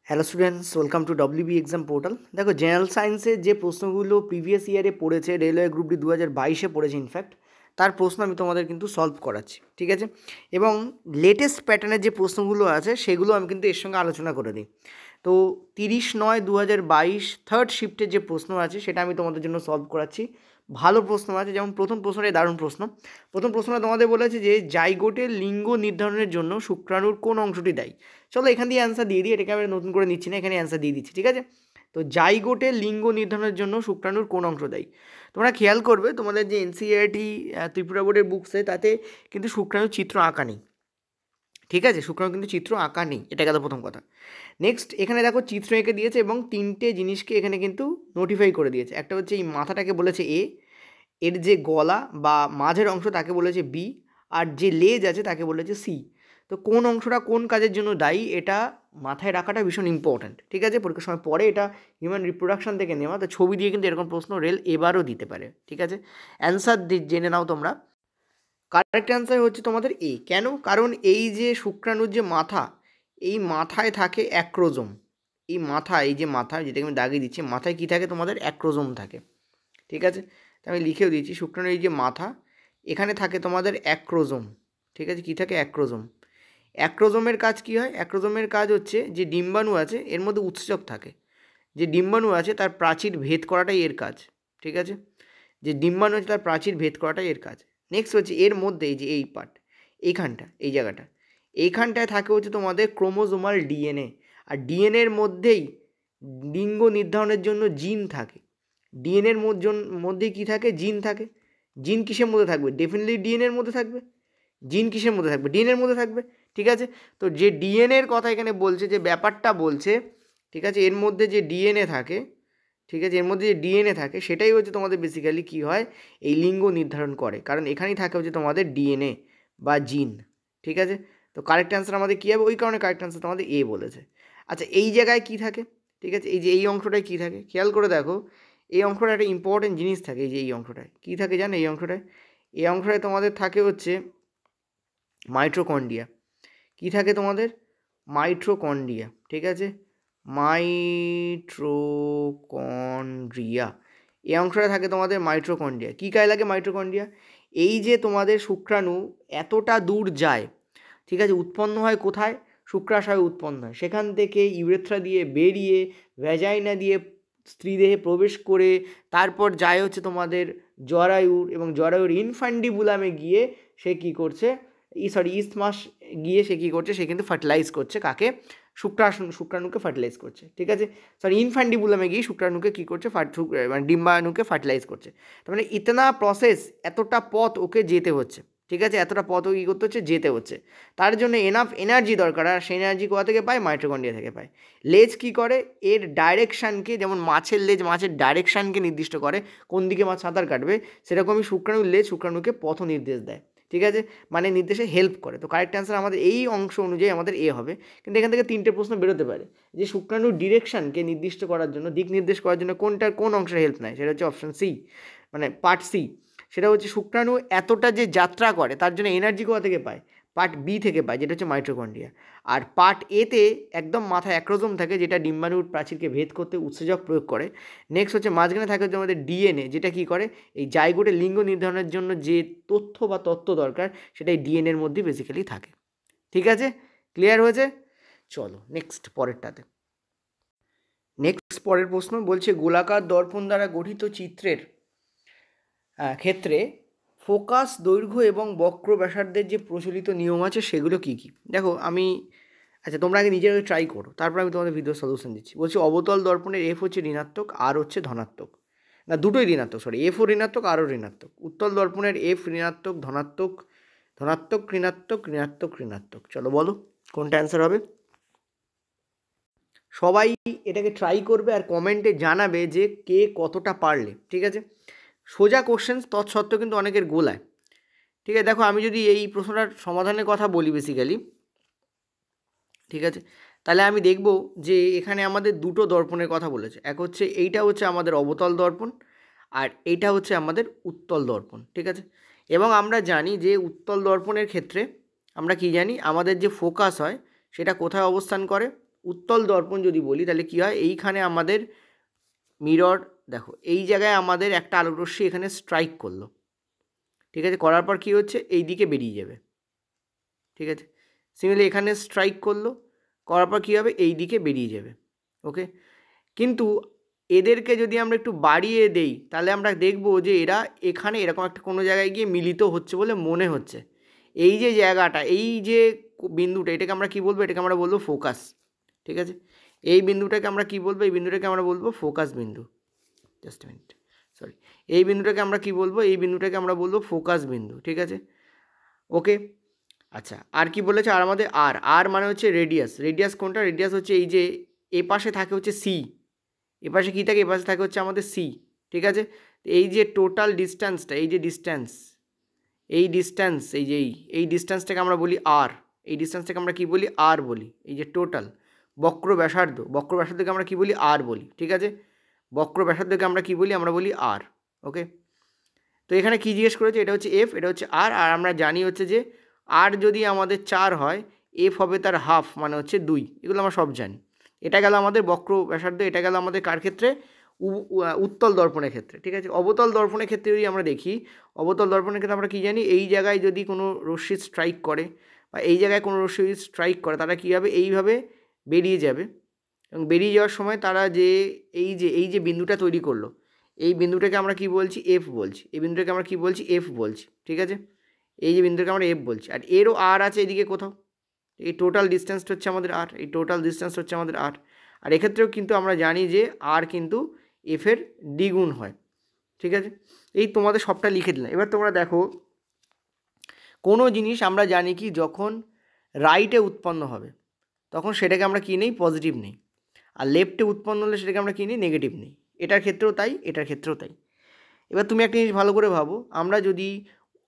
Hello students, welcome to WB exam portal. দেখো, general সায়েন্সের যে প্রশ্নগুলো প্রিভিয়াস ইয়ারে পড়েছে, রেলওয়ে গ্রুপ ডি 2022-এ পড়েছে ইনফ্যাক্ট, তার প্রশ্ন আমি তোমাদের কিন্তু সলভ করাচ্ছি, ঠিক আছে? এবং লেটেস্ট প্যাটার্নের যে প্রশ্নগুলো আছে সেগুলো আমি কিন্তু এর সঙ্গে আলোচনা করে দিই। তো 30/9/2022 থার্ড শিফটের যে প্রশ্ন আছে সেটা আমি তোমাদের জন্য সলভ করাচ্ছি। ভালো প্রশ্ন আছে, যেমন প্রথম প্রশ্নটাই দারুণ প্রশ্ন। প্রথম প্রশ্নটা তোমাদের বলেছে যে জাইগোটের লিঙ্গ নির্ধারণের জন্য শুক্রাণুর কোন অংশটি দায়ী। চলো এখান দিয়ে অ্যান্সার দিয়ে দিই, এটাকে আমি নতুন করে নিচ্ছি না, এখানে অ্যান্সার দিয়ে দিচ্ছি, ঠিক আছে? তো জাইগোটের লিঙ্গ নির্ধারণের জন্য শুক্রাণুর কোন অংশ দায়ী। তোমরা খেয়াল করবে তোমাদের যে এনসিইআরটি ত্রিপুরা বোর্ডের বুকসে, তাতে কিন্তু শুক্রাণুর চিত্র আঁকা নেই, ঠিক আছে? শুক্রাণু কিন্তু চিত্র আঁকা নেই, এটা গেল প্রথম কথা। নেক্সট, এখানে দেখো চিত্র এঁকে দিয়েছে এবং তিনটে জিনিসকে এখানে কিন্তু নোটিফাই করে দিয়েছে। একটা হচ্ছে এই মাথাটাকে বলেছে এ, এর যে গলা বা মাঝের অংশ তাকে বলেছে বি, আর যে লেজ আছে তাকে বলেছে সি। তো কোন অংশটা কোন কাজের জন্য দায়ী এটা মাথায় রাখাটা ভীষণ ইম্পর্ট্যান্ট, ঠিক আছে? পরীক্ষার সময় পরে এটা হিউম্যান রিপ্রোডাকশন থেকে নেওয়া, তো ছবি দিয়ে কিন্তু এরকম প্রশ্ন রেল এবারও দিতে পারে, ঠিক আছে? অ্যান্সার জেনে নাও তোমরা। কারেক্ট অ্যান্সার হচ্ছে তোমাদের এ। কেন? কারণ এই যে শুক্রাণুর যে মাথা, এই মাথায় থাকে অ্যাক্রোজোম। এই মাথা, এই যে মাথা যেটাকে আমি দাগিয়ে দিচ্ছি, মাথায় কী থাকে তোমাদের? অ্যাক্রোজোম থাকে, ঠিক আছে? তো আমি লিখেও দিয়েছি, শুক্রাণুর এই যে মাথা, এখানে থাকে তোমাদের অ্যাক্রোজোম, ঠিক আছে? কী থাকে? অ্যাক্রোজোম। অ্যাক্রোজোমের কাজ কী হয়? অ্যাক্রোজোমের কাজ হচ্ছে যে ডিম্বাণু আছে এর মধ্যে উৎসেচক থাকে, যে ডিম্বাণু আছে তার প্রাচীর ভেদ করাটাই এর কাজ, ঠিক আছে? যে ডিম্বাণু আছে তার প্রাচীর ভেদ করাটাই এর কাজ। নেক্সট হচ্ছে এর মধ্যে এই যে এই পার্ট, এইখানটা, এই জায়গাটা, এইখানটায় থাকে হচ্ছে তোমাদের ক্রোমোজোমাল ডিএনএ। আর ডিএনএর মধ্যেই লিঙ্গ নির্ধারণের জন্য জিন থাকে। ডিএনএর মধ্যে কী থাকে? জিন থাকে। জিন কিসের মধ্যে থাকবে? ডেফিনেটলি ডিএনএর মধ্যে থাকবে। জিন কিসের মধ্যে থাকবে? ডিএনএর মধ্যে থাকবে, ঠিক আছে? তো যে ডিএনএর কথা এখানে বলছে, যে ব্যাপারটা বলছে, ঠিক আছে, এর মধ্যে যে ডিএনএ থাকে, ঠিক আছে, এর মধ্যে যে ডিএনএ থাকে সেটাই হচ্ছে তোমাদের বেসিক্যালি কী হয়? এই লিঙ্গ নির্ধারণ করে, কারণ এখানেই থাকে হচ্ছে তোমাদের ডিএনএ বা জিন, ঠিক আছে? তো কারেক্ট অ্যান্সার আমাদের কী হবে? ওই কারণে কারেক্ট অ্যান্সার তোমাদের এ বলেছে। আচ্ছা, এই জায়গায় কী থাকে? ঠিক আছে, এই যে এই অংশটায় কী থাকে খেয়াল করে দেখো। এই অংশটায় একটা ইম্পর্টেন্ট জিনিস থাকে, এই যে এই অংশটায় কী থাকে জানো? এই অংশটায় তোমাদের থাকে হচ্ছে মাইটোকন্ড্রিয়া। কী থাকে তোমাদের? মাইটোকন্ড্রিয়া, ঠিক আছে? মাইটোকন্ড্রিয়া, এই অংশটা থাকে তোমাদের মাইটোকন্ড্রিয়া। কী কাজে লাগে মাইটোকন্ড্রিয়া? এই যে তোমাদের শুক্রাণু এতটা দূর যায়, ঠিক আছে, উৎপন্ন হয় কোথায়? শুক্রাশয়ে উৎপন্ন হয়, সেখান থেকে ইউরেথ্রা দিয়ে বেরিয়ে ভ্যাজাইনা দিয়ে স্ত্রীদেহে প্রবেশ করে তারপর যায় হচ্ছে তোমাদের জরায়ুর, এবং জরায়ুর ইনফান্ডিবুলামে গিয়ে সে কী করছে? ইস্টমাস গিয়ে সে কী করছে? সে কিন্তু ফার্টিলাইজ করছে কাকে? শুক্রাণুকে ফার্টিলাইজ করছে, ঠিক আছে? ইনফান্ডিবুলামে গিয়ে শুক্রাণুকে কী করছে? মানে ডিম্বাণুকে ফার্টিলাইজ করছে। তার মানে ইতনা প্রসেস, এতটা পথ ওকে যেতে হচ্ছে, ঠিক আছে? এতটা পথ কী করতে হচ্ছে? যেতে হচ্ছে। তার জন্য এনাফ এনার্জি দরকার, আর সেই এনার্জি কোথা থেকে পায়? মাইটোকন্ড্রিয়া থেকে পায়। লেজ কী করে? এর ডাইরেকশানকে, যেমন মাছের লেজ মাছের ডাইরেকশানকে নির্দিষ্ট করে কোন দিকে মাছ সাঁতার কাটবে, সেরকমই শুক্রাণুর লেজ শুক্রাণুকে পথ নির্দেশ দেয়, ঠিক আছে? মানে নির্দেশে হেল্প করে। তো কারেক্ট অ্যান্সার আমাদের এই অংশ অনুযায়ী আমাদের এ হবে। কিন্তু এখান থেকে তিনটে প্রশ্ন বেরোতে পারে, যে শুক্রাণুর ডিরেকশানকে নির্দিষ্ট করার জন্য, দিক নির্দেশ করার জন্য কোন অংশের হেল্প নেয়? সেটা হচ্ছে অপশান সি, মানে পার্ট সি। সেটা হচ্ছে শুক্রাণু এতটা যে যাত্রা করে তার জন্য এনার্জি কোথা থেকে পায়? পার্ট বি থেকে পায়, যেটা হচ্ছে মাইটোকন্ড্রিয়া। আর পার্ট এতে একদম মাথায় অ্যাক্রোজোম থাকে, যেটা ডিম্বাণুর প্রাচীরকে ভেদ করতে উৎসেচক প্রয়োগ করে। নেক্সট হচ্ছে মাঝখানে থাকে হচ্ছে আমাদের ডিএনএ, যেটা কী করে? এই জাইগোটের লিঙ্গ নির্ধারণের জন্য যে তথ্য বা তত্ত্ব দরকার সেটাই ডিএনএর মধ্যে বেসিক্যালি থাকে, ঠিক আছে? ক্লিয়ার হয়েছে? চলো নেক্সট পরেরটাতে। নেক্সট পরের প্রশ্ন বলছে, গোলাকার দর্পণ দ্বারা গঠিত চিত্রের ক্ষেত্রে ফোকাস, দৈর্ঘ্য এবং বক্র ব্যাসার্ধের যে প্রচলিত নিয়ম আছে সেগুলো কী কী? দেখো আমি, আচ্ছা তোমরা আগে নিজেরা ট্রাই করো, তারপর আমি তোমাদের ভিডিও সলিউশন দিচ্ছি। বলছি অবতল দর্পণের এফ হচ্ছে ঋণাত্মক, আর হচ্ছে ধনাত্মক, না দুটোই ঋণাত্মক, সরি, এফও ঋণাত্মক আরও ঋণাত্মক। উত্তল দর্পণের এফ ঋণাত্মক, ধনাত্মক, ধনাত্মক, ঋণাত্মক, ঋণাত্মক, ঋণাত্মক। চলো বলো কোনটা অ্যান্সার হবে? সবাই এটাকে ট্রাই করবে আর কমেন্টে জানাবে যে কে কতটা পারলে, ঠিক আছে? সোজা কোশ্চেন, তৎসত্ত্বেও কিন্তু অনেকের গোলায়, ঠিক আছে? দেখো আমি যদি এই প্রশ্নটার সমাধানের কথা বলি বেসিক্যালি, ঠিক আছে, তাহলে আমি দেখব যে এখানে আমাদের দুটো দর্পণের কথা বলেছে। এক হচ্ছে এইটা হচ্ছে আমাদের অবতল দর্পণ, আর এইটা হচ্ছে আমাদের উত্তল দর্পণ, ঠিক আছে? এবং আমরা জানি যে উত্তল দর্পণের ক্ষেত্রে আমরা কি জানি? আমাদের যে ফোকাস হয় সেটা কোথায় অবস্থান করে? উত্তল দর্পণ যদি বলি তাহলে কী হয়, এইখানে আমাদের মিরর দেখো এই জায়গায় আমাদের একটা আলোক রশ্মি এখানে স্ট্রাইক করলো, ঠিক আছে, করার পর কী হচ্ছে এই দিকে বেরিয়ে যাবে, ঠিক আছে। সিমিলারলি এখানে স্ট্রাইক করলো, করার পর কী হবে এই দিকে বেরিয়ে যাবে, ওকে। কিন্তু এদেরকে যদি আমরা একটু বাড়িয়ে দেই তাহলে আমরা দেখব যে এরা এখানে এরকম একটা কোনো জায়গায় গিয়ে মিলিত হচ্ছে বলে মনে হচ্ছে। এই যে জায়গাটা, এই যে বিন্দুটা, এটাকে আমরা কী বলবো, এটাকে আমরা বলবো ফোকাস, ঠিক আছে। এই বিন্দুটাকে আমরা কী বলবো, এই বিন্দুটাকে আমরা বলবো ফোকাস বিন্দু। জাস্ট এ মিনিট, সরি, এই বিন্দুটাকে আমরা কী বলবো, এই বিন্দুটাকে আমরা বলবো ফোকাস বিন্দু, ঠিক আছে, ওকে। আচ্ছা, আর কি বলেছে, আর আমাদের আর আর মানে হচ্ছে রেডিয়াস। রেডিয়াস কোনটা, রেডিয়াস হচ্ছে এই যে এ পাশে থাকে হচ্ছে সি, এ পাশে কী থাকে, এ পাশে থাকে হচ্ছে আমাদের সি, ঠিক আছে। এই যে টোটাল ডিস্ট্যান্সটা, এই যে ডিস্ট্যান্স, এই ডিস্ট্যান্স, এই যে এই ডিস্ট্যান্সটাকে আমরা বলি আর, এই ডিস্ট্যান্সটাকে আমরা কী বলি, আর বলি। এই যে টোটাল বক্র ব্যাসার্ধ, বক্র ব্যাসার্ধকে আমরা কী বলি, আর বলি, ঠিক আছে। বক্র ব্যাসার্ধকে আমরা কী বলি, আমরা বলি আর, ওকে। তো এখানে কী জিজ্ঞেস করেছে, এটা হচ্ছে এফ, এটা হচ্ছে আর, আর আমরা জানি হচ্ছে যে আর যদি আমাদের 4 হয়, এফ হবে তার হাফ মানে হচ্ছে 2, এগুলো আমরা সব জানি। এটা গেল আমাদের বক্র ব্যাসার্ধ, এটা গেল আমাদের কার ক্ষেত্রে, উত্তল দর্পণের ক্ষেত্রে, ঠিক আছে। অবতল দর্পণের ক্ষেত্রে যদি আমরা দেখি, অবতল দর্পণের ক্ষেত্রে আমরা কী জানি, এই জায়গায় যদি কোনো রশ্মি স্ট্রাইক করে বা এই জায়গায় কোনো রশ্মি স্ট্রাইক করে, তারা কী হবে, এইভাবে বেরিয়ে যাবে, এবং বেরিয়ে যাওয়ার সময় তারা যে এই যে বিন্দুটা তৈরি করলো, এই বিন্দুটাকে আমরা কি বলছি, এফ বলছি। এই বিন্দুটাকে আমরা কি বলছি, এফ বলছি, ঠিক আছে। এই যে বিন্দুটাকে আমরা এফ বলছি, আর এরও আর আছে এদিকে কোথাও, এই টোটাল ডিস্টেন্সটা হচ্ছে আমাদের আর, এই টোটাল ডিস্টেন্স হচ্ছে আমাদের আর। আর এক্ষেত্রেও কিন্তু আমরা জানি যে আর কিন্তু এফের দ্বিগুণ হয়, ঠিক আছে। এই তোমাদের সবটা লিখে দিলাম। এবার তোমরা দেখো, কোনো জিনিস আমরা জানি কি যখন রাইটে উৎপন্ন হবে তখন সেটাকে আমরা কী নেই, পজিটিভ নেই, আর লেফটে উৎপন্ন হলে সেটাকে আমরা কী নিই, নেগেটিভ নিই। এটার ক্ষেত্রেও তাই, এটার ক্ষেত্রেও তাই। এবার তুমি একটা জিনিস ভালো করে ভাবো, আমরা যদি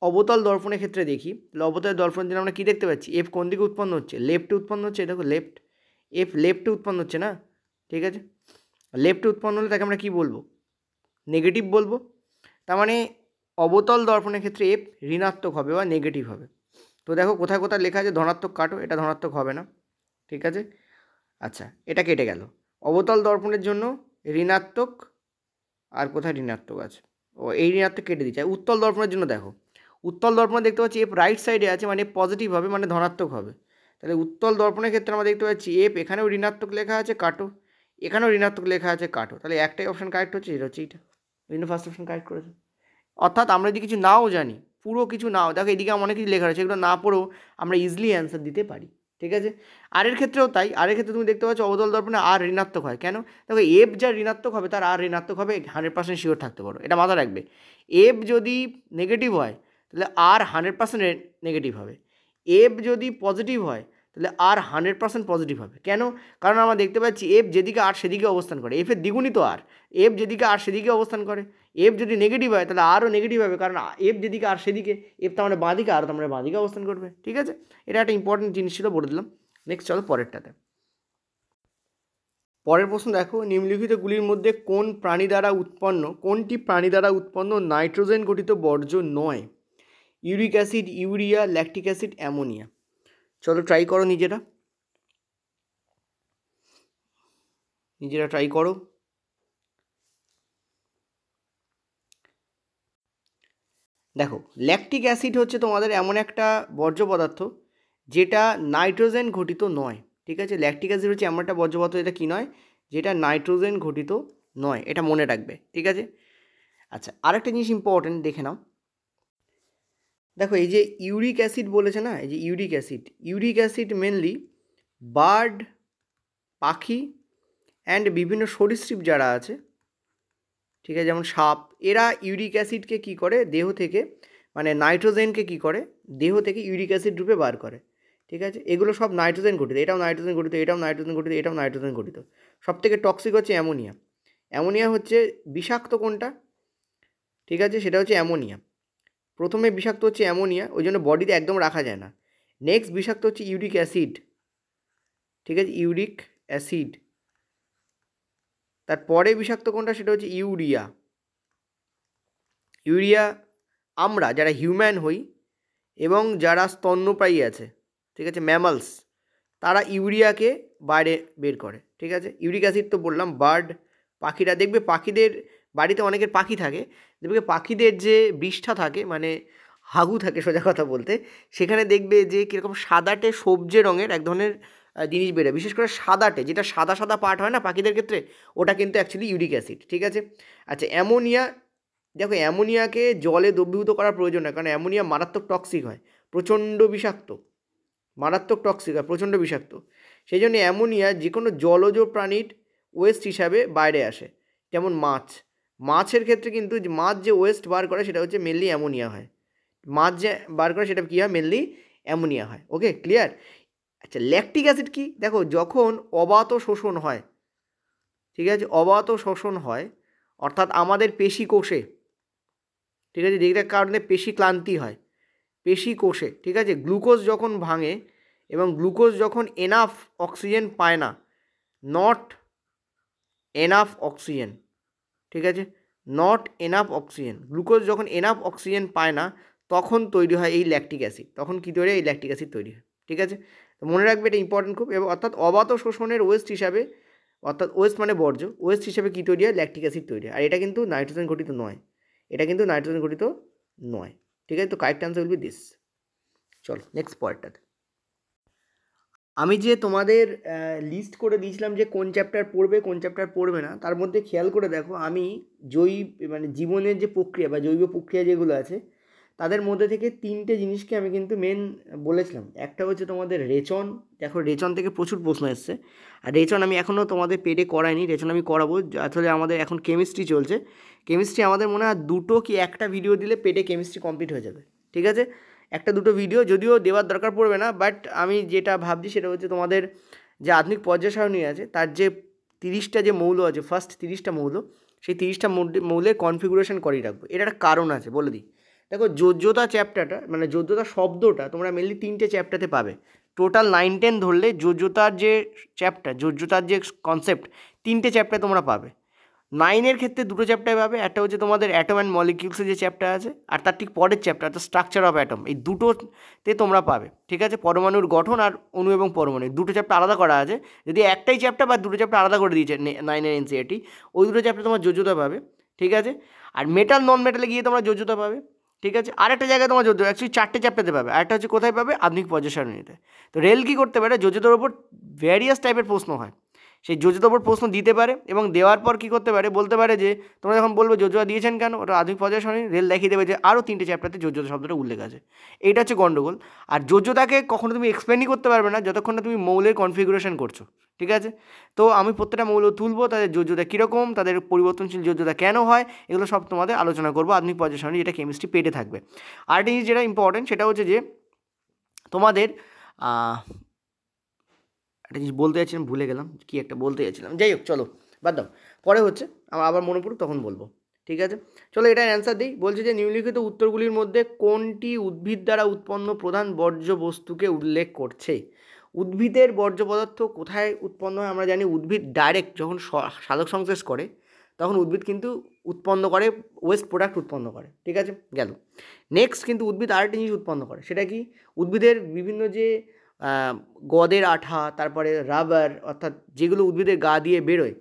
অবতল দর্পণের ক্ষেত্রে দেখি, তাহলে অবতল দর্পণের জন্য আমরা কী দেখতে পাচ্ছি, এফ কোন দিকে উৎপন্ন হচ্ছে, লেফটে উৎপন্ন হচ্ছে, দেখো লেফট, এফ লেফটে উৎপন্ন হচ্ছে না, ঠিক আছে। লেফটে উৎপন্ন হলে তাকে আমরা কী বলবো, নেগেটিভ বলবো। তার মানে অবতল দর্পণের ক্ষেত্রে এফ ঋণাত্মক হবে বা নেগেটিভ হবে। তো দেখো কোথায় কোথায় লেখা আছে ধনাত্মক, কাটো, এটা ধনাত্মক হবে না, ঠিক আছে। আচ্ছা, এটা কেটে গেল। অবতল দর্পণের জন্য ঋণাত্মক, আর কোথায় ঋণাত্মক আছে, ও এই ঋণাত্মক কেটে দিচ্ছে। উত্তল দর্পণের জন্য দেখো, উত্তল দর্পণে দেখতে পাচ্ছি এফ রাইট সাইডে আছে, মানে পজিটিভ হবে, মানে ধনাত্মক হবে। তাহলে উত্তল দর্পণের ক্ষেত্রে আমরা দেখতে পাচ্ছি এফ এখানেও ঋণাত্মক লেখা আছে, কাটো, এখানেও ঋণাত্মক লেখা আছে, কাটো। তাহলে একটাই অপশান কারেক্ট হচ্ছে, এটা হচ্ছে এইটা, ওই জন্য ফার্স্ট অপশান কারেক্ট করেছে। অর্থাৎ আমরা যদি কিছু নাও জানি, পুরো কিছু নাও, দেখো এদিকে অনেক কিছু লেখা রয়েছে, এগুলো না পড়েও আমরা ইজিলি অ্যান্সার দিতে পারি, ঠিক আছে। আর এর ক্ষেত্রেও তাই, আর এর ক্ষেত্রে তুমি দেখতে পাচ্ছ অবতল দর্পণে আর ঋণাত্মক হয় কেন, দেখো এফ যা ঋণাত্মক হবে তার আর ঋণাত্মক হবে, 100% শিওর থাকতে পারো, এটা মাথায় রাখবে। এফ যদি নেগেটিভ হয় তাহলে আর 100% নেগেটিভ হবে, এফ যদি পজিটিভ হয় তাহলে আর 100% পজিটিভ হবে। কেন, কারণ আমরা দেখতে পাচ্ছি এফ যেদিকে আর সেদিকে অবস্থান করে, এফের দ্বিগুণিত আর, এফ যেদিকে আর সেদিকে অবস্থান করে। এফ যদি নেগেটিভ হয় তাহলে আরও নেগেটিভ হবে, কারণ এফ যেদিকে আর সেদিকে, এফ তো আমরা বাঁদিকে, আর তো আমরা বাঁদিকে অবস্থান করবে, ঠিক আছে। এটা একটা ইম্পর্টেন্ট জিনিস ছিল, বলে দিলাম। নেক্সট চলো পরেরটাতে। পরের প্রশ্ন দেখো, নিম্নলিখিতগুলির মধ্যে কোনটি প্রাণী দ্বারা উৎপন্ন নাইট্রোজেন গঠিত বর্জ্য নয়, uric acid, urea, lactic acid, ammonia. চলো ট্রাই করো, নিজেরা ট্রাই করো। দেখো, ল্যাকটিক অ্যাসিড হচ্ছে তোমাদের এমন একটা বর্জ্য পদার্থ যেটা নাইট্রোজেন ঘটিত নয়, ঠিক আছে। ল্যাকটিক অ্যাসিড হচ্ছে এমন একটা বর্জ্য পদার্থ, এটা কী নয়, যেটা নাইট্রোজেন ঘটিত নয়, এটা মনে রাখবে, ঠিক আছে। আচ্ছা, আরেকটা জিনিস ইম্পর্টেন্ট দেখে নাও। দেখো এই যে ইউরিক অ্যাসিড বলেছে না, এই যে ইউরিক অ্যাসিড মেনলি বার্ড, পাখি অ্যান্ড বিভিন্ন সরীসৃপ যারা আছে, ঠিক আছে, যেমন সাপ, এরা ইউরিক অ্যাসিডকে কী করে, দেহ থেকে, মানে নাইট্রোজেনকে কী করে, দেহ থেকে ইউরিক অ্যাসিড রূপে বার করে, ঠিক আছে। এগুলো সব নাইট্রোজেন গঠিত, এটাও নাইট্রোজেন গঠিত, এটাও নাইট্রোজেন গঠিত, এটাও নাইট্রোজেন গঠিত। সবথেকে টক্সিক হচ্ছে অ্যামোনিয়া। অ্যামোনিয়া হচ্ছে বিষাক্ত কোনটা, ঠিক আছে, সেটা হচ্ছে অ্যামোনিয়া। প্রথমে বিষাক্ত হচ্ছে অ্যামোনিয়া, ওই জন্য বডিতে একদম রাখা যায় না। নেক্সট বিষাক্ত হচ্ছে ইউরিক অ্যাসিড, ঠিক আছে, ইউরিক অ্যাসিড। তারপরে বিষাক্ত কোনটা, সেটা হচ্ছে ইউরিয়া। আমরা যারা হিউম্যান হই এবং যারা স্তন্যপায়ী আছে, ঠিক আছে, ম্যামালস, তারা ইউরিয়াকে বাইরে বের করে, ঠিক আছে। ইউরিক অ্যাসিড তো বললাম, বার্ড পাখিরা দেখবে, পাখিদের বাড়িতে অনেকের পাখি থাকে, দেখবে পাখিদের যে বিষ্ঠা থাকে মানে হাগু থাকে সোজা কথা বলতে, সেখানে দেখবে যে কীরকম সাদাটে সবজে রঙের এক ধরনের জিনিস বেরোয়, বিশেষ করে সাদাটে, যেটা সাদা সাদা পার্ট হয় না পাখিদের ক্ষেত্রে, ওটা কিন্তু অ্যাকচুয়ালি ইউরিক অ্যাসিড, ঠিক আছে। আচ্ছা, অ্যামোনিয়া, দেখো অ্যামোনিয়াকে জলে দ্রবীভূত করার প্রয়োজন নয়, কারণ অ্যামোনিয়া মারাত্মক টক্সিক হয়, প্রচণ্ড বিষাক্ত, মারাত্মক টক্সিক হয়, প্রচণ্ড বিষাক্ত। সেই জন্য অ্যামোনিয়া যে কোনো জলজ প্রাণীর ওয়েস্ট হিসাবে বাইরে আসে, যেমন মাছের ক্ষেত্রে কিন্তু মাছ যে ওয়েস্ট বার করে সেটা হচ্ছে মেনলি অ্যামোনিয়া হয়, মাছ যে বার করে সেটা কী হয়, মেনলি অ্যামোনিয়া হয়। ওকে, ক্লিয়ার। আচ্ছা, ল্যাকটিক অ্যাসিড কি, দেখো যখন অবাত শোষণ হয়, ঠিক আছে, অবাত শোষণ হয়, অর্থাৎ আমাদের পেশি কোষে, ঠিক আছে, যেটার কারণে পেশি ক্লান্তি হয়, পেশি কোষে, ঠিক আছে, গ্লুকোজ যখন ভাঙে এবং গ্লুকোজ যখন এনাফ অক্সিজেন পায় না, নট এনাফ অক্সিজেন, ঠিক আছে, নট এনাফ অক্সিজেন, গ্লুকোজ যখন এনাফ অক্সিজেন পায় না, তখন তৈরি হয় এই ল্যাকটিক অ্যাসিড, তখন কী তৈরি হয়, এই ল্যাকটিক অ্যাসিড তৈরি হয়, ঠিক আছে। তো মনে রাখবে এটা ইম্পর্টেন্ট খুব, এবং অর্থাৎ অবাত শোষণের ওয়েস্ট হিসাবে, অর্থাৎ ওয়েস্ট মানে বর্জ্য, ওয়েস্ট হিসাবে কী তৈরি হয়, ল্যাকটিক অ্যাসিড তৈরি হয়। আর এটা কিন্তু নাইট্রোজেন ঘটিত নয়, এটা কিন্তু নাইট্রোজেন ঘটিত নয়, ঠিক আছে। তো correct answer will be this. চলো নেক্সট পয়েন্টটাতে, আমি যে তোমাদের লিস্ট করে দিয়েছিলাম যে কোন চ্যাপ্টার পড়বে কোন চ্যাপ্টার পড়বে না, তার মধ্যে খেয়াল করে দেখো, আমি মানে জীবনের যে প্রক্রিয়া বা জৈব প্রক্রিয়া যেগুলো আছে তাদের মধ্যে থেকে 3টে জিনিসকে আমি কিন্তু মেন বলেছিলাম। একটা হচ্ছে তোমাদের রেচন, দেখো রেচন থেকে প্রচুর প্রশ্ন এসছে, আর রেচন আমি এখনও তোমাদের পেডে করাইনি, রেচন আমি করাবো। আসলে আমাদের এখন কেমিস্ট্রি চলছে, কেমিস্ট্রি আমাদের মনে হয় 2টো কি 1টা ভিডিও দিলে পেডে কেমিস্ট্রি কমপ্লিট হয়ে যাবে, ঠিক আছে। 1-2 ভিডিও যদিও দেওয়ার দরকার পড়বে না, বাট আমি যেটা ভাবছি সেটা হচ্ছে তোমাদের যে আধুনিক পর্যায় সারণী আছে তার যে 30টা যে মৌল আছে, ফার্স্ট 30টা মৌল, সেই 30টা মৌলের কনফিগুরেশন করেই রাখবো। এটা একটা কারণ আছে, বলে দিই। দেখো যোজ্যতা চ্যাপ্টারটা মানে যোজ্যতা শব্দটা তোমরা মেনলি 3টে চ্যাপ্টারে পাবে, টোটাল 9-10 ধরলে যোজ্যতার যে চ্যাপ্টার, যোজ্যতার যে কনসেপ্ট 3টে চ্যাপ্টার তোমরা পাবে। 9-এর ক্ষেত্রে 2টো চ্যাপ্টার পাবে, একটা হচ্ছে তোমাদের অ্যাটম অ্যান্ড মলিকিউলসের যে চ্যাপ্টার আছে, আর তার ঠিক পরের চ্যাপ্টার অর্থাৎ স্ট্রাকচার অফ অ্যাটম, এই দুটোতে তোমরা পাবে, ঠিক আছে। পরমাণুর গঠন আর অণু এবং পরমাণু, 2টো চ্যাপ্টার আলাদা করা আছে, যদি একটাই চ্যাপ্টার বা 2টো চ্যাপ্টার আলাদা করে দিয়েছে 9-এর এনসিইআরটি, ওই 2টো চ্যাপ্টার তোমার যোজ্যতা পাবে, ঠিক আছে। আর মেটাল নন মেটালে গিয়ে তোমরা যোজ্যতা পাবে, ঠিক আছে। আরেকটা জায়গায় তোমার যোজ্যতা অ্যাকচুয়ালি 4টে চ্যাপ্টারতে পাবে, আরেকটা হচ্ছে কোথায় পাবে, আধুনিক পর্যায় সারণীতে। তো রেল কী করতে পারে, যোজ্যতার উপর ভ্যারিয়াস টাইপের প্রশ্ন হয়, সেই যোজ্যতার উপর প্রশ্ন দিতে পারে, এবং দেওয়ার পর কী করতে পারে, বলতে পারে যে তোমরা যখন বলবে যোজ্যতা দিয়েছেন কেন, ওটা আধুনিক পর্যায় সারণী, রেল দেখিয়ে দেবে যে আরও 3টে চ্যাপ্টারতে যোজ্যতা শব্দটা উল্লেখ আছে। এইটা হচ্ছে গণ্ডগোল। আর যোজ্যতাকে কখনো তুমি এক্সপ্লেনই করতে পারবে না যতক্ষণ না তুমি মৌলের কনফিগুরেশন করছো, ঠিক আছে। তো আমি প্রত্যেকটা মৌল তুলবো, তাদের যোজ্যতা কীরকম, তাদের পরিবর্তনশীল যোজ্যতা কেন হয়, এগুলো সব তোমাদের আলোচনা করবো আধুনিক পর্যায় সারণী, যেটা কেমিস্ট্রি পেটে থাকবে। আর একটা জিনিস যেটা ইম্পর্টেন্ট সেটা হচ্ছে যে তোমাদের একটা জিনিস বলতে যাচ্ছিলাম, ভুলে গেলাম কি একটা বলতে যাচ্ছিলাম, যাই হোক চলো বাদ দাও, পরে হচ্ছে আমার আবার মনে পড়ুক তখন বলবো, ঠিক আছে। চলো এটার অ্যান্সার দিই। বলছে যে নিম্নলিখিত উত্তরগুলির মধ্যে কোনটি উদ্ভিদ দ্বারা উৎপন্ন প্রধান বর্জ্য বস্তুকে উল্লেখ করছে। উদ্ভিদের বর্জ্য পদার্থ কোথায় উৎপন্ন হয়, আমরা জানি উদ্ভিদ ডাইরেক্ট যখন সালোক সংশ্লেষ করে তখন উদ্ভিদ কিন্তু উৎপন্ন করে ওয়েস্ট প্রোডাক্ট উৎপন্ন করে, ঠিক আছে, গেল। নেক্সট কিন্তু উদ্ভিদ আরেকটা জিনিস উৎপন্ন করে, সেটা কি, উদ্ভিদের বিভিন্ন যে গদের আঠা, তারপরে রাবার, অর্থাৎ যেগুলো উদ্ভিদের গা দিয়ে বেরোয়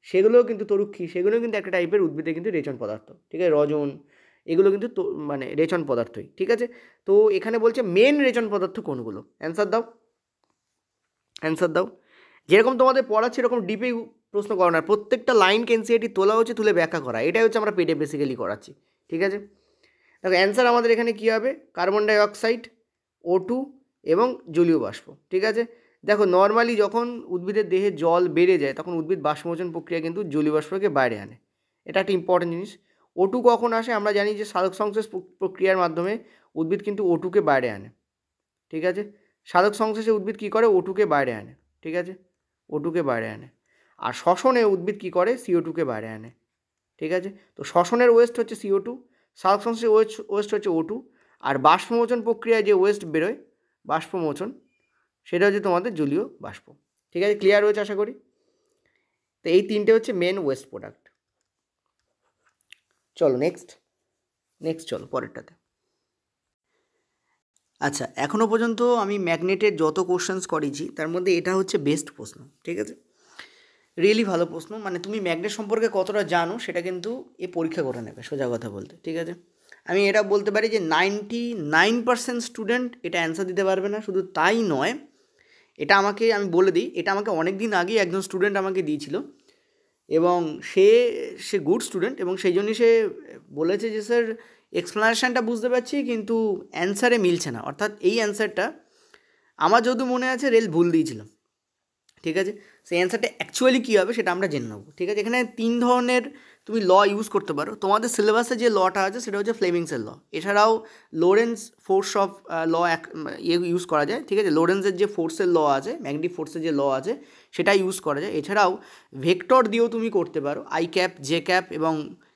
সেগুলোও কিন্তু তরুক্ষী, সেগুলোও কিন্তু একটা টাইপের উদ্ভিদের কিন্তু রেচন পদার্থ, ঠিক আছে, রজন, এগুলো কিন্তু মানে রেচন পদার্থই, ঠিক আছে। তো এখানে বলছে মেন রেচন পদার্থ কোনগুলো, অ্যান্সার দাও, অ্যান্সার দাও। যেরকম তোমাদের পড়াচ্ছে এরকম ডিপে প্রশ্ন করো না, প্রত্যেকটা লাইনকে এনসিইআরটি তোলা হচ্ছে, তুলে ব্যাখ্যা করা, এটাই হচ্ছে আমরা পেডে বেসিক্যালি করাচ্ছি, ঠিক আছে। দেখো অ্যান্সার আমাদের এখানে কী হবে, কার্বন ডাইঅক্সাইড, O2 এবং জলীয় বাষ্প, ঠিক আছে। দেখো নর্মালি যখন উদ্ভিদের দেহে জল বেড়ে যায় তখন উদ্ভিদ বাষ্পমোচন প্রক্রিয়া কিন্তু জলীয় বাষ্পকে বাইরে আনে, এটা একটা ইম্পর্টেন্ট জিনিস। O2 কখন আসে, আমরা জানি যে সালোক সংশ্লেষ প্রক্রিয়ার মাধ্যমে উদ্ভিদ কিন্তু O2কে বাইরে আনে, ঠিক আছে। সালোক সংশ্লেষে উদ্ভিদ কী করে, O2কে বাইরে আনে, ঠিক আছে, O2কে বাইরে আনে। আর শ্বসনে উদ্ভিদ কী করে, CO2কে বাইরে আনে, ঠিক আছে। তো শ্বসনের ওয়েস্ট হচ্ছে CO2, সালোক সংশ্লেষের ওয়েস্ট হচ্ছে O2, আর বাষ্পমোচন প্রক্রিয়ায় যে ওয়েস্ট বেরোয় বাষ্পমোচন, সেটা হচ্ছে তোমাদের জলীয় বাষ্প, ঠিক আছে, ক্লিয়ার হয়েছে আশা করি। তো এই 3টে হচ্ছে মেন ওয়েস্ট প্রোডাক্ট। চলো নেক্সট চলো পরেরটাতে। আচ্ছা, এখনও পর্যন্ত আমি ম্যাগনেটের যত কোশ্চেন্স করেছি তার মধ্যে এটা হচ্ছে বেস্ট প্রশ্ন, ঠিক আছে? রিয়েলি ভালো প্রশ্ন, মানে তুমি ম্যাগনেট সম্পর্কে কতটা জানো সেটা কিন্তু এ পরীক্ষা করে নেবে, সোজা কথা বলতে, ঠিক আছে? আমি এটা বলতে পারি যে 99% স্টুডেন্ট এটা অ্যান্সার দিতে পারবে না। শুধু তাই নয়, এটা আমি বলে দিই, এটা আমাকে অনেক দিন আগেই একজন স্টুডেন্ট আমাকে দিয়েছিল, এবং সে সে গুড স্টুডেন্ট, এবং সেই জন্যই সে বলেছে যে স্যার এক্সপ্লানেশানটা বুঝতে পারছি কিন্তু অ্যান্সারে মিলছে না, অর্থাৎ এই অ্যান্সারটা আমার যদি মনে আছে রেল ভুল দিয়েছিলাম, ঠিক আছে? সেই অ্যান্সারটা অ্যাকচুয়ালি কী হবে সেটা আমরা জেনে নেবো, ঠিক আছে? এখানে 3 ধরনের তুমি ল ইউজ করতে পারো। তোমাদের সিলেবাসে যে লটা আছে সেটা হচ্ছে ফ্লেমিংসের ল, এছাড়াও Lawrence force of law use করা যায়, ঠিক আছে? লোরেন্সের যে ফোর্সের ল আছে, ম্যাগনেটিক ফোর্সের যে ল আছে সেটা ইউজ করা যায়। এছাড়াও ভেক্টর দিয়েও তুমি করতে পারো, আই ক্যাপ, জে ক্যাপ এবং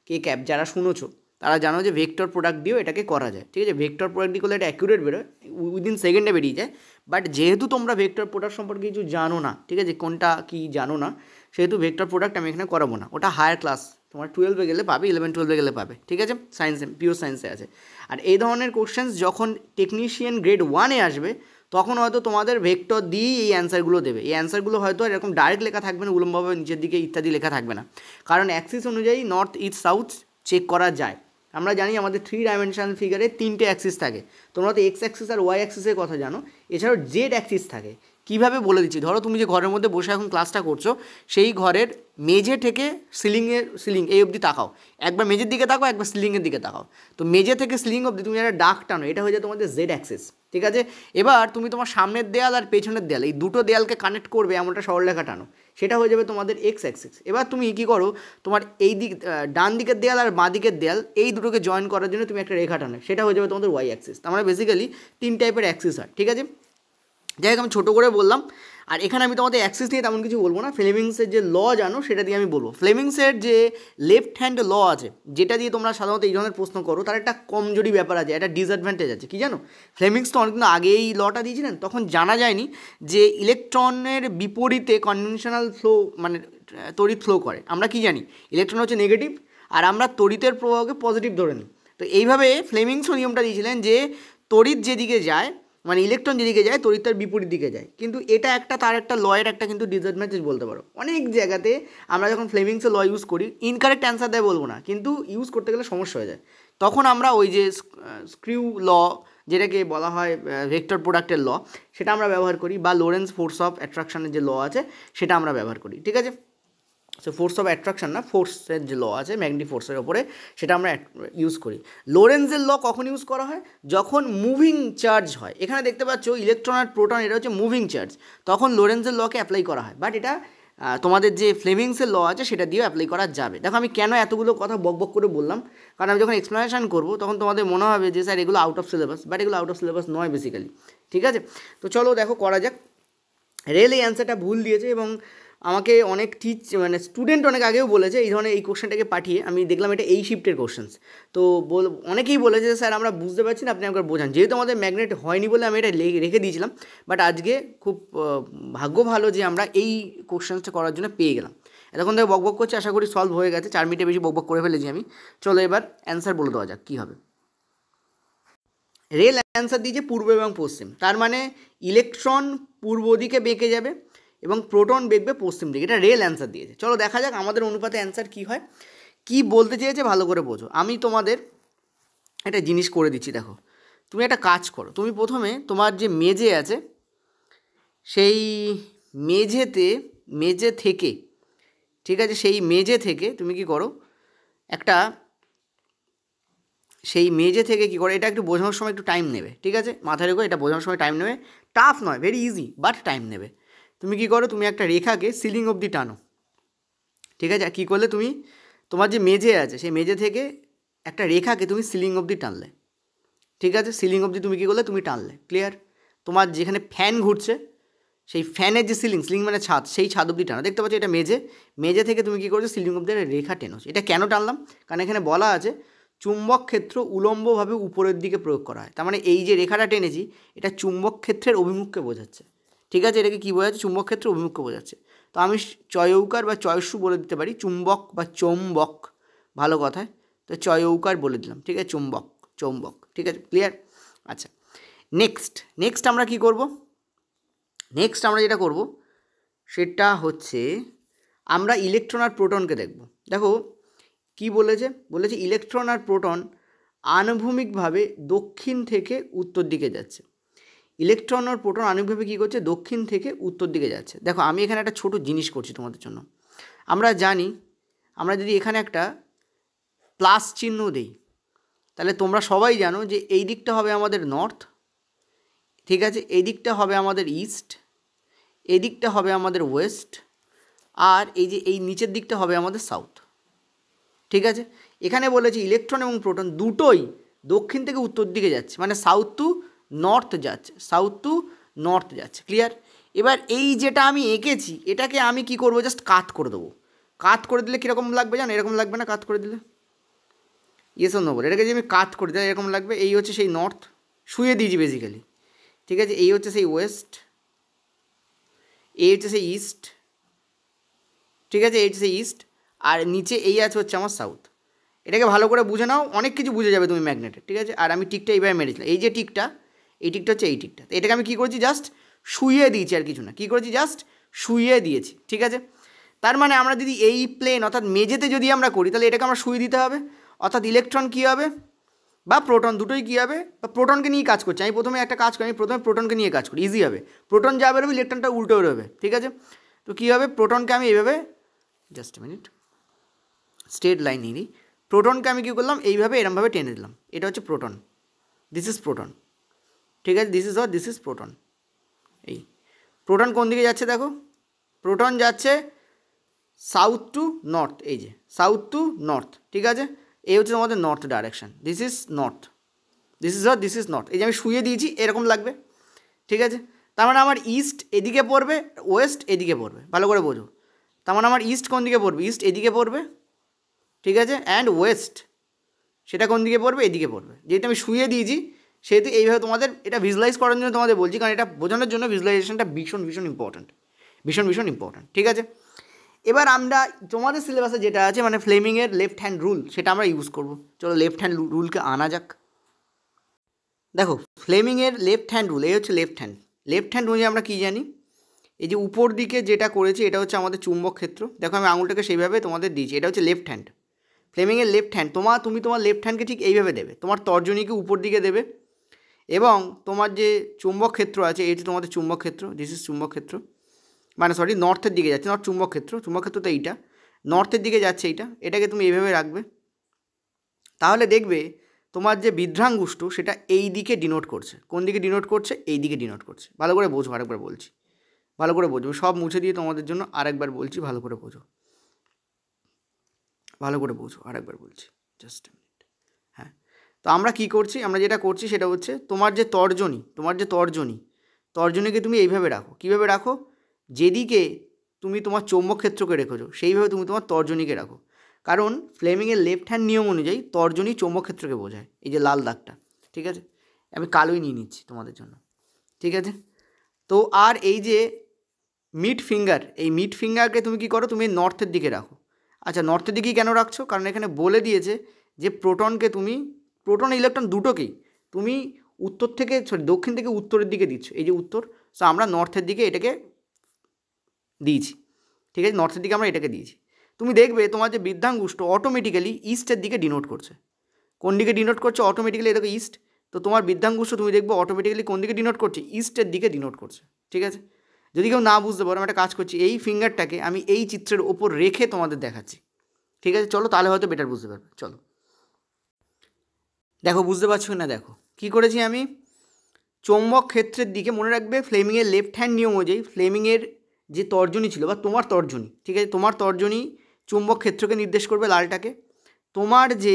কে ক্যাপ, যারা শুনেছো তারা জানো যে ভেক্টর প্রোডাক্ট দিয়েও এটাকে করা যায়, ঠিক আছে? ভেক্টর প্রোডাক্ট দিয়ে করলে এটা অ্যাকুরেট বেরোয়, উইদিন সেকেন্ডে বেরিয়ে যায়। বাট যেহেতু তোমরা ভেক্টর প্রোডাক্ট সম্পর্কে কিছু জানো না, ঠিক আছে, কোনটা কি জানো না, সেহেতু ভেক্টর প্রোডাক্ট আমি এখানে করাবো না, ওটা হায়ার ক্লাস তোমার 12-এ গেলে পাবে, 11-12-এ গেলে পাবে, ঠিক আছে? সায়েন্সে, পিওর সায়েন্সে আছে। আর এই ধরনের কোশ্চেন্স যখন টেকনিশিয়ান গ্রেড 1-এ আসবে তখন হয়তো তোমাদের ভেক্টর দিয়েই এই অ্যান্সারগুলো দেবে। এই অ্যান্সারগুলো হয়তো এরকম ডাইরেক্ট লেখা থাকবে না, উলম্বভাবে নিচের দিকে ইত্যাদি লেখা থাকবে না, কারণ অ্যাক্সিস অনুযায়ী নর্থ ইস্ট সাউথ চেক করা যায়। আমরা জানি আমাদের 3 ডাইমেনশনাল ফিগারে 3টে অ্যাক্সিস থাকে, তোমরা তো এক্স অ্যাক্সিস আর ওয়াই অ্যাক্সিসের কথা জানো, এছাড়াও জেড অ্যাক্সিস থাকে। কীভাবে বলে দিচ্ছি, ধরো তুমি যে ঘরের মধ্যে বসে এখন ক্লাসটা করছো, সেই ঘরের মেঝে থেকে সিলিং এই অবধি তাকাও, একবার মেঝের দিকে তাকাও, একবার সিলিংয়ের দিকে তাকাও, তো মেঝে থেকে সিলিং অবধি তুমি একটা ডাক টানো, এটা হয়ে যায় তোমাদের জেড অ্যাক্সিস, ঠিক আছে? এবার তুমি তোমার সামনের দেয়াল আর পেছনের দেয়াল, এই দুটো দেয়ালকে কানেক্ট করবে এমনটা সরলরেখা টানো, সেটা হয়ে যাবে তোমাদের এক্স অ্যাক্সিস। এবার তুমি কী করো, তোমার এই দিক ডান দিকের দেয়াল আর বাঁ দিকের দেয়াল এই দুটোকে জয়েন করার জন্য তুমি একটা রেখা টানো, সেটা হয়ে যাবে তোমাদের ওয়াই অ্যাক্সিস। তার মানে বেসিক্যালি 3 টাইপের অ্যাক্সিস হয়, ঠিক আছে? যাই হোক, আমি ছোটো করে বললাম। আর এখানে আমি তোমাদের অ্যাক্সিস নিয়ে তেমন কিছু বলবো না, ফ্লেমিংসের যে ল জানো সেটা দিয়ে আমি বলবো। ফ্লেমিংসের যে লেফট হ্যান্ড ল আছে, যেটা দিয়ে তোমরা সাধারণত এই ধরনের প্রশ্ন করো, তার একটা কমজোরি ব্যাপার আছে, একটা ডিসঅ্যাডভান্টেজ আছে, কি জানো? ফ্লেমিংস তো অনেকদিন আগে এই লটা দিয়েছিলেন, তখন জানা যায়নি যে ইলেকট্রনের বিপরীতে কনভেনশনাল ফ্লো, মানে তড়িৎ ফ্লো করে। আমরা কি জানি, ইলেকট্রন হচ্ছে নেগেটিভ, আর আমরা তড়িতের প্রভাবকে পজিটিভ ধরে নিই। তো এইভাবে ফ্লেমিংসও নিয়মটা দিয়েছিলেন যে তড়িৎ যেদিকে যায়, মানে ইলেকট্রন যেদিকে যায় তড়িৎ তার বিপরীত দিকে যায়। কিন্তু এটা একটা তার একটা লয়ের একটা কিন্তু ডিসঅ্যাডভান্টেজ বলতে পারো। অনেক জায়গাতে আমরা যখন ফ্লেমিংসের ল ইউজ করি, ইনকারেক্ট অ্যান্সার দেয় বলবো না, কিন্তু ইউজ করতে গেলে সমস্যা হয়ে যায়। তখন আমরা ওই যে স্ক্রিউ ল, যেটাকে বলা হয় ভেক্টর প্রোডাক্টের ল, সেটা আমরা ব্যবহার করি, বা লোরেন্স ফোর্স অফ অ্যাট্রাকশনের যে ল আছে সেটা আমরা ব্যবহার করি, ঠিক আছে? সো ফোর্স অফ অ্যাট্রাকশন না, ফোর্সের যে ল আছে ম্যাগনেটিক ফোর্সের ওপরে, সেটা আমরা ইউজ করি। লোরেন্সের ল কখন ইউজ করা হয়, যখন মুভিং চার্জ হয়। এখানে দেখতে পাচ্ছ ইলেকট্রন আর প্রোটন, এটা হচ্ছে মুভিং চার্জ, তখন লোরেন্সের লকে অ্যাপ্লাই করা হয়। বাট এটা তোমাদের যে ফ্লেমিংসের ল আছে সেটা দিয়েও অ্যাপ্লাই করা যাবে। দেখো আমি কেন এতগুলো কথা বক করে বললাম, কারণ আমি যখন এক্সপ্লেনেশন করবো তখন তোমাদের মনে হবে যে স্যার এগুলো আউট অফ সিলেবাস, বাট এগুলো আউট অফ সিলেবাস নয় বেসিক্যালি, ঠিক আছে? তো চলো দেখো করা যাক। রেল এই অ্যান্সারটা ভুল দিয়েছে, এবং আমাকে অনেক মানে স্টুডেন্ট অনেক আগেও বলেছে এই ধরনের এই কোশ্চেনটাকে পাঠিয়ে, আমি দেখলাম এটা এই শিফটের কোশ্চেন্স। তো অনেকেই বলেছে স্যার আমরা বুঝতে পারছি না, আপনি একবার বোঝান। যেহেতু আমাদের ম্যাগনেট হয়নি বলে আমি এটা রেখে দিয়েছিলাম, বাট আজকে খুব ভাগ্য ভালো যে আমরা এই কোশ্চেন্সটা করার জন্য পেয়ে গেলাম। এতক্ষণ থেকে বকবক করছি, আশা করি সলভ হয়ে গেছে, 4 মিনিটে বেশি বকবক করে ফেলেছি আমি। চলো এবার অ্যান্সার বলে দেওয়া যাক কী হবে। রেল অ্যান্সার দিয়েছে পূর্ব এবং পশ্চিম, তার মানে ইলেকট্রন পূর্ব দিকে বেঁকে যাবে এবং প্রোটন বেঁকবে পশ্চিম দিকে, এটা রেল অ্যান্সার দিয়েছে। চলো দেখা যাক আমাদের অনুপাতে অ্যান্সার কী হয়, কি বলতে চেয়েছে ভালো করে বোঝো। আমি তোমাদের একটা জিনিস করে দিচ্ছি, দেখো তুমি একটা কাজ করো, তুমি প্রথমে তোমার যে মেঝে আছে সেই মেঝে থেকে, ঠিক আছে, সেই মেঝে থেকে তুমি কি করো, সেই মেঝে থেকে কী করে, এটা একটু বোঝানোর সময় একটু টাইম নেবে, ঠিক আছে? মাথায় রেখো, এটা বোঝানোর সময় টাইম নেবে, টাফ নয়, ভেরি ইজি, বাট টাইম নেবে। তুমি কী করো, তুমি একটা রেখাকে সিলিং অবধি টানো, ঠিক আছে? কী করলে, তুমি তোমার যে মেঝে আছে সেই মেঝে থেকে একটা রেখাকে তুমি সিলিং অবধি টানলে, ঠিক আছে? সিলিং অবধি তুমি কী করলে, তুমি টানলে, ক্লিয়ার? তোমার যেখানে ফ্যান ঘুরছে সেই ফ্যানের যে সিলিং মানে ছাদ, সেই ছাদ অবধি টানো। দেখতে পাচ্ছ এটা মেঝে থেকে তুমি কী করছো, সিলিং অবধি একটা রেখা টেনোছো। এটা কেন টানলাম, কারণ এখানে বলা আছে চুম্বক ক্ষেত্র উলম্বভাবে উপরের দিকে প্রয়োগ করা হয়। তার মানে এই যে রেখাটা টেনেছি এটা চুম্বক ক্ষেত্রের অভিমুখকে বোঝাচ্ছে, ঠিক আছে? এটাকে কী বোঝাচ্ছে, চুম্বক ক্ষেত্রের অভিমুখকে বোঝাচ্ছে। তো আমি চয়ৌকার বা চয়সু বলে দিতে পারি, চুম্বক বা চৌম্বক, ভালো কথায়, তো চয়ৌকার বলে দিলাম, ঠিক আছে? চুম্বক, ঠিক আছে, ক্লিয়ার? আচ্ছা, নেক্সট আমরা কি করব, নেক্সট আমরা যেটা করব সেটা হচ্ছে আমরা ইলেকট্রন আর প্রোটনকে দেখব। দেখো কি বলেছে, বলেছে ইলেকট্রন আর প্রোটন আনুভূমিকভাবে দক্ষিণ থেকে উত্তর দিকে যাচ্ছে। ইলেকট্রন আর প্রোটন আনুভূমিকভাবে কী করছে, দক্ষিণ থেকে উত্তর দিকে যাচ্ছে। দেখো আমি এখানে একটা ছোট জিনিস করছি তোমাদের জন্য। আমরা জানি আমরা যদি এখানে একটা প্লাস চিহ্ন দিই তাহলে তোমরা সবাই জানো যে এই দিকটা হবে আমাদের নর্থ, ঠিক আছে, এই দিকটা হবে আমাদের ইস্ট, এই দিকটা হবে আমাদের ওয়েস্ট, আর এই যে এই নিচের দিকটা হবে আমাদের সাউথ, ঠিক আছে। এখানে বলেছে ইলেকট্রন এবং প্রোটন দুটোই দক্ষিণ থেকে উত্তর দিকে যাচ্ছে, মানে সাউথ টু নর্থ যাচ্ছে, সাউথ টু নর্থ যাচ্ছে, ক্লিয়ার। এবার এই যেটা আমি এঁকেছি এটাকে আমি কি করব, জাস্ট কাট করে দেবো। কাট করে দিলে কীরকম লাগবে জানো, এরকম লাগবে না কাট করে দিলে, ইয়েস অর নো বলে, এটাকে যদি আমি কাট করে দিই এরকম লাগবে। এই হচ্ছে সেই নর্থ, শুয়ে দিয়েছি বেসিক্যালি, ঠিক আছে। এই হচ্ছে সেই ওয়েস্ট, এই হচ্ছে সেই ইস্ট, ঠিক আছে, এই হচ্ছে সেই ইস্ট, আর নিচে এই আছে হচ্ছে আমার সাউথ। এটাকে ভালো করে বুঝে নাও, অনেক কিছু বুঝে যাবে তুমি ম্যাগনেটের, ঠিক আছে। আর আমি টিকটা এইভাবে মেরেছিলাম, এই যে টিকটা, এই টিকটা হচ্ছে এই টিকটা, তো এটাকে আমি কী করেছি, জাস্ট শুইয়ে দিয়েছি, আর কিছু না, কী করেছি, জাস্ট শুইয়ে দিয়েছি, ঠিক আছে। তার মানে আমরা যদি এই প্লেন অর্থাৎ মেঝেতে যদি আমরা করি তাহলে এটাকে আমরা শুইয়ে দিতে হবে, অর্থাৎ ইলেকট্রন কী হবে বা প্রোটন দুটোই কী হবে, বা প্রোটনকে নিয়ে কাজ করছে। আমি প্রথমে একটা কাজ করি, আমি প্রথমে প্রোটনকে নিয়ে কাজ করি, ইজি হবে। প্রোটন যা বেরোবে ইলেকট্রনটা উল্টো বেরোবে, ঠিক আছে। তো কী হবে, প্রোটনকে আমি এইভাবে, জাস্ট মিনিট, স্ট্রেট লাইন নিই, প্রোটনকে আমি কী করলাম, এইভাবে এরমভাবে টেনে দিলাম, এটা হচ্ছে প্রোটন, দিস ইজ প্রোটন, ঠিক আছে, দিস ইজ প্রোটন। এই প্রোটন কোন দিকে যাচ্ছে দেখো, প্রোটন যাচ্ছে সাউথ টু নর্থ, এই যে সাউথ টু নর্থ, ঠিক আছে। এই হচ্ছে তোমাদের north direction, this is north, this is north. এই যে আমি শুয়ে দিয়েছি এরকম লাগবে, ঠিক আছে। তার মানে আমার ইস্ট এদিকে পড়বে, ওয়েস্ট এদিকে পড়বে, ভালো করে বোঝো। তার মানে আমার ইস্ট কোন দিকে পড়বে, ইস্ট এদিকে পড়বে, ঠিক আছে, অ্যান্ড ওয়েস্ট সেটা কোন দিকে পড়বে, এদিকে পড়বে। যেহেতু আমি শুয়ে দিয়েছি সেহেতু এইভাবে তোমাদের এটা ভিজুয়ালাইজ করার জন্য তোমাদের বলছি, কারণ এটা বোঝানোর জন্য ভিজুয়ালাইজেশনটা ভীষণ ইম্পর্ট্যান্ট, ভীষণ ইম্পর্ট্যান্ট, ঠিক আছে। এবার আমরা তোমাদের সিলেবাসে যেটা আছে মানে ফ্লেমিংয়ের লেফট হ্যান্ড রুল সেটা আমরা ইউজ করব। চলো লেফট হ্যান্ড রুলকে আনা যাক। দেখো ফ্লেমিংয়ের লেফট হ্যান্ড রুল, এই হচ্ছে লেফট হ্যান্ড রুলে আমরা কী জানি, এই যে উপর দিকে যেটা করেছি এটা হচ্ছে আমাদের চুম্বক ক্ষেত্র। দেখো আমি আঙুলটাকে সেইভাবে তোমাদের দিয়েছি, এটা হচ্ছে লেফট হ্যান্ড। ফ্লেমিংয়ের লেফট হ্যান্ড তুমি তোমার লেফট হ্যান্ডকে ঠিক এইভাবে দেবে, তোমার তর্জনীকে উপর দিকে দেবে, এবং তোমার যে চুম্বক ক্ষেত্র আছে এই যে তোমাদের চুম্বক ক্ষেত্র, দিস ইজ চুম্বক ক্ষেত্র, মানে সরি নর্থের দিকে যাচ্ছে, নর্থ চুম্বক ক্ষেত্র তো এইটা নর্থের দিকে যাচ্ছে, এটাকে তুমি এইভাবে রাখবে। তাহলে দেখবে তোমার যে বৃদ্ধাঙ্গুষ্ঠ সেটা এই দিকে ডিনোট করছে, কোন দিকে ডিনোট করছে, এই দিকে ডিনোট করছে। ভালো করে বোঝো, আরেকবার বলছি, ভালো করে বোঝো, সব মুছে দিয়ে তোমাদের জন্য আরেকবার বলছি, ভালো করে বোঝো, ভালো করে বোঝো, আরেকবার বলছি, জাস্ট এ মিনিট। হ্যাঁ, তো আমরা কী করছি, আমরা যেটা করছি সেটা হচ্ছে তোমার যে তর্জনীকে তুমি এইভাবে রাখো। কীভাবে রাখো, যেদিকে তুমি তোমার চৌম্বক ক্ষেত্রকে রেখেছো সেইভাবে তুমি তোমার তর্জনীকে রাখো, কারণ ফ্লেমিংয়ের লেফট হ্যান্ড নিয়ম অনুযায়ী তর্জনী চৌম্বক ক্ষেত্রকে বোঝায়, এই যে লাল দাগটা, ঠিক আছে। আমি কালোই নিয়ে নিচ্ছি তোমাদের জন্য, ঠিক আছে। তো আর এই যে মিড ফিঙ্গারকে তুমি কী করো, তুমি নর্থের দিকে রাখো। আচ্ছা নর্থের দিকেই কেন রাখছো, কারণ এখানে বলে দিয়েছে যে প্রোটন ইলেকট্রন দুটোকেই তুমি দক্ষিণ থেকে উত্তরের দিকে দিচ্ছ, এই যে উত্তর। সো আমরা নর্থের দিকে এটাকে দিয়েছি, ঠিক আছে, নর্থের দিকে আমরা এটাকে দিয়েছি। তুমি দেখবে তোমার যে বৃদ্ধাঙ্গুষ্ঠ অটোমেটিক্যালি ইস্টের দিকে ডিনোট করছে। কোন দিকে ডিনোট করছে, অটোমেটিক্যালি এটাকে ইস্ট। তো তোমার বৃদ্ধাঙ্গুষ্ঠ তুমি দেখবে অটোমেটিক্যালি কোন দিকে ডিনোট করছে, ইস্টের দিকে ডিনোট করছে, ঠিক আছে। যদি কেউ না বুঝতে পারো আমি একটা কাজ করছি, এই ফিঙ্গারটাকে আমি এই চিত্রের ওপর রেখে তোমাদের দেখাচ্ছি, ঠিক আছে। চলো তাহলে হয়তো বেটার বুঝতে পারবে। চলো দেখো বুঝতে পারছো না, দেখো কী করেছি আমি, চৌম্বক ক্ষেত্রের দিকে মনে রাখবে ফ্লেমিংয়ের লেফট হ্যান্ড নিয়ম অনুযায়ী ফ্লেমিংয়ের যে তর্জনী ছিল বা তোমার তর্জনী, ঠিক আছে, তোমার তর্জনী চুম্বক ক্ষেত্রকে নির্দেশ করবে লালটাকে। তোমার যে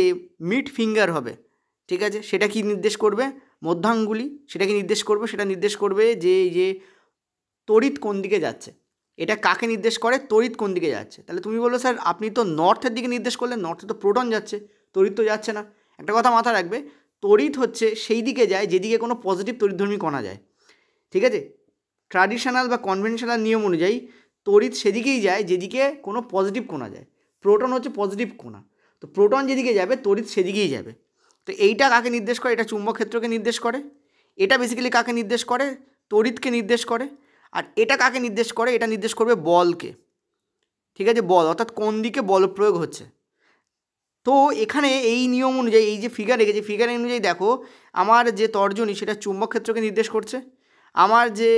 মিড ফিঙ্গার হবে, ঠিক আছে, সেটা কি নির্দেশ করবে, মধ্যাঙ্গুলি সেটাকে নির্দেশ করবে, সেটা নির্দেশ করবে যে এই যে তড়িৎ কোন দিকে যাচ্ছে। এটা কাকে নির্দেশ করে, তড়িৎ কোন দিকে যাচ্ছে। তাহলে তুমি বললো স্যার আপনি তো নর্থের দিকে নির্দেশ করলেন, নর্থে তো প্রোটন যাচ্ছে, তড়িৎ তো যাচ্ছে না। একটা কথা মাথায় রাখবে, তড়িৎ হচ্ছে সেই দিকে যায় যেদিকে কোনো পজিটিভ তড়িৎধর্মী কণা যায়, ঠিক আছে। ট্র্যাডিশনাল বা কনভেনশনাল নিয়ম অনুযায়ী তড়িৎ সেদিকেই যায় যেদিকে কোনো পজিটিভ কণা যায়। প্রোটন হচ্ছে পজিটিভ কণা, তো প্রোটন যেদিকে যাবে তড়িৎ সেদিকেই যাবে। তো এইটা কাকে নির্দেশ করে, এটা চুম্বক ক্ষেত্রকে নির্দেশ করে। এটা বেসিক্যালি কাকে নির্দেশ করে? তড়িৎকে নির্দেশ করে। আর এটা কাকে নির্দেশ করে? এটা নির্দেশ করবে বলকে, ঠিক আছে, বল, অর্থাৎ কোন দিকে বল প্রয়োগ হচ্ছে। তো এখানে এই নিয়ম অনুযায়ী, এই যে ফিগার রেখেছে, ফিগার অনুযায়ী দেখো আমার যে তর্জনী সেটা চুম্বক ক্ষেত্রকে নির্দেশ করছে, আমার যে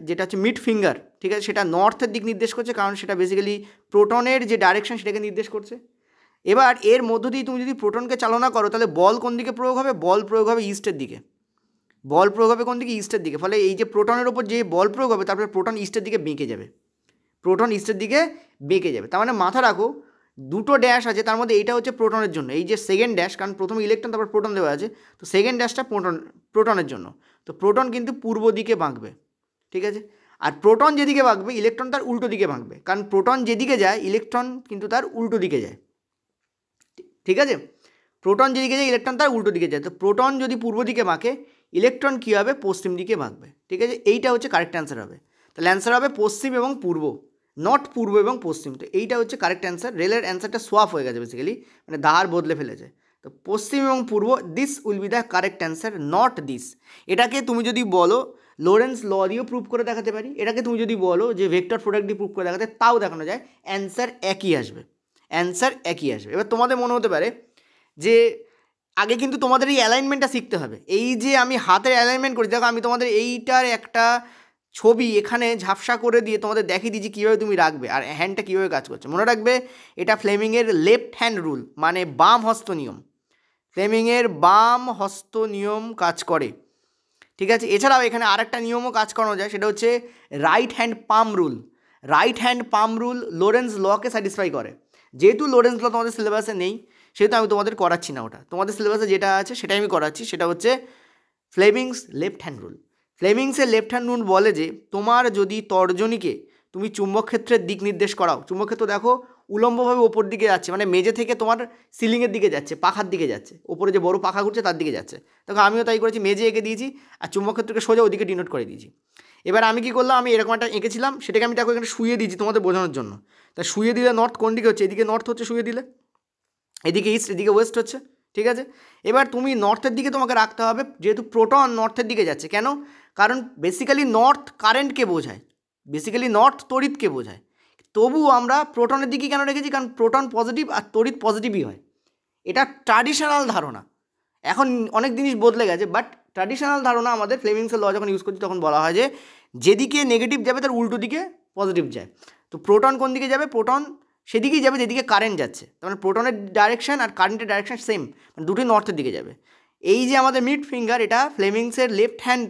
যেটা হচ্ছে মিড ফিঙ্গার, ঠিক আছে, সেটা নর্থের দিক নির্দেশ করছে, কারণ সেটা বেসিক্যালি প্রোটনের যে ডাইরেকশন সেটাকে নির্দেশ করছে। এবার এর মধ্য দিয়ে তুমি যদি প্রোটনকে চালনা করো তাহলে বল কোন দিকে প্রয়োগ হবে? বল প্রয়োগ হবে ইস্টের দিকে। বল প্রয়োগ হবে কোন দিকে? ইস্টের দিকে। ফলে এই যে প্রোটনের ওপর যে বল প্রয়োগ হবে তারপরে প্রোটন ইস্টের দিকে বেঁকে যাবে, প্রোটন ইস্টের দিকে বেঁকে যাবে। তার মানে মাথা রাখো দুটো ড্যাশ আছে, তার মধ্যে এইটা হচ্ছে প্রোটনের জন্য, এই যে সেকেন্ড ড্যাশ, কারণ প্রথমে ইলেকট্রন তারপর প্রোটন দেওয়া আছে, তো সেকেন্ড ড্যাশটা প্রোটনের জন্য। তো প্রোটন কিন্তু পূর্ব দিকে বাঁকবে, ঠিক আছে। আর প্রোটন যেদিকে বাঁকবে ইলেকট্রন তার উল্টো দিকে বাঁকবে, কারণ প্রোটন যেদিকে যায় ইলেকট্রন কিন্তু তার উল্টো দিকে যায়, ঠিক আছে। প্রোটন যেদিকে যায় ইলেকট্রন তার উল্টো দিকে যায়। তো প্রোটন যদি পূর্ব দিকে বাঁকে, ইলেকট্রন কী হবে? পশ্চিম দিকে বাঁকবে, ঠিক আছে। এইটা হচ্ছে কারেক্ট অ্যান্সার হবে। তাহলে অ্যান্সার হবে পশ্চিম এবং পূর্ব, নট পূর্ব এবং পশ্চিম। তো এইটা হচ্ছে কারেক্ট অ্যান্সার। রেলের অ্যান্সারটা সোয়াপ হয়ে গেছে বেসিক্যালি, মানে ধার বদলে ফেলেছে। তো পশ্চিম এবং পূর্ব, this will be the correct answer, not this. এটাকে তুমি যদি বলো লোরেন্স ল দিয়েও প্রুভ করে দেখাতে পারি, এটাকে তুমি যদি বলো যে ভেক্টর প্রোডাক্ট দিয়ে প্রুভ করে দেখাতে, তাও দেখানো যায়, অ্যান্সার একই আসবে, অ্যান্সার একই আসবে। এবার তোমাদের মনে হতে পারে যে আগে কিন্তু তোমাদের এই অ্যালাইনমেন্টটা শিখতে হবে। এই যে আমি হাতের অ্যালাইনমেন্ট করি, দেখো আমি তোমাদের এইটার একটা ছবি এখানে ঝাপসা করে দিয়ে তোমাদের দেখিয়ে দিচ্ছি কীভাবে তুমি রাখবে আর হ্যান্ডটা কীভাবে কাজ করছে। মনে রাখবে এটা ফ্লেমিংয়ের লেফট হ্যান্ড রুল, মানে বাম হস্ত নিয়ম। ফ্লেমিংয়ের বাম হস্ত নিয়ম কাজ করে, ঠিক আছে। এছাড়াও এখানে আরেকটা নিয়মও কাজ করানো যায়, সেটা হচ্ছে রাইট হ্যান্ড পাম রুল। রাইট হ্যান্ড পাম রুল লোরেন্স লকে স্যাটিসফাই করে। যেহেতু লোরেন্স ল তোমাদের সিলেবাসে নেই সেহেতু আমি তোমাদের করাচ্ছি না ওটা, তোমাদের সিলেবাসে যেটা আছে সেটাই আমি করাচ্ছি, সেটা হচ্ছে ফ্লেমিংস লেফট হ্যান্ড রুল। ফ্লেমিংসের লেফট হ্যান্ড রুল বলে যে তোমার যদি তর্জনীকে তুমি চুম্বক ক্ষেত্রের দিক নির্দেশ করাও, চুম্বক ক্ষেত্র দেখো উলম্বভাবে ওপর দিকে যাচ্ছে, মানে মেঝে থেকে তোমার সিলিংয়ের দিকে যাচ্ছে, পাখার দিকে যাচ্ছে, ওপরে যে বড় পাখা ঘুরছে তার দিকে যাচ্ছে। দেখো আমিও তাই করেছি, মেঝে এঁকে দিয়েছি আর চুম্বক ক্ষেত্রকে সোজা ওদিকে ডিনোট করে দিয়েছি। এবার আমি কী করলাম, আমি এরকম একটা এঁকেছিলাম, সেটাকে আমি দেখো এখানে শুয়ে দিয়েছি তোমাদের বোঝানোর জন্য। তা শুয়ে দিলে নর্থ কোন দিকে হচ্ছে? এদিকে নর্থ হচ্ছে শুয়ে দিলে, এদিকে ইস্ট, এদিকে ওয়েস্ট হচ্ছে, ঠিক আছে। এবার তুমি নর্থের দিকে তোমাকে রাখতে হবে, যেহেতু প্রোটন নর্থের দিকে যাচ্ছে। কেন? কারণ বেসিক্যালি নর্থ কারেন্টকে বোঝায়, বেসিক্যালি নর্থ তড়িৎকে বোঝায়। তবুও আমরা প্রোটনের দিকে কেন রেখেছি? কারণ প্রোটন পজিটিভ আর তড়িৎ পজিটিভই হয়। এটা ট্র্যাডিশনাল ধারণা, এখন অনেক জিনিস বদলে গেছে, বাট ট্র্যাডিশনাল ধারণা আমাদের ফ্লেমিংসের ল যখন ইউজ করছি তখন বলা হয় যে যেদিকে নেগেটিভ যাবে তার উল্টো দিকে পজিটিভ যায়। তো প্রোটন কোন দিকে যাবে? প্রোটন সেদিকেই যাবে যেদিকে কারেন্ট যাচ্ছে। তার মানে প্রোটনের ডাইরেকশন আর কারেন্টের ডাইরেকশন সেম, মানে দুটোই নর্থের দিকে যাবে। এই যে আমাদের মিড ফিঙ্গার, এটা ফ্লেমিংসের লেফট হ্যান্ড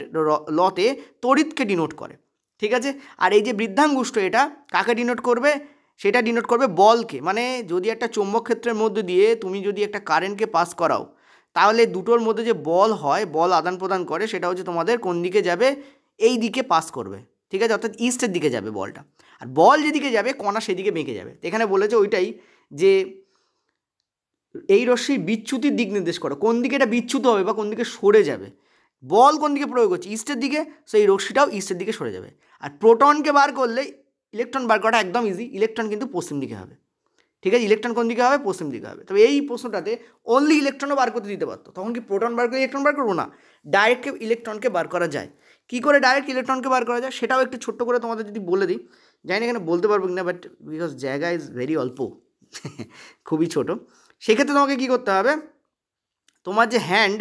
লতে তড়িৎকে ডিনোট করে, ঠিক আছে। আর এই যে বৃদ্ধাঙ্গুষ্ঠ, এটা কাকে ডিনোট করবে? সেটা ডিনোট করবে বলকে। মানে যদি একটা চৌম্বক ক্ষেত্রের মধ্যে দিয়ে তুমি যদি একটা কারেন্টকে পাস করাও, তাহলে দুটোর মধ্যে যে বল হয়, বল আদান প্রদান করে, সেটা হচ্ছে তোমাদের কোন দিকে যাবে? এই দিকে পাস করবে, ঠিক আছে, অর্থাৎ ইস্টের দিকে যাবে বলটা। আর বল যেদিকে যাবে কণা সেদিকে বেঁকে যাবে। এখানে বলেছে ওইটাই যে এই রশ্মির বিচ্যুতির দিক নির্দেশ করো, কোন দিকে এটা বিচ্যুত হবে বা কোন দিকে সরে যাবে। বল কোন দিকে প্রয়োগ হচ্ছে? ইস্টের দিকে, সেই রশ্মিটাও ইস্টের দিকে সরে যাবে। আর প্রোটনকে বার করলে ইলেকট্রন বার করাটা একদম ইজি, ইলেকট্রন কিন্তু পশ্চিম দিকে হবে, ঠিক আছে। ইলেকট্রন কোন দিকে হবে? পশ্চিম দিকে হবে। তবে এই প্রশ্নটাতে অনলি ইলেকট্রনও বার করতে দিতে পারতো, তখন কি প্রোটন বার করে ইলেকট্রন বার করবো না, ডাইরেক্ট ইলেকট্রনকে বার করা যায়। কী করে ডাইরেক্ট ইলেকট্রনকে বার করা যায় সেটাও একটু ছোট্ট করে তোমাদের যদি বলে দিই, জানি না এখানে বলতে পারবো কিনা, বাট বিকজ জায়গা ইজ ভেরি অল্প, খুবই ছোটো। সেক্ষেত্রে তোমাকে কী করতে হবে, তোমার যে হ্যান্ড,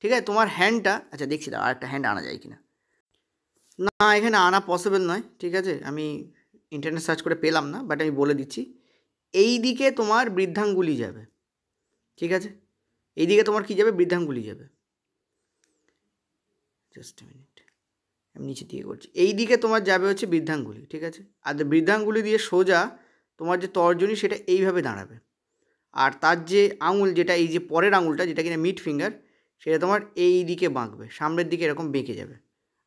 ঠিক আছে, তোমার হ্যান্ডটা, আচ্ছা দেখছি আর একটা হ্যান্ড আনা যায় কিনা, না এখানে আনা পসিবল নয়, ঠিক আছে, আমি ইন্টারনেট সার্চ করে পেলাম না, বাট আমি বলে দিচ্ছি। এই দিকে তোমার বৃদ্ধাঙ্গুলি যাবে, ঠিক আছে, এই দিকে তোমার কী যাবে? বৃদ্ধাঙ্গুলি যাবে। জাস্ট এ মিনিট, আমি নিচে দিকে করছি। এই দিকে তোমার যাবে হচ্ছে বৃদ্ধাঙ্গুলি, ঠিক আছে। আর বৃদ্ধাঙ্গুলি দিয়ে সোজা তোমার যে তর্জনী সেটা এইভাবে দাঁড়াবে, আর তার যে আঙুল, যেটা এই যে পরের আঙুলটা, যেটা কিনা মিড ফিঙ্গার, সেটা তোমার এই দিকে বাঁকবে, সামনের দিকে এরকম বেঁকে যাবে,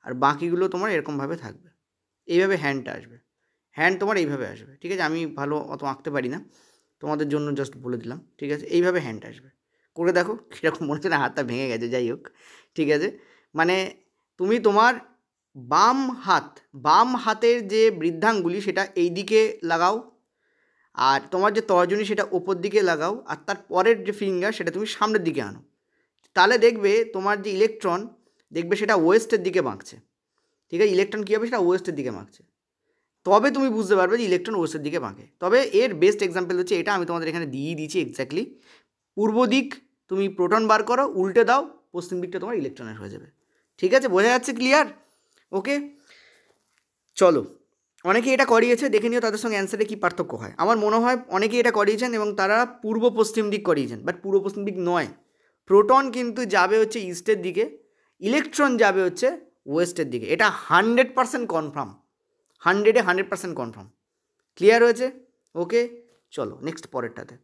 আর বাকিগুলো তোমার এরকমভাবে থাকবে। এইভাবে হ্যান্ডটা আসবে, হ্যান্ড তোমার এইভাবে আসবে, ঠিক আছে। আমি ভালো অত আঁকতে পারি না, তোমাদের জন্য জাস্ট বলে দিলাম, ঠিক আছে। এইভাবে হ্যান্ড আসবে, করে দেখো কীরকম মনে হচ্ছে না হাতটা ভেঙে গেছে, যাই হোক, ঠিক আছে। মানে তুমি তোমার বাম হাতের যে বৃদ্ধাঙ্গুলি সেটা এই দিকে লাগাও, আর তোমার যে তর্জনী সেটা ওপর দিকে লাগাও, আর তার পরের যে ফিঙ্গার সেটা তুমি সামনের দিকে আনো। তাহলে দেখবে তোমার যে ইলেকট্রন দেখবে সেটা ওয়েস্টের দিকে বাঁকছে, ঠিক আছে, ইলেকট্রন কী হবে সেটা ওয়েস্টের দিকে বাঁকছে, তবে তুমি বুঝতে পারবে যে ইলেকট্রন ওয়েস্টের দিকে বাঁকে। তবে এর বেস্ট এক্সাম্পল হচ্ছে এটা, আমি তোমাদের এখানে দিয়ে দিয়েছি এক্স্যাক্টলি। পূর্ব দিক তুমি প্রোটন বার করো, উল্টে দাও, পশ্চিম দিকটা তোমার ইলেকট্রনের হয়ে যাবে। ঠিক আছে, বোঝা যাচ্ছে? ক্লিয়ার? ওকে, চলো। অনেকে এটা করিয়েছে, দেখে নিও তাদের সঙ্গে অ্যান্সারে কী পার্থক্য হয়। আমার মনে হয় অনেকেই এটা করিয়েছেন এবং তারা পূর্ব পশ্চিম দিক করিয়েছেন, বাট পূর্ব পশ্চিম দিক নয়। প্রোটন কিন্তু যাবে হচ্ছে ইস্টের দিকে, ইলেকট্রন যাবে হচ্ছে ওয়েস্টের দিকে। এটা 100% কনফার্ম, 100% কনফার্ম। ক্লিয়ার হয়েছে? ওকে, চলো নেক্সট পরেরটাতে।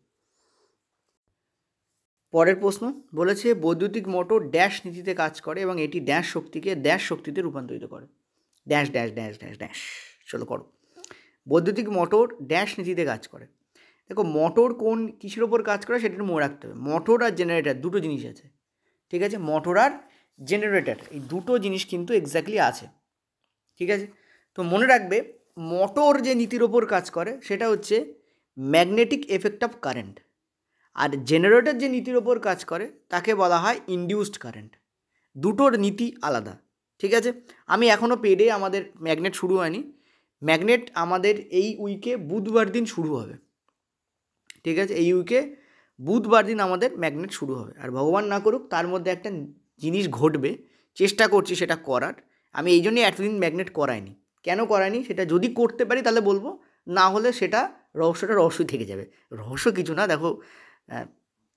পরের প্রশ্ন বলেছে বৈদ্যুতিক মোটর ড্যাশ নীতিতে কাজ করে এবং এটি ড্যাশ শক্তিকে ড্যাশ শক্তিতে রূপান্তরিত করে। Dash dash dash dash dash, চলো করো। বৈদ্যুতিক মোটর ড্যাশ নীতিতে কাজ করে। দেখো মোটর কোন কিসের ওপর কাজ করে সেটা মনে রাখতে হবে। মোটর আর জেনারেটর দুটো জিনিস আছে, ঠিক আছে, মোটর আর জেনারেটর এই দুটো জিনিস কিন্তু এক্স্যাক্টলি আছে, ঠিক আছে। তো মনে রাখবে মোটর যে নীতির ওপর কাজ করে সেটা হচ্ছে ম্যাগনেটিক এফেক্ট অফ কারেন্ট, আর জেনারেটর যে নীতির ওপর কাজ করে তাকে বলা হয় ইনডিউসড কারেন্ট। দুটোর নীতি আলাদা, ঠিক আছে। আমি এখনও পেডে আমাদের ম্যাগনেট শুরু হয়নি, ম্যাগনেট আমাদের এই উইকে বুধবার দিন শুরু হবে, ঠিক আছে, এই উইকে বুধবার দিন আমাদের ম্যাগনেট শুরু হবে। আর ভগবান না করুক তার মধ্যে একটা জিনিস ঘটবে, চেষ্টা করছি সেটা করার। আমি এই জন্যই এতদিন ম্যাগনেট করাইনি। কেন করাইনি সেটা যদি করতে পারি তাহলে বলবো, না হলে সেটা রহস্যই থেকে যাবে। রহস্য কিছু না, দেখো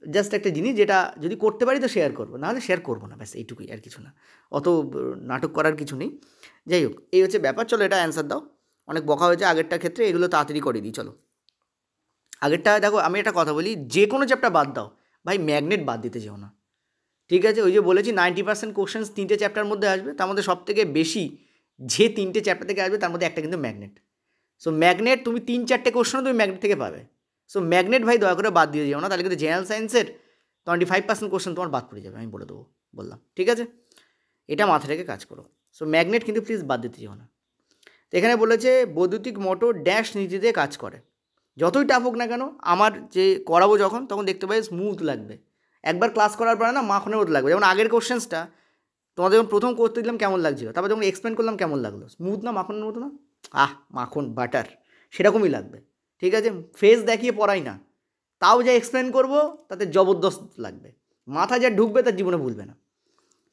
জাস্ট একটা জিনিস যেটা যদি করতে পারি তো শেয়ার করবো, নাহলে শেয়ার করবো না, ব্যাস এইটুকুই, আর কিছু না, অত নাটক করার কিছু নেই। যাই হোক, এই হচ্ছে ব্যাপার। চলো এটা অ্যান্সার দাও, অনেক বকা হয়েছে আগেরটার ক্ষেত্রে, এগুলো তাড়াতাড়ি করে দিই। চলো আগেরটা দেখো, আমি একটা কথা বলি, যে কোনো চ্যাপ্টার বাদ দাও ভাই, ম্যাগনেট বাদ দিতে যেও না, ঠিক আছে। ওই যে বলেছি 90% কোশ্চেন্স 3টে চ্যাপ্টার মধ্যে আসবে, তার মধ্যে সব থেকে বেশি যে 3টে চ্যাপ্টার থেকে আসবে তার মধ্যে একটা কিন্তু ম্যাগনেট। সো ম্যাগনেট তুমি 3-4টে কোশ্চেনও তুমি ম্যাগনেট থেকে পাবে। সো ম্যাগনেট ভাই দয়া করে বাদ দিয়ে যেও না, তাহলে কিন্তু জেনারেল সায়েন্সের 25% কোশ্চেন তোমার বাদ পড়ে যাবে, আমি বলে দেবো, বললাম, ঠিক আছে। এটা মাথা রেখে কাজ করো। সো ম্যাগনেট কিন্তু প্লিজ বাদ দিতে যেও না। তো এখানে বলেছে বৈদ্যুতিক মোটর ড্যাশ নীতিতে কাজ করে। যতই টাফ হোক না কেন, আমার যে করাবো যখন তখন দেখতে পাই স্মুথ লাগবে। একবার ক্লাস করার পরে না মাখনের মতো লাগবে। যেমন আগের কোশ্চেন্সটা তোমাদের যখন প্রথম করতে দিলাম কেমন লাগছিল, তারপর যখন এক্সপ্লেন করলাম কেমন লাগলো, স্মুথ না মাখনের মতো না? মাখন বাটার সেরকমই লাগবে, ঠিক আছে। ফেস দেখিয়ে পড়াই না, তাও যা এক্সপ্লেন করবো তাতে জবরদস্ত লাগবে, মাথা যা ঢুকবে তার জীবনে ভুলবে না,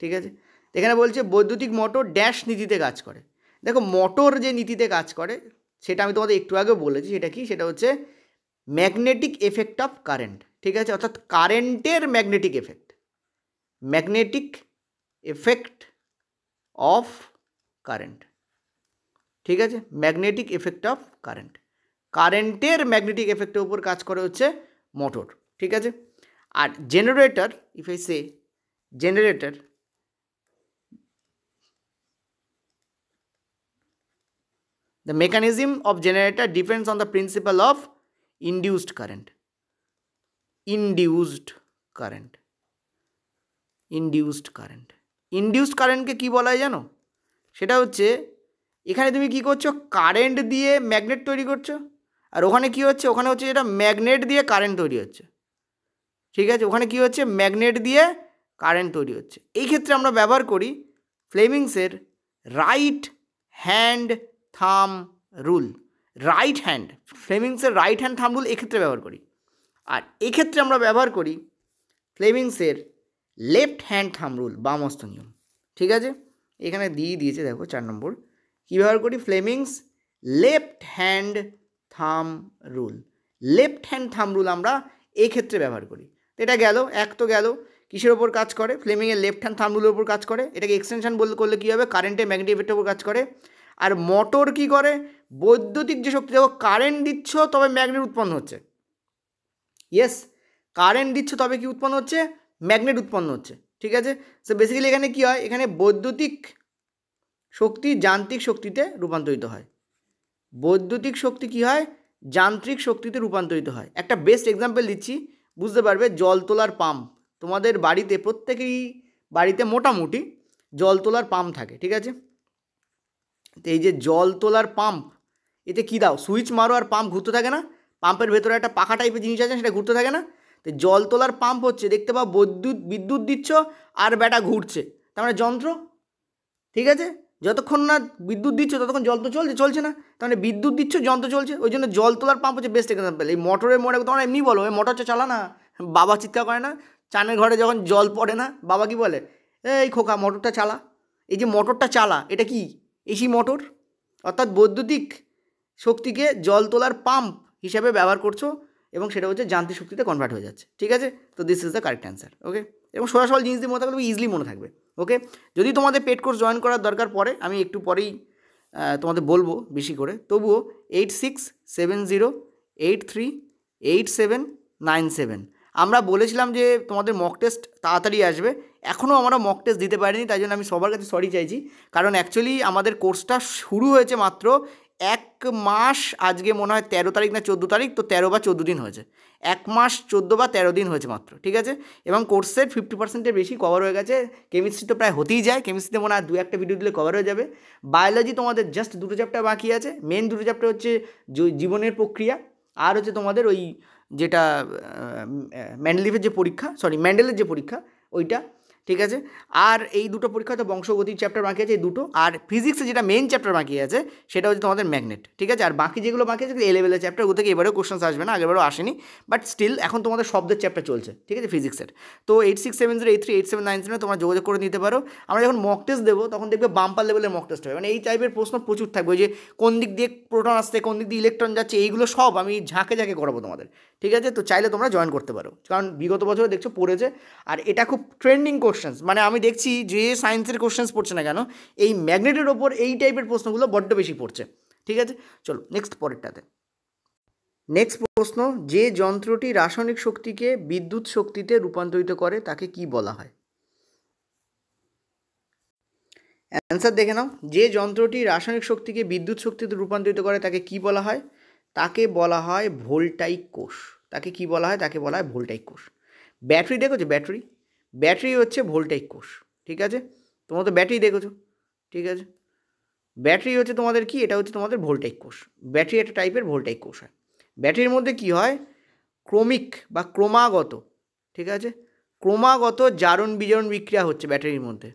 ঠিক আছে। এখানে বলছে বৈদ্যুতিক মোটর ড্যাশ নীতিতে কাজ করে। দেখো মোটর যে নীতিতে কাজ করে সেটা আমি তোমাদের একটু আগেও বলেছি, সেটা কি, সেটা হচ্ছে ম্যাগনেটিক এফেক্ট অফ কারেন্ট, ঠিক আছে, অর্থাৎ কারেন্টের magnetic effect, magnetic effect of current, ঠিক আছে, ম্যাগনেটিক এফেক্ট অফ কারেন্ট, কারেন্টের ম্যাগনেটিক এফেক্টের উপর কাজ করে হচ্ছে মোটর, ঠিক আছে। আর generator, if I say generator, the mechanism of generator depends on the principle of induced current. Induced current. Induced current. Induced currentকে কি বলা হয় জানো? সেটা হচ্ছে এখানে তুমি কি করছো, কারেন্ট দিয়ে ম্যাগনেট তৈরি করছো, আর ওখানে কি হচ্ছে, ওখানে হচ্ছে যেটা ম্যাগনেট দিয়ে কারেন্ট তৈরি হচ্ছে, ঠিক আছে। ওখানে কি হচ্ছে, ম্যাগনেট দিয়ে কারেন্ট তৈরি হচ্ছে। এই ক্ষেত্রে আমরা ব্যবহার করি ফ্লেমিংসের right hand thumb rule. Right hand, ফ্লেমিংসের রাইট হ্যান্ড থাম রুল এক্ষেত্রে ব্যবহার করি। আর এক্ষেত্রে আমরা ব্যবহার করি ফ্লেমিংসের লেফট হ্যান্ড থাম রুল, বামহস্ত নিয়ম, ঠিক আছে। এখানে দিয়ে দিয়েছে দেখো 4 নম্বর, কী ব্যবহার করি, Fleming's left hand thumb rule. Left hand thumb rule আমরা এক্ষেত্রে ব্যবহার করি। এটা গেল, এক তো গেল কিসের ওপর কাজ করে, ফ্লেমিংয়ের লেফট হ্যান্ড থাম রুলের ওপর কাজ করে। এটাকে এক্সটেনশন করলে কী হবে, কারেন্টের ম্যাগনেটিক এফেক্টের ওপর কাজ করে। আর মোটর কি করে, বৈদ্যুতিক যে শক্তি, দেখো কারেন্ট দিচ্ছ তবে ম্যাগনেট উৎপন্ন হচ্ছে, ইয়েস, কারেন্ট দিচ্ছ তবে কি উৎপন্ন হচ্ছে, ম্যাগনেট উৎপন্ন হচ্ছে, ঠিক আছে। সো বেসিক্যালি এখানে কী হয়, এখানে বৈদ্যুতিক শক্তি যান্ত্রিক শক্তিতে রূপান্তরিত হয়। বৈদ্যুতিক শক্তি কী হয়, যান্ত্রিক শক্তিতে রূপান্তরিত হয়। একটা বেস্ট এক্সাম্পল দিচ্ছি, বুঝতে পারবে। জল তোলার পাম্প, তোমাদের বাড়িতে প্রত্যেকেরই বাড়িতে মোটামুটি জল তোলার পাম্প থাকে, ঠিক আছে। তো এই যে জল তোলার পাম্প, এতে কী দাও, সুইচ মারো আর পাম্প ঘুরতে থাকে না, পাম্পের ভেতরে একটা পাখা টাইপের জিনিস আছে সেটা ঘুরতে থাকে না। তো জল তোলার পাম্প হচ্ছে, দেখতে পাও বিদ্যুৎ দিচ্ছ আর ব্যাটা ঘুরছে, তার মানে যন্ত্র, ঠিক আছে, যতক্ষণ না বিদ্যুৎ দিচ্ছ ততক্ষণ জল তো চলছে না, তাহলে বিদ্যুৎ দিচ্ছ যন্ত্র চলছে, ওই জন্য জল তোলার পাম্প হচ্ছে বেস্ট এক্সাম্পল। এই মোটরের মোটর তোমরা এমনি বলো ওই মোটরটা চালা না, বাবা চিৎকার করে না চানের ঘরে যখন জল পড়ে না, বাবা কি বলে, এই খোকা মোটরটা চালা। এই যে মোটরটা চালা এটা কি এসি মোটর, অর্থাৎ বৈদ্যুতিক শক্তিকে জল তোলার পাম্প হিসাবে ব্যবহার করছো এবং সেটা হচ্ছে যান্ত্রিক শক্তিতে কনভার্ট হয়ে যাচ্ছে। ঠিক আছে, তো this is the correct answer. Okay, এবং সরাসরি জিনিস দিয়ে মনে থাকলে ইজিলি মনে থাকবে। ওকে, যদি তোমাদের পেড কোর্স জয়েন করার দরকার পড়ে আমি একটু পরেই তোমাদের বলবো বেশি করে, তবুও 8670838797। আমরা বলেছিলাম যে তোমাদের মক টেস্ট তাড়াতাড়ি আসবে, এখনও আমরা মক টেস্ট দিতে পারিনি, তাই জন্য আমি সবার কাছে সরি চাইছি। কারণ অ্যাকচুয়ালি আমাদের কোর্সটা শুরু হয়েছে মাত্র 1 মাস, আজকে মনে হয় 13 তারিখ না 14 তারিখ, তো 13 বা 14 দিন হয়েছে, 1 মাস 14 বা 13 দিন হয়েছে মাত্র। ঠিক আছে, এবং কোর্সের 50%-এর বেশি কভার হয়ে গেছে। কেমিস্ট্রি তো প্রায় হতেই যায়, কেমিস্ট্রিতে মনে হয় 2-1টা ভিডিও দিলে কভার হয়ে যাবে। বায়োলজি তোমাদের জাস্ট 2টো চ্যাপ্টার বাকি আছে, মেন 2টো চ্যাপ্টার হচ্ছে জীবনের প্রক্রিয়া, আর হচ্ছে তোমাদের ওই যেটা ম্যান্ডেলের যে পরীক্ষা ওইটা। ঠিক আছে, আর এই দুটো পরীক্ষা তো বংশগতির চ্যাপ্টার বাকি আছে এই দুটো, আর ফিজিক্সে যেটা মেন চ্যাপ্টার বাকি আছে সেটা হচ্ছে তোমাদের ম্যাগনেট। ঠিক আছে, আর বাকি যেগুলো বাকি আছে এ লেভেলের চ্যাপ্টার, ওগুলো থেকে এবারেও কোশ্চেন্স আসবে না, আগেবারও আসেনি, বাট স্টিল এখন তোমাদের শব্দের চ্যাপ্টার চলছে। ঠিক আছে, ফিজিক্সের। তো 8670838797 তোমরা যোগাযোগ করে নিতে পারো। আমরা যখন মক টেস্ট দেবো তখন দেখবে বাম্পার লেভেলের মক টেস্ট হবে, মানে এই টাইপের প্রশ্ন প্রচুর থাকবে, যে কোন দিক দিয়ে প্রোটন আসছে, কোন দিক দিয়ে ইলেকট্রন যাচ্ছে, এইগুলো সব আমি ঝাঁকে করাবো তোমাদের। ঠিক আছে, তো চাইলে তোমরা জয়েন করতে পারো, কারণ বিগত বছরে দেখছো পড়েছে, আর এটা খুব ট্রেন্ডিং কোশ্চেন্স। মানে আমি দেখছি যে সায়েন্সের কোশ্চেন্স পড়ছে না কেন, এই ম্যাগনেটের ওপর এই টাইপের প্রশ্নগুলো বড্ড বেশি পড়ছে। ঠিক আছে, চলো নেক্সট পরেরটাতে। নেক্সট প্রশ্ন, যে যন্ত্রটি রাসায়নিক শক্তিকে বিদ্যুৎ শক্তিতে রূপান্তরিত করে তাকে কি বলা হয়? অ্যান্সার দেখে নাও। যে যন্ত্রটি রাসায়নিক শক্তিকে বিদ্যুৎ শক্তিতে রূপান্তরিত করে তাকে কি বলা হয়? তাকে বলা হয় ভোল্টাইক কোষ। তাকে কি বলা হয়? তাকে বলা হয় ভোল্টাইক কোষ। ব্যাটারি দেখেছো? ব্যাটারি হচ্ছে ভোল্টাইক কোষ। ঠিক আছে, তোমরা তো ব্যাটারি দেখেছো। ঠিক আছে, ব্যাটারি হচ্ছে তোমাদের কি, এটা হচ্ছে তোমাদের ভোল্টাইক কোষ। ব্যাটারি একটা টাইপের ভোল্টাইক কোষ হয়। ব্যাটারির মধ্যে কি হয়, ক্রমিক বা ক্রমাগত, ঠিক আছে, ক্রমাগত জারণ বিজারণ বিক্রিয়া হচ্ছে ব্যাটারির মধ্যে,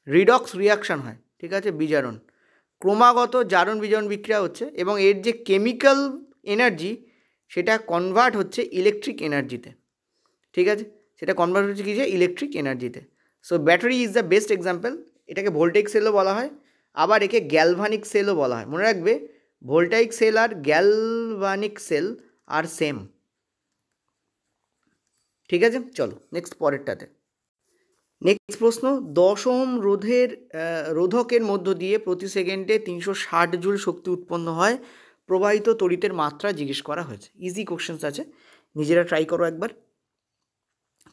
রিডক্স রিয়াকশান হয়। ঠিক আছে, বিজারণ, ক্রমাগত জারণ বিজারণ বিক্রিয়া হচ্ছে, এবং এর যে কেমিক্যাল এনার্জি সেটা কনভার্ট হচ্ছে ইলেকট্রিক এনার্জিতে। ঠিক আছে, সেটা কনভার্ট হচ্ছে কি, যে ইলেকট্রিক এনার্জিতে। So battery is the best example. এটাকে ভোল্টাইক সেলও বলা হয়, আবার একে গ্যালভানিক সেলও বলা হয়। মনে রাখবে, ভোল্টাইক সেল আর গ্যালভানিক সেল আর সেম। ঠিক আছে, চলো নেক্সট পরেরটাতে। নেক্সট প্রশ্ন, 10 ওহম রোধকের মধ্য দিয়ে প্রতি সেকেন্ডে 360 জুল শক্তি উৎপন্ন হয়, প্রবাহিত তড়িতের মাত্রা জিজ্ঞেস করা হয়েছে। ইজি কোশ্চেন্স আছে, নিজেরা ট্রাই করো একবার,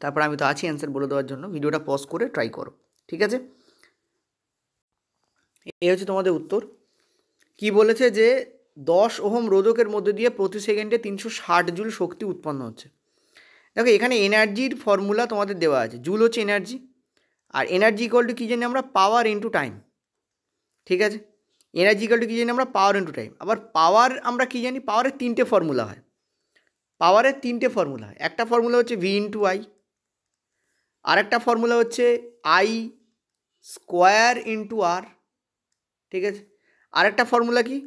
তারপর আমি তো আছি অ্যান্সার বলে দেওয়ার জন্য, ভিডিওটা পজ করে ট্রাই করো। ঠিক আছে, এই হচ্ছে তোমাদের উত্তর। কি বলেছে, যে 10 ওহম রোধকের মধ্যে দিয়ে প্রতি সেকেন্ডে 360 জুল শক্তি উৎপন্ন হচ্ছে। দেখো এখানে এনার্জির ফর্মুলা তোমাদের দেওয়া আছে, জুল হচ্ছে এনার্জি, আর এনার্জি ইকুয়াল টু কী জানি আমরা, পাওয়ার ইন্টু টাইম। ঠিক আছে, এনার্জি ইকুয়াল টু কী জানি আমরা, পাওয়ার ইন্টু টাইম। আবার পাওয়ার আমরা কী জানি, পাওয়ারের 3টে ফর্মুলা হয়, একটা ফর্মুলা হচ্ছে ভি ইন্টু আই, আর একটা ফর্মুলা হচ্ছে আই স্কোয়ার ইন্টু আর। ঠিক আছে, আরেকটা ফর্মুলা কি,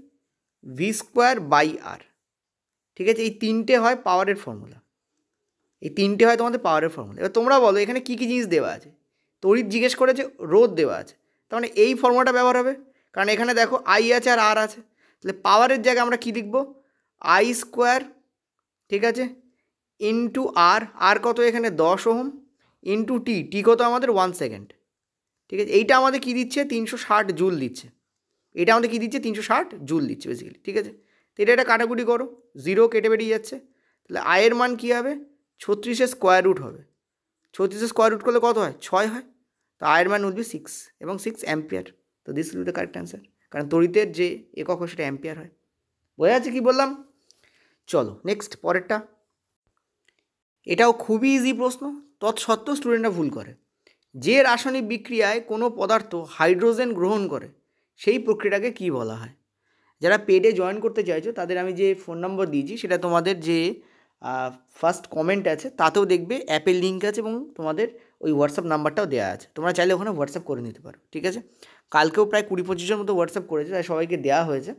ভি স্কোয়ার বাই আর। ঠিক আছে, এই 3টে হয় পাওয়ারের ফর্মুলা, তোমাদের পাওয়ারের ফর্মুলা। এবার তোমরা বলো এখানে কী কী জিনিস দেওয়া আছে। তড়িৎ জিজ্ঞেস করেছে, রোধ দেওয়া আছে, তার মানে এই ফর্মুলাটা ব্যবহার হবে, কারণ এখানে দেখো আই আছে আর আর আছে। তাহলে পাওয়ারের জায়গায় আমরা কী লিখব, আই স্কোয়ার, ঠিক আছে, ইন্টু আর কত এখানে 10 ওহম, ইন্টু টি কত আমাদের 1 সেকেন্ড। ঠিক আছে, এইটা আমাদের কী দিচ্ছে, 360 জুল দিচ্ছে। এটা আমাদের কী দিচ্ছে, 360 জুল দিচ্ছে বেসিক্যালি। ঠিক আছে, তো এটা কাটাকুটি করো, 0 কেটে বেরিয়ে যাচ্ছে। তাহলে আয়ের মান কী হবে, 36-এর স্কোয়ার রুট হবে। 36-এর স্কোয়ার রুট করলে কত হয়, 6 হয়। তো আয়ের মান উঠবে 6, এবং 6 অ্যাম্পিয়ার। তো this will be the correct answer, কারণ তড়িতের যে একক হয় সেটা অ্যাম্পিয়ার হয়। বোঝা যাচ্ছে কী বললাম? চলো নেক্সট পরেরটা। এটাও খুবই ইজি প্রশ্ন, তৎসত্ত্বেও স্টুডেন্টরা ভুল করে। যে রাসায়নিক বিক্রিয়ায় কোনো পদার্থ হাইড্রোজেন গ্রহণ করে সেই প্রক্রিয়াটাকে কী বলা হয়? যারা পেডে জয়েন করতে চাইছো তাদের আমি যে ফোন নম্বর দিয়েছি সেটা তোমাদের যে ফার্স্ট কমেন্ট আছে, তাতেও দেখবে অ্যাপের লিঙ্ক আছে এবং তোমাদের ওই হোয়াটসঅ্যাপ নাম্বারটাও দেওয়া আছে, তোমরা চাইলে ওখানে হোয়াটসঅ্যাপ করে নিতে পারো। ঠিক আছে, কালকেও প্রায় 20-25 জন মতো হোয়াটসঅ্যাপ করেছে, তাই সবাইকে দেওয়া হয়েছে।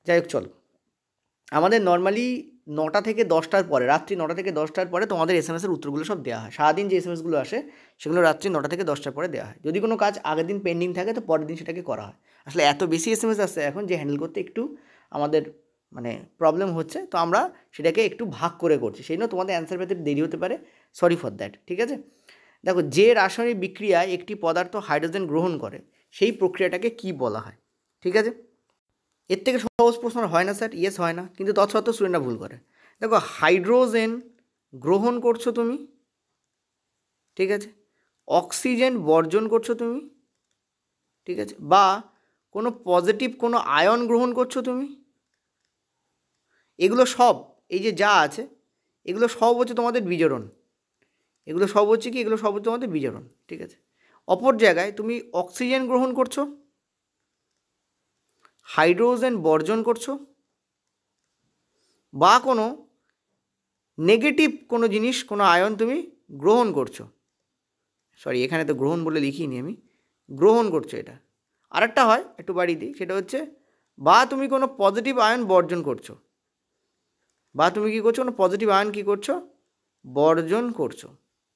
যাই হোক, চলো, আমাদের নর্মালি 9টা থেকে 10টার পরে, রাত্রি 9টা থেকে 10টার পরে তোমাদের এসএমএসের উত্তরগুলো সব দেওয়া হয়। সারাদিন যে এসএমএসগুলো আসে সেগুলো রাত্রি 9টা থেকে 10টার পরে দেওয়া হয়। যদি কোনো কাজ আগের দিন পেন্ডিং থাকে তো পরের দিন সেটাকে করা হয়। আসলে এত বেশি এসএমএস আসছে এখন যে হ্যান্ডেল করতে একটু আমাদের মানে প্রবলেম হচ্ছে, তো আমরা সেটাকে একটু ভাগ করে করছি, সেই জন্য তোমাদের অ্যান্সার পেতে দেরি হতে পারে, সরি ফর দ্যাট। ঠিক আছে, দেখো, যে রাসায়নিক বিক্রিয়ায় একটি পদার্থ হাইড্রোজেন গ্রহণ করে সেই প্রক্রিয়াটাকে কি বলা হয়? ঠিক আছে, এর থেকে সহজ প্রশ্ন হয় না স্যার, ইয়েস হয় না, কিন্তু তৎসত্ত্বেও স্টুডেন্টরা ভুল করে। দেখো, হাইড্রোজেন গ্রহণ করছো তুমি, ঠিক আছে, অক্সিজেন বর্জন করছো তুমি, ঠিক আছে, বা কোনো পজিটিভ কোনো আয়ন গ্রহণ করছো তুমি, এগুলো সব, এই যে যা আছে এগুলো সব হচ্ছে তোমাদের বিজারণ। এগুলো সব হচ্ছে কি, এগুলো সব হচ্ছে তোমাদের বিজারণ। ঠিক আছে, অপর জায়গায় তুমি অক্সিজেন গ্রহণ করছো, হাইড্রোজেন বর্জন করছো, বা কোনো নেগেটিভ কোনো জিনিস, কোনো আয়ন তুমি গ্রহণ করছো, সরি এখানে তো গ্রহণ বলে লিখিনি আমি, গ্রহণ করছো এটা। আরেকটা হয়, একটু বাড়িয়ে দিই, সেটা হচ্ছে বা তুমি কোনো পজিটিভ আয়ন বর্জন করছো, বা তুমি কী করছো, কোনো পজিটিভ আয়ন কী করছো, বর্জন করছো।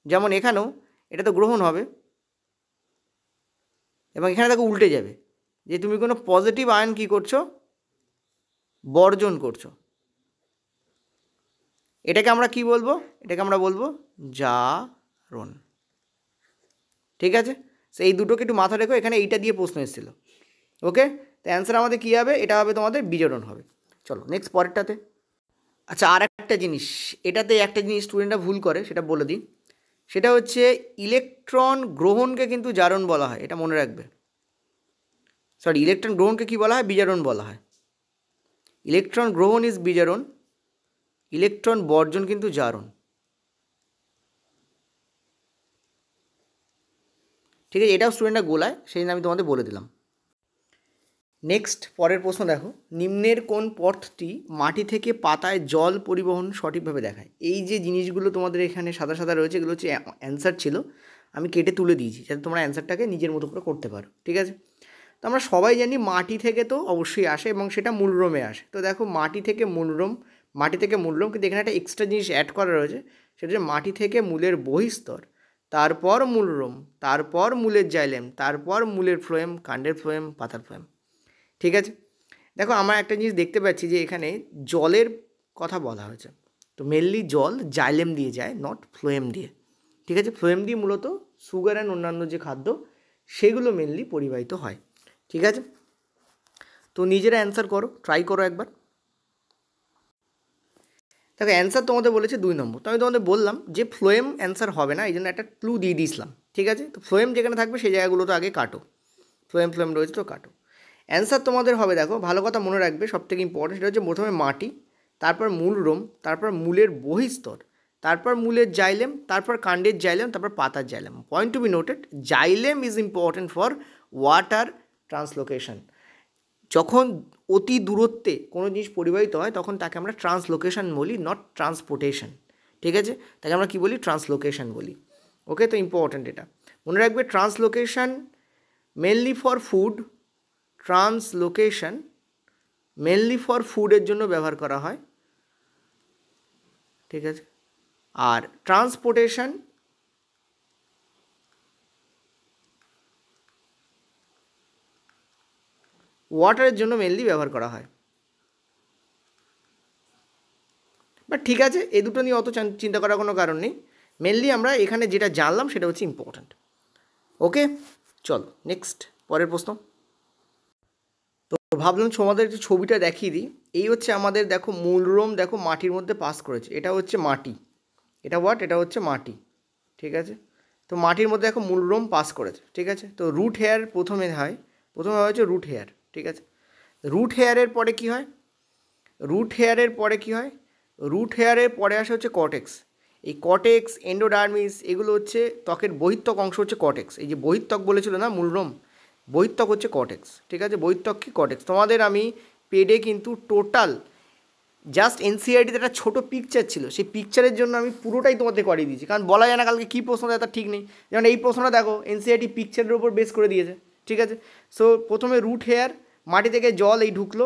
যেমন এখানেও এটা তো গ্রহণ হবে এবং এখানে তাকে উল্টে যাবে, যে তুমি কোনো পজিটিভ আয়ন কী করছো, বর্জন করছো। এটাকে আমরা কি বলবো, এটাকে আমরা বলবো জারণ। ঠিক আছে, সো এই দুটোকে একটু মাথা রেখো, এখানে এইটা দিয়ে প্রশ্ন এসেছিলো। ওকে, তো অ্যান্সার আমাদের কী হবে, এটা হবে তোমাদের বিজারণ হবে। চলো নেক্সট পরেরটাতে। আচ্ছা, আর একটা জিনিস, এটাতে একটা জিনিস স্টুডেন্টরা ভুল করে, সেটা বলে দিই, সেটা হচ্ছে ইলেকট্রন গ্রহণকে কিন্তু জারণ বলা হয়, এটা মনে রাখবে। সরি, ইলেকট্রন গ্রহণকে কী বলা হয়, বিজারণ বলা হয়। ইলেকট্রন গ্রহণ ইজ বিজারণ, ইলেকট্রন বর্জন কিন্তু জারণ। ঠিক আছে, এটাও স্টুডেন্টরা গোলায়, সেই জন্য আমি তোমাদের বলে দিলাম। নেক্সট পরের প্রশ্ন দেখো, নিম্নের কোন পথটি মাটি থেকে পাতায় জল পরিবহন সঠিকভাবে দেখায়? এই যে জিনিসগুলো তোমাদের এখানে সাদা সাদা রয়েছে, এগুলো হচ্ছে অ্যান্সার ছিল, আমি কেটে তুলে দিয়েছি যাতে তোমরা অ্যান্সারটাকে নিজের মতো করে করতে পারো। ঠিক আছে, তো আমরা সবাই জানি মাটি থেকে তো অবশ্যই আসে এবং সেটা মূলরোমে আসে। তো দেখো, মাটি থেকে মূলরোম, মাটি থেকে মূলরোম, কিন্তু এখানে একটা এক্সট্রা জিনিস অ্যাড করা রয়েছে, সেটা হচ্ছে মাটি থেকে মূলের বহিস্তর, তারপর মূলরোম, তারপর মূলের জাইলেম, তারপর মূলের ফ্লোয়েম, কাণ্ডের ফ্লোয়েম, পাতার ফ্লোয়েম। ঠিক আছে, দেখো, আমরা একটা জিনিস দেখতে পাচ্ছি যে এখানে জলের কথা বলা হয়েছে, তো মেনলি জল জাইলেম দিয়ে যায়, নট ফ্লোয়েম দিয়ে। ঠিক আছে, ফ্লোয়েম দিয়ে মূলত সুগার অ্যান্ড অন্যান্য যে খাদ্য সেগুলো মেনলি পরিবাহিত হয়। ঠিক আছে, তো নিজেরা অ্যান্সার করো, ট্রাই করো একবার। দেখো, অ্যান্সার তোমাদের বলেছে 2 নম্বর, তো আমি তোমাদের বললাম যে ফ্লোয়েম অ্যান্সার হবে না, এই জন্য একটা ক্লু দিয়ে দিয়েছিলাম। ঠিক আছে, তো ফ্লোয়েম যেখানে থাকবে সেই জায়গাগুলো তো আগে কাটো, ফ্লোয়েম ফ্লোয়েম রয়েছে তো কাটো। অ্যান্সার তোমাদের হবে, দেখো ভালো কথা মনে রাখবে, সবথেকে ইম্পর্টেন্ট সেটা হচ্ছে প্রথমে মাটি, তারপর মূলরোম, তারপর মূলের বহিস্তর, তারপর মূলের জাইলেম, তারপর কাণ্ডের জাইলেম, তারপর পাতার xylem. Point to be noted, xylem is important for water translocation. যখন অতি দূরত্বে কোনো জিনিস পরিবাহিত হয় তখন তাকে আমরা ট্রান্সলোকেশন বলি, নট ট্রান্সপোর্টেশন। ঠিক আছে, তাকে আমরা কী বলি, ট্রান্সলোকেশন বলি। ওকে, তো ইম্পর্টেন্ট এটা মনে রাখবে, translocation mainly for food, translocation mainly for ফুডের জন্য ব্যবহার করা হয়। ঠিক আছে, আর ট্রান্সপোর্টেশন ওয়াটারের জন্য মেনলি ব্যবহার করা হয়। বাট ঠিক আছে, এই দুটো নিয়ে অত চিন্তা করার কোনো কারণ নেই, মেনলি আমরা এখানে যেটা জানলাম সেটা হচ্ছে ইম্পর্ট্যান্ট। ওকে, চলো নেক্সট পরের প্রশ্ন। তো ভাবলাম তোমাদের যে ছবিটা দেখিয়ে দিই, এই হচ্ছে আমাদের, দেখো মূলরোম, দেখো মাটির মধ্যে পাস করেছে, এটা হচ্ছে মাটি, এটা হোয়াট, এটা হচ্ছে মাটি। ঠিক আছে, তো মাটির মধ্যে দেখো মূলরোম পাস করেছে। ঠিক আছে, তো রুট হেয়ার প্রথমে হচ্ছে রুট হেয়ার। ঠিক আছে, রুট হেয়ারের পরে কি হয়, রুট হেয়ারের পরে কি হয়, রুট হেয়ারের পরে আসে হচ্ছে কর্টেক্স। এই কর্টেক্স, এন্ডোডার্মিস, এগুলো হচ্ছে ত্বকের বহিত্বক অংশ হচ্ছে কর্টেক্স। এই যে বহিত্বক বলেছিল না মূলরোম, বহিত্বক হচ্ছে কর্টেক্স। ঠিক আছে, বহিত্বক কি কর্টেক্স, তোমাদের আমি পেডে কিন্তু টোটাল জাস্ট এনসিইআরটিতে একটা ছোটো পিকচার ছিল, সেই পিকচারের জন্য আমি পুরোটাই তোমাদের করিয়ে দিয়েছি, কারণ বলা যায় না কালকে কী প্রশ্ন দেয় তার ঠিক নেই। যেমন এই প্রশ্নটা দেখো এনসিইআরটি পিকচারের উপর বেস করে দিয়েছে, ঠিক আছে। সো প্রথমে রুট হেয়ার, মাটি থেকে জল এই ঢুকলো,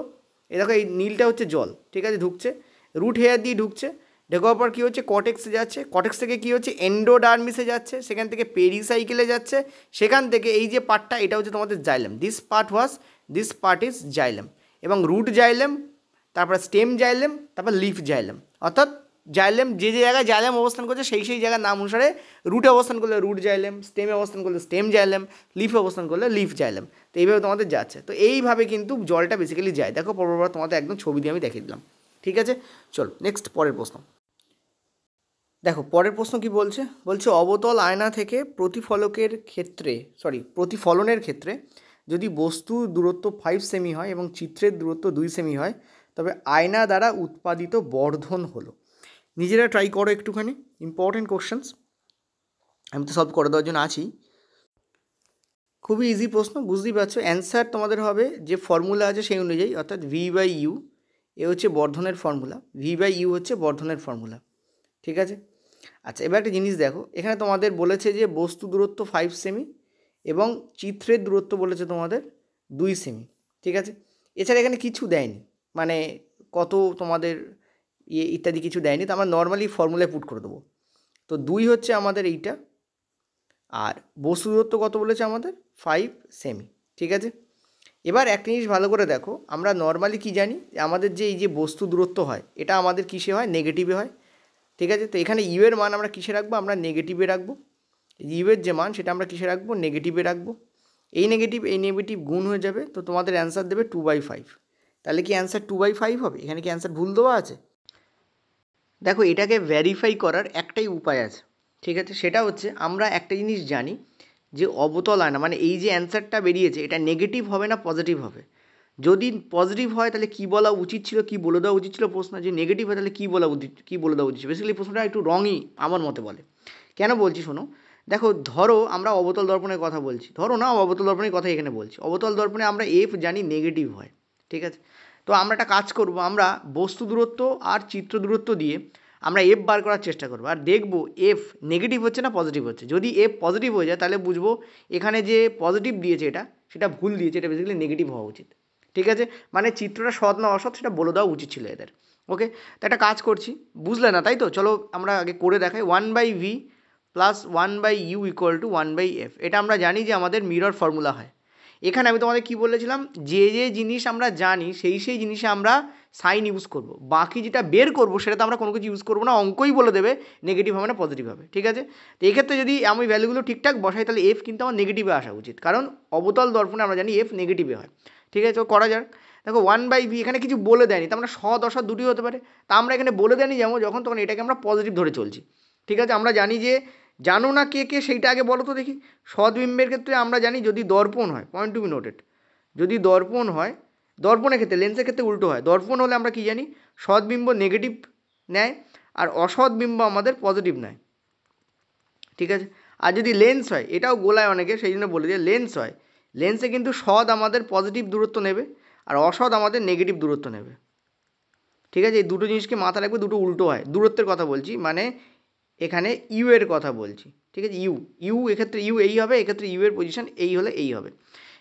এই দেখো এই নীলটা হচ্ছে জল, ঠিক আছে, ঢুকছে, রুট হেয়ার দিয়ে ঢুকছে, ঢোকার পর কী হচ্ছে কটেক্সে যাচ্ছে, কটেক্স থেকে কী হচ্ছে এন্ডোডার্মিসে যাচ্ছে, সেখান থেকে পেরিসাইকেলে যাচ্ছে, সেখান থেকে এই যে পার্টটা এটা হচ্ছে তোমাদের xylem, this part is xylem, এবং রুট জাইলেম, তারপর স্টেম জাইলেম, তারপর লিফ জাইলেম, অর্থাৎ জাইলেম যে যে জায়গায় জাইলেম অবস্থান করছে সেই সেই জায়গার নাম অনুসারে রুটে অবস্থান করলে রুট জাইলেম, স্টেমে অবস্থান করলে স্টেম জাইলেম, লিফে অবস্থান করলে লিফ জাইলেম। তো এইভাবে তোমাদের যাচ্ছে। তো এইভাবে কিন্তু জলটা বেসিক্যালি যায়। দেখো পরপর তোমাদের একদম ছবি দিয়ে আমি দেখিয়ে দিলাম, ঠিক আছে। চলো নেক্সট পরের প্রশ্ন দেখো। পরের প্রশ্ন কি বলছে, বলছে অবতল আয়না থেকে প্রতিফলনের ক্ষেত্রে যদি বস্তু দূরত্ব 5 সেমি হয় এবং চিত্রের দূরত্ব 2 সেমি হয়, তবে আয়না দ্বারা উৎপাদিত বর্ধন হলো। নিজেরা ট্রাই করো একটুখানি, ইম্পর্টেন্ট কোশ্চেন্স, আমি তো সলভ করে দেওয়ার জন্য আছি। খুবই ইজি প্রশ্ন, বুঝতেই পারছো। অ্যান্সার তোমাদের হবে যে ফর্মুলা আছে সেই অনুযায়ী, অর্থাৎ V/U এ হচ্ছে বর্ধনের ফর্মুলা, V/U হচ্ছে বর্ধনের ফর্মুলা, ঠিক আছে। আচ্ছা, এবার একটা জিনিস দেখো, এখানে তোমাদের বলেছে যে বস্তু দূরত্ব 5 সেমি এবং চিত্রের দূরত্ব বলেছে তোমাদের 2 সেমি, ঠিক আছে। এছাড়া এখানে কিছু দেয়নি, মানে কত তোমাদের ইত্যাদি কিছু দেয়নি, তো আমরা নর্মালি ফর্মুলায় পুট করে দেবো। তো 2 হচ্ছে আমাদের এইটা, আর বস্তু দূরত্ব কত বলেছে আমাদের 5 সেমি, ঠিক আছে। এবার একটা জিনিস ভালো করে দেখো, আমরা নর্মালি কি জানি যে আমাদের যে এই যে বস্তু দূরত্ব হয় এটা আমাদের কিসে হয়, নেগেটিভে হয়, ঠিক আছে। তো এখানে ইউ এর মান আমরা কিসে রাখবো, আমরা নেগেটিভে রাখবো। ইউ এর যে মান সেটা আমরা কিসে রাখবো, নেগেটিভে রাখবো। এই নেগেটিভ গুণ হয়ে যাবে, তো তোমাদের অ্যান্সার দেবে 2/5। তাহলে কি অ্যান্সার 2/5 হবে? এখানে কি অ্যান্সার ভুল দেওয়া আছে? দেখো এটাকে ভেরিফাই করার একটাই উপায় আছে, ঠিক আছে। সেটা হচ্ছে আমরা একটা জিনিস জানি যে অবতল আয়না মানে এই যে অ্যান্সারটা বেরিয়েছে এটা নেগেটিভ হবে না পজিটিভ হবে। যদি পজিটিভ হয় তাহলে কী বলা উচিত ছিল, কী বলে দেওয়া উচিত ছিল প্রশ্ন, যে নেগেটিভ হয় তাহলে কী বলে দেওয়া উচিত ছিল। বেসিক্যালি প্রশ্নটা একটু রঙই আমার মতে বলে। কেন বলছি শোনো, দেখো ধরো আমরা অবতল দর্পণের কথা বলছি, ধরো না অবতল দর্পণের কথা এখানে বলছি। অবতল দর্পণে আমরা এফ জানি নেগেটিভ হয়, ঠিক আছে। তো আমরা একটা কাজ করব, আমরা বস্তু দূরত্ব আর চিত্র দূরত্ব দিয়ে আমরা এফ বার করার চেষ্টা করবো, আর দেখবো এফ নেগেটিভ হচ্ছে না পজিটিভ হচ্ছে। যদি এফ পজিটিভ হয়ে যায় তাহলে বুঝবো এখানে যে পজিটিভ দিয়েছে সেটা ভুল দিয়েছে, এটা বেসিক্যালি নেগেটিভ হওয়া উচিত, ঠিক আছে। মানে চিত্রটা সৎ না অসৎ সেটা বলে দেওয়া উচিত ছিল এদের। ওকে, তো একটা কাজ করছি, বুঝলে না তাই তো? চলো আমরা আগে করে দেখাই। 1/v plus 1/u equal to 1/f, এটা আমরা জানি যে আমাদের মিরর ফর্মুলা হয়। এখানে আমি তোমাদের কি বলেছিলাম, যে যে জিনিস আমরা জানি সেই সেই জিনিসে আমরা সাইন ইউজ করব, বাকি যেটা বের করব সেটা তো আমরা কোনো কিছু ইউজ করবো না, অঙ্কই বলে দেবে নেগেটিভ হবে না পজিটিভ হবে, ঠিক আছে। তো এক্ষেত্রে যদি আমি ভ্যালুগুলো ঠিকঠাক বসাই তাহলে এফ কিন্তু আমার নেগেটিভে আসা উচিত, কারণ অবতল দর্পণে আমরা জানি এফ নেগেটিভে হয়, ঠিক আছে। তো করা যাক। দেখো 1/v এখানে কিছু বলে দেয়নি, তো আমরা সৎ অসৎ দুটি হতে পারে, তা আমরা এখানে বলে দেয়নি যেমন যখন তখন এটাকে আমরা পজিটিভ ধরে চলছি, ঠিক আছে। আমরা জানি যে জানো না কে কে সেইটা আগে বলো তো দেখি। সৎবিম্বের ক্ষেত্রে আমরা জানি যদি দর্পণ হয়, পয়েন্ট টু বি নোটেড, যদি দর্পণ হয়, দর্পণের ক্ষেত্রে লেন্সের ক্ষেত্রে উল্টো হয়। দর্পণ হলে আমরা কি জানি, সৎবিম্ব নেগেটিভ নেয় আর অসৎ বিম্ব আমাদের পজিটিভ নেয়, ঠিক আছে। আর যদি লেন্স হয়, এটাও গোলায় অনেকে, সেই জন্য বলে যে লেন্স হয়, লেন্সে কিন্তু সৎ আমাদের পজিটিভ দূরত্ব নেবে আর অসৎ আমাদের নেগেটিভ দূরত্ব নেবে, ঠিক আছে। এই দুটো জিনিসকে মাথায় রাখবে, দুটো উল্টো হয়। দূরত্বের কথা বলছি, মানে এখানে ইউ এর কথা বলছি, ঠিক আছে। ইউ এক্ষেত্রে ইউ এই হবে, এক্ষেত্রে ইউ এর পজিশন এই হলে এই হবে।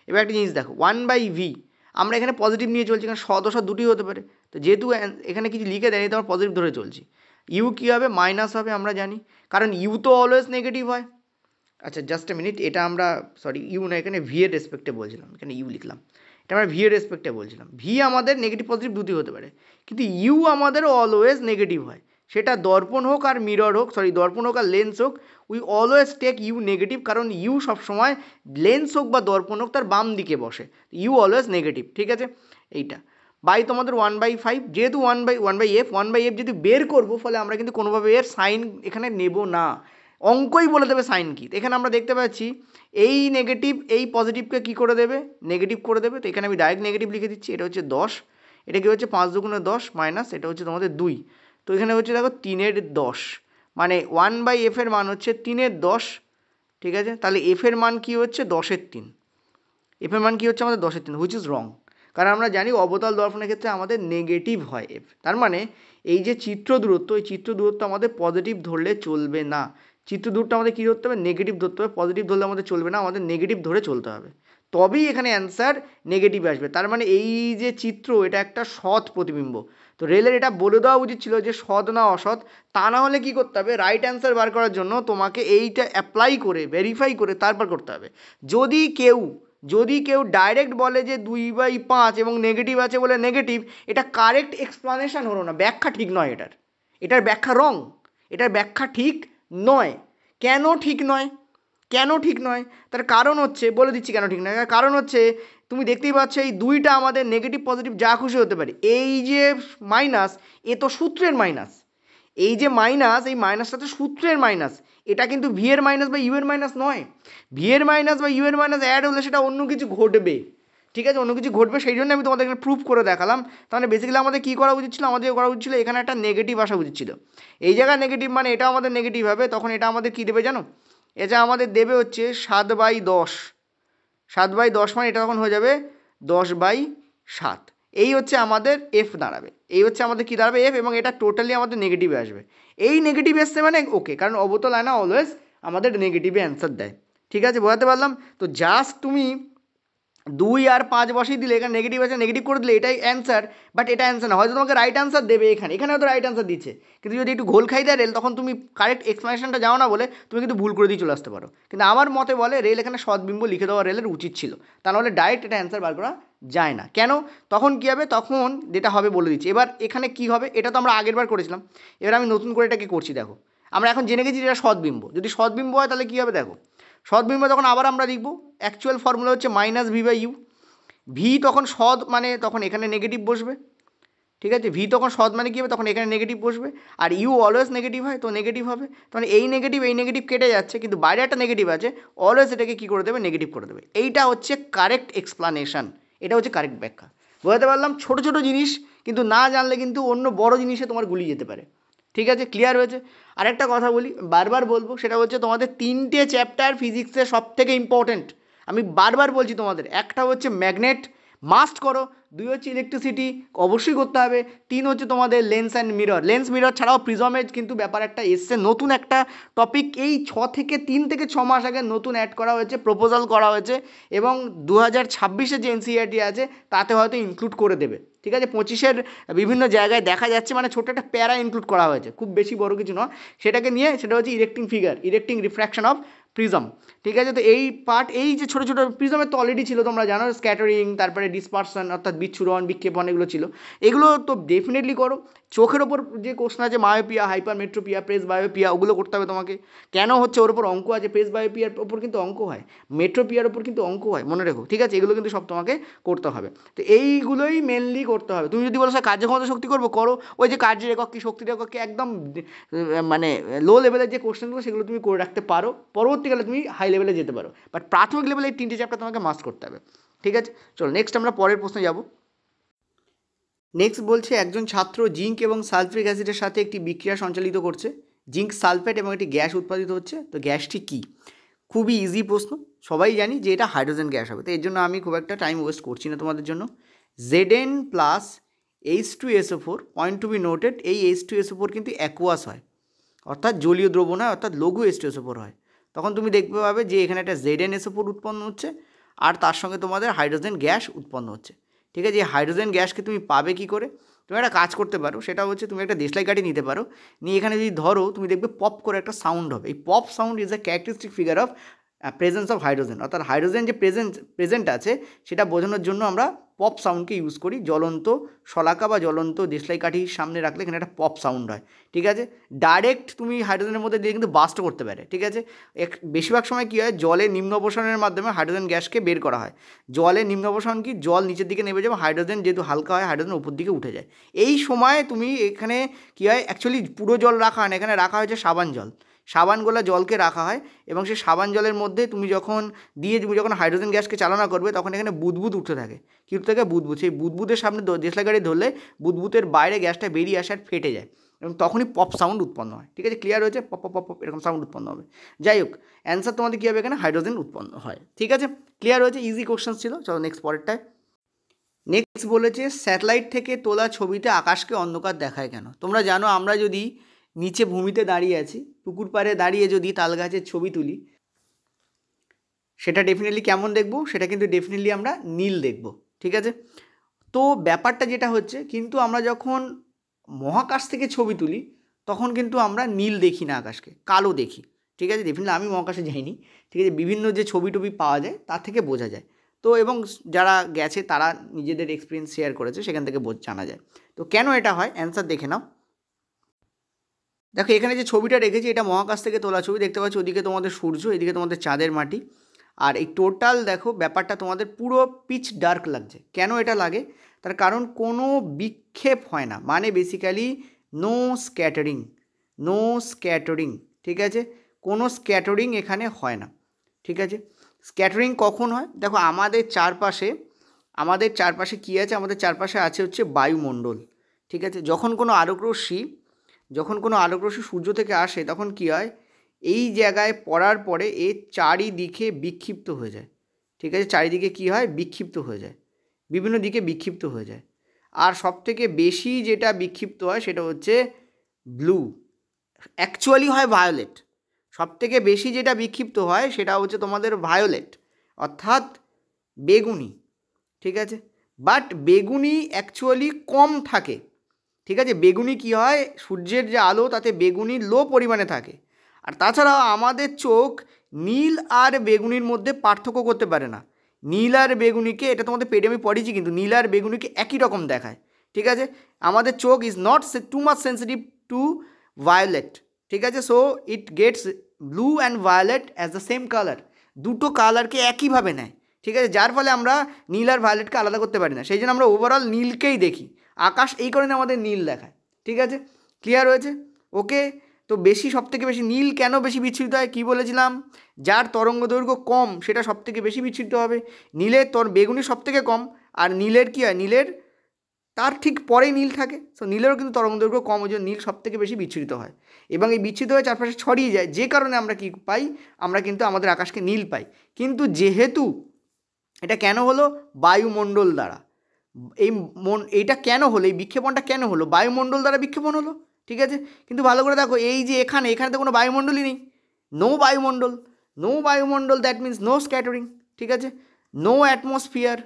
এবার একটা জিনিস দেখো 1/v আমরা এখানে পজিটিভ নিয়ে চলছি, কারণ সৎ অসৎ দুটোই হতে পারে। তো যেহেতু এখানে কিছু লিখে দেয়নি তো আমরা পজিটিভ ধরে চলছি। ইউ কী হবে, মাইনাস হবে আমরা জানি, কারণ ইউ তো অলওয়েজ নেগেটিভ হয়। আচ্ছা জাস্ট এ মিনিট, এটা আমরা ইউ না, এখানে ভি এর রেসপেক্টে বলছিলাম, এখানে ইউ লিখলাম, এটা আমরা ভি এর রেসপেক্টে বলছিলাম। ভি আমাদের নেগেটিভ পজিটিভ দুটি হতে পারে, কিন্তু ইউ আমাদের অলওয়েজ নেগেটিভ হয়, সেটা দর্পণ হোক আর মিরর হোক, দর্পণ হোক আর লেন্স হোক, we always take u negative, কারণ ইউ সবসময় লেন্স হোক বা দর্পণ হোক তার বাম দিকে বসে, ইউ অলওয়েজ নেগেটিভ, ঠিক আছে। এইটা বাই তোমাদের 1/5, যেহেতু 1/f যদি বের করবো ফলে আমরা কিন্তু কোনোভাবে এর সাইন এখানে নেব না, অঙ্কই বলে দেবে সাইন কি। এখানে আমরা দেখতে পাচ্ছি এই নেগেটিভ এই পজিটিভকে কী করে দেবে, নেগেটিভ করে দেবে। তো এখানে আমি ডাইরেক্ট নেগেটিভ লিখে দিচ্ছি, এটা হচ্ছে 10, এটা কি হচ্ছে 5 দুগুণে 10 মাইনাস এটা হচ্ছে তোমাদের 2, তো এখানে হচ্ছে দেখো 3/10, মানে 1/f এর মান হচ্ছে 3/10, ঠিক আছে। তাহলে এফ এর মান কী হচ্ছে 10/3, এফ এর মান কী হচ্ছে আমাদের 10/3, হুইচ ইজ রং, কারণ আমরা জানি অবতল দর্পণের ক্ষেত্রে আমাদের নেগেটিভ হয় এফ। তার মানে এই যে চিত্র দূরত্ব, এই চিত্র দূরত্ব আমাদের পজিটিভ ধরলে চলবে না। চিত্র দূরত্ব আমাদের কী ধরতে হবে? নেগেটিভ ধরতে হবে। পজিটিভ ধরলে আমাদের চলবে না, আমাদের নেগেটিভ ধরে চলতে হবে, তবেই এখানে অ্যান্সার নেগেটিভ আসবে। তার মানে এই যে চিত্র, এটা একটা সৎ প্রতিবিম্ব। তো রেলের এটা বলে দেওয়া উচিত ছিল যে সৎ না অসৎ। তা না হলে কী করতে হবে? রাইট অ্যান্সার বার করার জন্য তোমাকে এইটা অ্যাপ্লাই করে ভেরিফাই করে তারপর করতে হবে। যদি কেউ ডাইরেক্ট বলে যে 2/5 এবং নেগেটিভ আছে বলে নেগেটিভ, এটা কারেক্ট এক্সপ্লানেশন হলো না, ব্যাখ্যা ঠিক নয় এটার ব্যাখ্যা রং, এটার ব্যাখ্যা ঠিক নয়। কেন ঠিক নয়? তার কারণ হচ্ছে, বলে দিচ্ছি কেন ঠিক নয়। কারণ হচ্ছে তুমি দেখতেই পাচ্ছ এই দুইটা আমাদের নেগেটিভ পজিটিভ যা খুশি হতে পারে। এই যে মাইনাস, এ তো সূত্রের মাইনাস। এই যে মাইনাস, এই মাইনাসটা তো সূত্রের মাইনাস। এটা কিন্তু ভি এর মাইনাস বা ইউ এর মাইনাস নয়। ভি এর মাইনাস বা ইউ এর মাইনাস অ্যাড হলে সেটা অন্য কিছু ঘটবে, ঠিক আছে? অন্য কিছু ঘটবে, সেই জন্য আমি তোমাদের এখানে প্রুফ করে দেখালাম। তাহলে বেসিক্যালি আমাদের কী করা উচিত ছিল? আমাদের করা উচিত ছিল এখানে একটা নেগেটিভ আসা উচিত ছিল। এই জায়গায় নেগেটিভ মানে এটা আমাদের নেগেটিভ হবে, তখন এটা আমাদের কী দেবে জানো? এটা আমাদের দেবে হচ্ছে 7/10। 7/10 মানে এটা তখন হয়ে যাবে 10/7। এই হচ্ছে আমাদের এফ দাঁড়াবে, এই হচ্ছে আমাদের কী দাঁড়াবে? এফ। এবং এটা টোটালি আমাদের নেগেটিভে আসবে। এই নেগেটিভ এসছে মানে ওকে, কারণ অবতল আয়না অলওয়েজ আমাদের নেগেটিভে অ্যান্সার দেয়, ঠিক আছে? বোঝাতে পারলাম? তো জাস্ট তুমি 2 আর 5 বসিয়ে দিলে, এখানে নেগেটিভ আছে, নেগেটিভ করে দিলে এটাই অ্যান্সার। বাট এটা অ্যান্সার না, হয়তো তোমাকে রাইট অ্যান্সার দেবে এখানে হয়তো রাইট অ্যান্সার দিচ্ছে, কিন্তু যদি একটু ঘোল খাই দেয় রেল, তখন তুমি কারেক্ট এক্সপ্লেনেশনটা যাও না বলে তুমি কিন্তু ভুল করে দিয়ে চলে আসতে পারো। কিন্তু আমার মতে বলে রেল এখানে সৎবিম্ব লিখে দেওয়া রেলের উচিত ছিল, তা নাহলে ডাইরেক্ট এটা অ্যান্সার বার করা যায় না। কেন? তখন কী হবে? তখন যেটা হবে বলে দিচ্ছি। এবার এখানে কী হবে? এটা তো আমরা আগের বার করেছিলাম, এবার আমি নতুন করে এটাকে করছি। দেখো, আমরা এখন জেনে গেছি এটা সৎবিম্ব। যদি সৎবিম্ব হয় তাহলে কী হবে? দেখো, সৎবিম্ব তখন আবার আমরা লিখব, অ্যাকচুয়াল ফর্মুলা হচ্ছে -v/u। ভি তখন সৎ মানে তখন এখানে নেগেটিভ বসবে, ঠিক আছে? ভি তখন সৎ মানে কী হবে? তখন এখানে নেগেটিভ বসবে। আর ইউ অলওয়েজ নেগেটিভ হয়, তো নেগেটিভ হবে। তখন এই নেগেটিভ কেটে যাচ্ছে, কিন্তু বাইরে একটা নেগেটিভ আছে, অলওয়েজ এটাকে কী করে দেবে? নেগেটিভ করে দেবে। এইটা হচ্ছে কারেক্ট এক্সপ্লানেশন, এটা হচ্ছে কারেক্ট ব্যাখ্যা। বোঝাতে পারলাম? ছোটো ছোটো জিনিস কিন্তু না জানলে কিন্তু অন্য বড় জিনিসে তোমার গুলিয়ে যেতে পারে, ঠিক আছে? ক্লিয়ার হয়েছে? আরেকটা কথা বলি, বারবার বলবো, সেটা হচ্ছে তোমাদের 3টে চ্যাপ্টার ফিজিক্সের সব থেকে ইম্পর্টেন্ট। আমি বারবার বলছি তোমাদের, একটা হচ্ছে ম্যাগনেট, মাস্ট করো। 2 হচ্ছে ইলেকট্রিসিটি, অবশ্যই করতে হবে। 3 হচ্ছে তোমাদের lens and mirror. Lens mirror ছাড়াও প্রিজমের কিন্তু ব্যাপার একটা এসছে, নতুন একটা টপিক। এই 3 থেকে 6 মাস আগে নতুন অ্যাড করা হয়েছে, প্রপোজাল করা হয়েছে, এবং 2026-এ যে এনসিইআরটি আছে তাতে হয়তো ইনক্লুড করে দেবে, ঠিক আছে? 25-এর বিভিন্ন জায়গায় দেখা যাচ্ছে, মানে ছোট্ট একটা প্যারা ইনক্লুড করা হয়েছে, খুব বেশি বড় কিছু নয়। সেটাকে নিয়ে, সেটা হচ্ছে ইরেক্টিং রিফ্র্যাকশন অফ প্রিজম, ঠিক আছে? তো এই পার্ট, এই যে ছোটো ছোটো প্রিজমের তো অলরেডি ছিল, তোমরা জানো, স্ক্যাটারিং, তারপরে ডিসপারশন অর্থাৎ বিচ্ছুরণ, বিক্ষেপণ, এগুলো ছিল। এগুলো তো ডেফিনেটলি করো। চোখের ওপর যে কোশ্চেন আছে, মায়োপিয়া, হাইপারমেট্রোপিয়া, প্রেস বায়োপিয়া, ওগুলো করতে হবে তোমাকে। কেন হচ্ছে? ওর ওপর অঙ্ক আছে। প্রেস বায়োপিয়ার ওপর কিন্তু অঙ্ক হয়, মেট্রোপিয়ার ওপর কিন্তু অঙ্ক হয়, মনে রেখো, ঠিক আছে? এগুলো কিন্তু সব তোমাকে করতে হবে। তো এইগুলোই মেনলি করতে হবে। তুমি যদি বলো স্যার কার্যক্ষমতা শক্তি করবো, করো। ওই যে কার্যের একক কি, শক্তির একক কি, একদম মানে লো লেভেলের যে কোশ্চেনগুলো, সেগুলো তুমি করে রাখতে পারো, পরবর্তীকালে তুমি হাই লেভেলে যেতে পারো। বাট প্রাথমিক লেভেলে এই 3টে চ্যাপ্টার তোমাকে মাস্ট করতে হবে, ঠিক আছে? চলো নেক্সট আমরা পরের প্রশ্নে যাব। নেক্সট বলছে, একজন ছাত্র জিঙ্ক এবং সালফ্রিক অ্যাসিডের সাথে একটি বিক্রিয়া সঞ্চালিত করছে, জিঙ্ক সালফেট এবং একটি গ্যাস উৎপাদিত হচ্ছে। তো গ্যাসটি কী? খুবই ইজি প্রশ্ন, সবাই জানি যে এটা হাইড্রোজেন গ্যাস হবে। তো এর জন্য আমি খুব একটা টাইম ওয়েস্ট করছি না তোমাদের জন্য। Zn plus H2SO4, point to be noted, এই H2SO4 কিন্তু অ্যাকুয়াস হয়, অর্থাৎ জলীয় দ্রবণ হয়, অর্থাৎ লঘু H2SO4 হয়। তখন তুমি দেখতে পাবে যে এখানে একটা ZnSO4 উৎপন্ন হচ্ছে, আর তার সঙ্গে তোমাদের হাইড্রোজেন গ্যাস উৎপন্ন হচ্ছে, ঠিক আছে? এই হাইড্রোজেন গ্যাসকে তুমি পাবে কী করে? তুমি একটা কাজ করতে পারো, সেটা হচ্ছে তুমি একটা দেশলাই কাঠি নিতে পারো, নিয়ে এখানে যদি ধরো, তুমি দেখবে পপ করে একটা সাউন্ড হবে। এই pop sound is a characteristic figure of presence of hydrogen, অর্থাৎ হাইড্রোজেন যে প্রেজেন্ট আছে সেটা বোঝানোর জন্য আমরা পপ সাউন্ডকে ইউজ করি। জ্বলন্ত শলাকা বা জ্বলন্ত দেশলাই কাঠির সামনে রাখলে এখানে একটা পপ সাউন্ড হয়, ঠিক আছে? ডাইরেক্ট তুমি হাইড্রোজেনের মধ্যে দিয়ে কিন্তু বাস্ট করতে পারে, ঠিক আছে? বেশিরভাগ সময় কী হয়, জলে নিম্ন অপসারণের মাধ্যমে হাইড্রোজেন গ্যাসকে বের করা হয়। জলে নিম্ন অপসারণ কি, জল নিচের দিকে নেমে যাবে, হাইড্রোজেন যেহেতু হালকা হয়, হাইড্রোজেন উপর দিকে উঠে যায়। এই সময় তুমি এখানে কী হয়, অ্যাকচুয়ালি পুরো জল রাখা হয় না, এখানে রাখা হয়েছে সাবান জল। সাবানগোলা জলকে রাখা হয়, এবং সেই সাবান জলের মধ্যে তুমি যখন হাইড্রোজেন গ্যাসকে চালনা করবে, তখন এখানে বুদবুদ উঠতে থাকে। কী উঠতে থাকে? বুদবুদ। সেই বুদবুদের সামনে দেশলাই কাঠি ধরলে বুদবুদের বাইরে গ্যাসটা বেরিয়ে আসে আর ফেটে যায়, এবং তখনই পপ সাউন্ড উৎপন্ন হয়, ঠিক আছে? ক্লিয়ার হয়েছে? পপ পপ পপ এরকম সাউন্ড উৎপন্ন হবে। যাই হোক, অ্যান্সার তোমাদের কী হবে? এখানে হাইড্রোজেন উৎপন্ন হয়, ঠিক আছে? ক্লিয়ার হয়েছে? ইজি কোশ্চেন ছিল। চলো নেক্সট পরেরটায়। নেক্সট বলেছে স্যাটেলাইট থেকে তোলা ছবিতে আকাশকে অন্ধকার দেখায় কেন? তোমরা জানো আমরা যদি নিচে ভূমিতে দাঁড়িয়ে আছি, পুকুর পাড়ে দাঁড়িয়ে যদি তাল গাছের ছবি তুলি, সেটা ডেফিনেটলি কেমন দেখব? সেটা কিন্তু ডেফিনেটলি আমরা নীল দেখব, ঠিক আছে? তো ব্যাপারটা যেটা হচ্ছে, কিন্তু আমরা যখন মহাকাশ থেকে ছবি তুলি তখন কিন্তু আমরা নীল দেখি না, আকাশকে কালো দেখি, ঠিক আছে? ডেফিনেটলি আমি মহাকাশে যাইনি, ঠিক আছে? বিভিন্ন যে ছবি টবি পাওয়া যায় তার থেকে বোঝা যায়। তো এবং যারা গেছে তারা নিজেদের এক্সপিরিয়েন্স শেয়ার করেছে, সেখান থেকে জানা যায়। তো কেন এটা হয়, অ্যান্সার দেখে নাও। দেখো এখানে যে ছবিটা রেখেছি এটা মহাকাশ থেকে তোলা ছবি, দেখতে পাচ্ছ ওদিকে তোমাদের সূর্য, এদিকে তোমাদের চাঁদের মাটি, আর এই টোটাল দেখো ব্যাপারটা তোমাদের পুরো পিচ ডার্ক লাগছে। কেন এটা লাগে? তার কারণ কোনো বিক্ষেপ হয় না, মানে basically no scattering, no scattering, ঠিক আছে? কোনো স্ক্যাটারিং এখানে হয় না, ঠিক আছে? স্ক্যাটারিং কখন হয়? দেখো আমাদের চারপাশে কী আছে? আমাদের চারপাশে আছে হচ্ছে বায়ুমণ্ডল, ঠিক আছে? যখন কোনো আলোকরশ্মি সূর্য থেকে আসে তখন কী হয়? এই জায়গায় পড়ার পরে এর চারিদিকে বিক্ষিপ্ত হয়ে যায়, ঠিক আছে? চারিদিকে কী হয়? বিক্ষিপ্ত হয়ে যায়, বিভিন্ন দিকে বিক্ষিপ্ত হয়ে যায়। আর সবথেকে বেশি যেটা বিক্ষিপ্ত হয় সেটা হচ্ছে ব্লু, অ্যাকচুয়ালি হয় ভায়োলেট। সবথেকে বেশি যেটা বিক্ষিপ্ত হয় সেটা হচ্ছে তোমাদের ভায়োলেট, অর্থাৎ বেগুনি, ঠিক আছে? বাট বেগুনি অ্যাকচুয়ালি কম থাকে, ঠিক আছে? বেগুনি কী হয়? সূর্যের যে আলো তাতে বেগুনি লো পরিমাণে থাকে। আর তাছাড়াও আমাদের চোখ নীল আর বেগুনির মধ্যে পার্থক্য করতে পারে না। নীল আর বেগুনিকে, এটা তোমাদের পেডে আমি পড়েছি, কিন্তু নীল আর বেগুনিকে একই রকম দেখায়, ঠিক আছে? আমাদের চোখ is not too much sensitive to violet, ঠিক আছে? So it gets blue and violet as the same colour, দুটো কালারকে একইভাবে নেয়, ঠিক আছে? যার ফলে আমরা নীল আর ভায়োলেটকে আলাদা করতে পারি না, সেই জন্য আমরা ওভারঅল নীলকেই দেখি। আকাশ এই কারণে আমাদের নীল দেখায়, ঠিক আছে? ক্লিয়ার হয়েছে? ওকে। তো সবথেকে বেশি নীল কেন বেশি বিচ্ছুরিত হয়? কী বলেছিলাম? যার তরঙ্গ দৈর্ঘ্য কম সেটা সবথেকে বেশি বিচ্ছুরিত হবে। নীলের বেগুনি সবথেকে কম, আর নীলের কী হয়? নীলের তার ঠিক পরেই নীল থাকে, সো নীলেরও কিন্তু তরঙ্গ দৈর্ঘ্য কম, ওই জন্য নীল সবথেকে বেশি বিচ্ছুরিত হয় এবং এই বিচ্ছুরিত হয়ে চারপাশে ছড়িয়ে যায়, যে কারণে আমরা কী পাই? আমরা কিন্তু আমাদের আকাশকে নীল পাই। কিন্তু যেহেতু এটা কেন হলো? বায়ুমণ্ডল দ্বারা। এইটা কেন হলো? এই বিক্ষেপণটা কেন হলো? বায়ুমণ্ডল দ্বারা বিক্ষেপণ হলো, ঠিক আছে? কিন্তু ভালো করে দেখো, এই যে এখানে তো কোনো বায়ুমণ্ডলই নেই, নো বায়ুমণ্ডল, দ্যাট মিন্স নো স্ক্যাটারিং, ঠিক আছে? No atmosphere,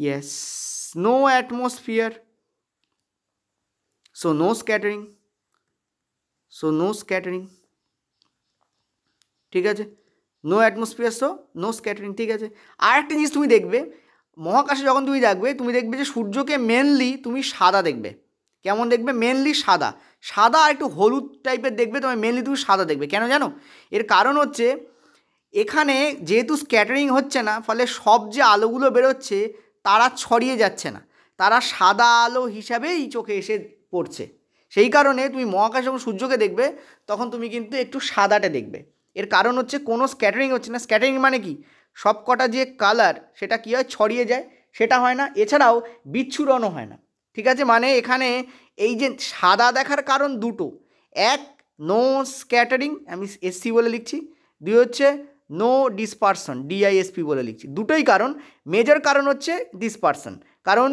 yes, no atmosphere, so no scattering, ঠিক আছে? No atmosphere, so no scattering, ঠিক আছে? আর একটা জিনিস তুমি দেখবে, মহাকাশে যখন তুমি দেখবে যে সূর্যকে মেনলি তুমি সাদা দেখবে। কেমন দেখবে? মেনলি সাদা, আর একটু হলুদ টাইপের দেখবে, তোমার মেনলি তুমি সাদা দেখবে। কেন জানো? এর কারণ হচ্ছে এখানে যেহেতু স্ক্যাটারিং হচ্ছে না, ফলে সব যে আলোগুলো বেরোচ্ছে তারা ছড়িয়ে যাচ্ছে না, তারা সাদা আলো হিসাবেই চোখে এসে পড়ছে। সেই কারণে তুমি মহাকাশে যখন সূর্যকে দেখবে তখন তুমি কিন্তু একটু সাদাটা দেখবে। এর কারণ হচ্ছে কোনো স্ক্যাটারিং হচ্ছে না। স্ক্যাটারিং মানে কি? সব কটা যে কালার সেটা কী হয়? ছড়িয়ে যায়, সেটা হয় না। এছাড়াও বিচ্ছুরণও হয় না, ঠিক আছে? মানে এখানে এই যে সাদা দেখার কারণ দুটো, এক নো স্ক্যাটারিং, আমি এসসি বলে লিখছি, দুই হচ্ছে নো ডিসপারশন, ডিআইএসপি বলে লিখছি। দুটোই কারণ, মেজর কারণ হচ্ছে ডিসপারশন। কারণ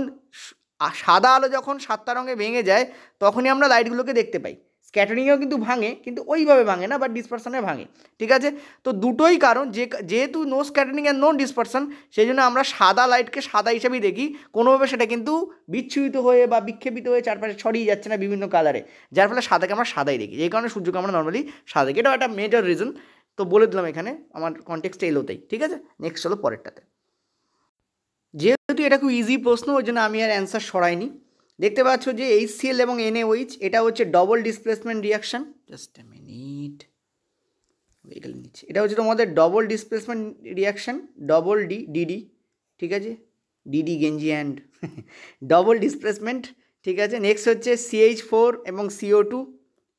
সাদা আলো যখন 7টা রঙে ভেঙে যায় তখনই আমরা লাইটগুলোকে দেখতে পাই। স্ক্যাটারিংয়েও কিন্তু ভাঙে, কিন্তু ওইভাবে ভাঙে না, বাট ডিসপারশনে ভাঙে, ঠিক আছে? তো দুটোই কারণ, যেহেতু no scattering and no dispersion, সেই জন্য আমরা সাদা লাইটকে সাদা হিসেবেই দেখি। কোনোভাবে সেটা কিন্তু বিচ্ছুরিত হয়ে বা বিক্ষেপিত হয়ে চারপাশে ছড়িয়ে যাচ্ছে না বিভিন্ন কালারে, যার ফলে সাদাকে আমরা সাদাই দেখি। এই কারণে সূর্যকে আমরা নর্মালি সাদা দেখি। এটাও একটা মেজর রিজন, তো বলে দিলাম এখানে আমার কনটেক্সটে এলোতেই, ঠিক আছে? নেক্সট হলো পরেরটাতে। যেহেতু এটা খুব ইজি প্রশ্ন, ওই জন্য আমি আর অ্যান্সার সরাইনি। দেখতে পাচ্ছ যে HCl এবং NaOH, এটা হচ্ছে double displacement reaction. Just a minute, এগুলো নিচ্ছে। এটা হচ্ছে তোমাদের double displacement reaction, double DD, ঠিক আছে? ডিডি গেঞ্জি অ্যান্ড ডবল ডিসপ্লেসমেন্ট, ঠিক আছে? নেক্সট হচ্ছে CH4 এবং CO2,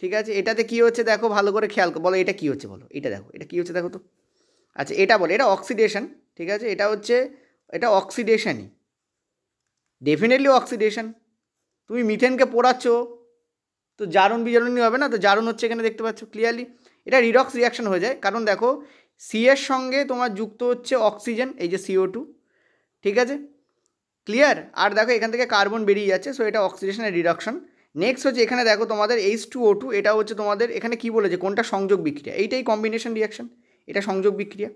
ঠিক আছে? এটাতে কী হচ্ছে দেখো, ভালো করে খেয়াল বলো, এটা কী হচ্ছে বলো, এটা দেখো, এটা কী হচ্ছে দেখো তো। আচ্ছা, এটা বলো, এটা অক্সিডেশন, ঠিক আছে? এটা অক্সিডেশনই, ডেফিনেটলি অক্সিডেশন। তুমি মিথেনকে পোড়াচ্ছ তো জারণ বিজারণই হবে না, তো জারণ হচ্ছে এখানে, দেখতে পাচ্ছ ক্লিয়ারলি। এটা রিডক্স রিয়াকশন হয়ে যায়, কারণ দেখো সি এর সঙ্গে তোমার যুক্ত হচ্ছে অক্সিজেন, এই যে CO2, ঠিক আছে, ক্লিয়ার। আর দেখো এখান থেকে কার্বন বেরিয়ে যাচ্ছে, সো এটা অক্সিডেশনের রিডাকশন। নেক্সট হচ্ছে এখানে দেখো তোমাদের H2O2, এটা হচ্ছে তোমাদের এখানে কি বলেছে, কোনটা সংযোগ বিক্রিয়া, এইটাই কম্বিনেশন রিয়াকশন, এটা সংযোগ বিক্রিয়া।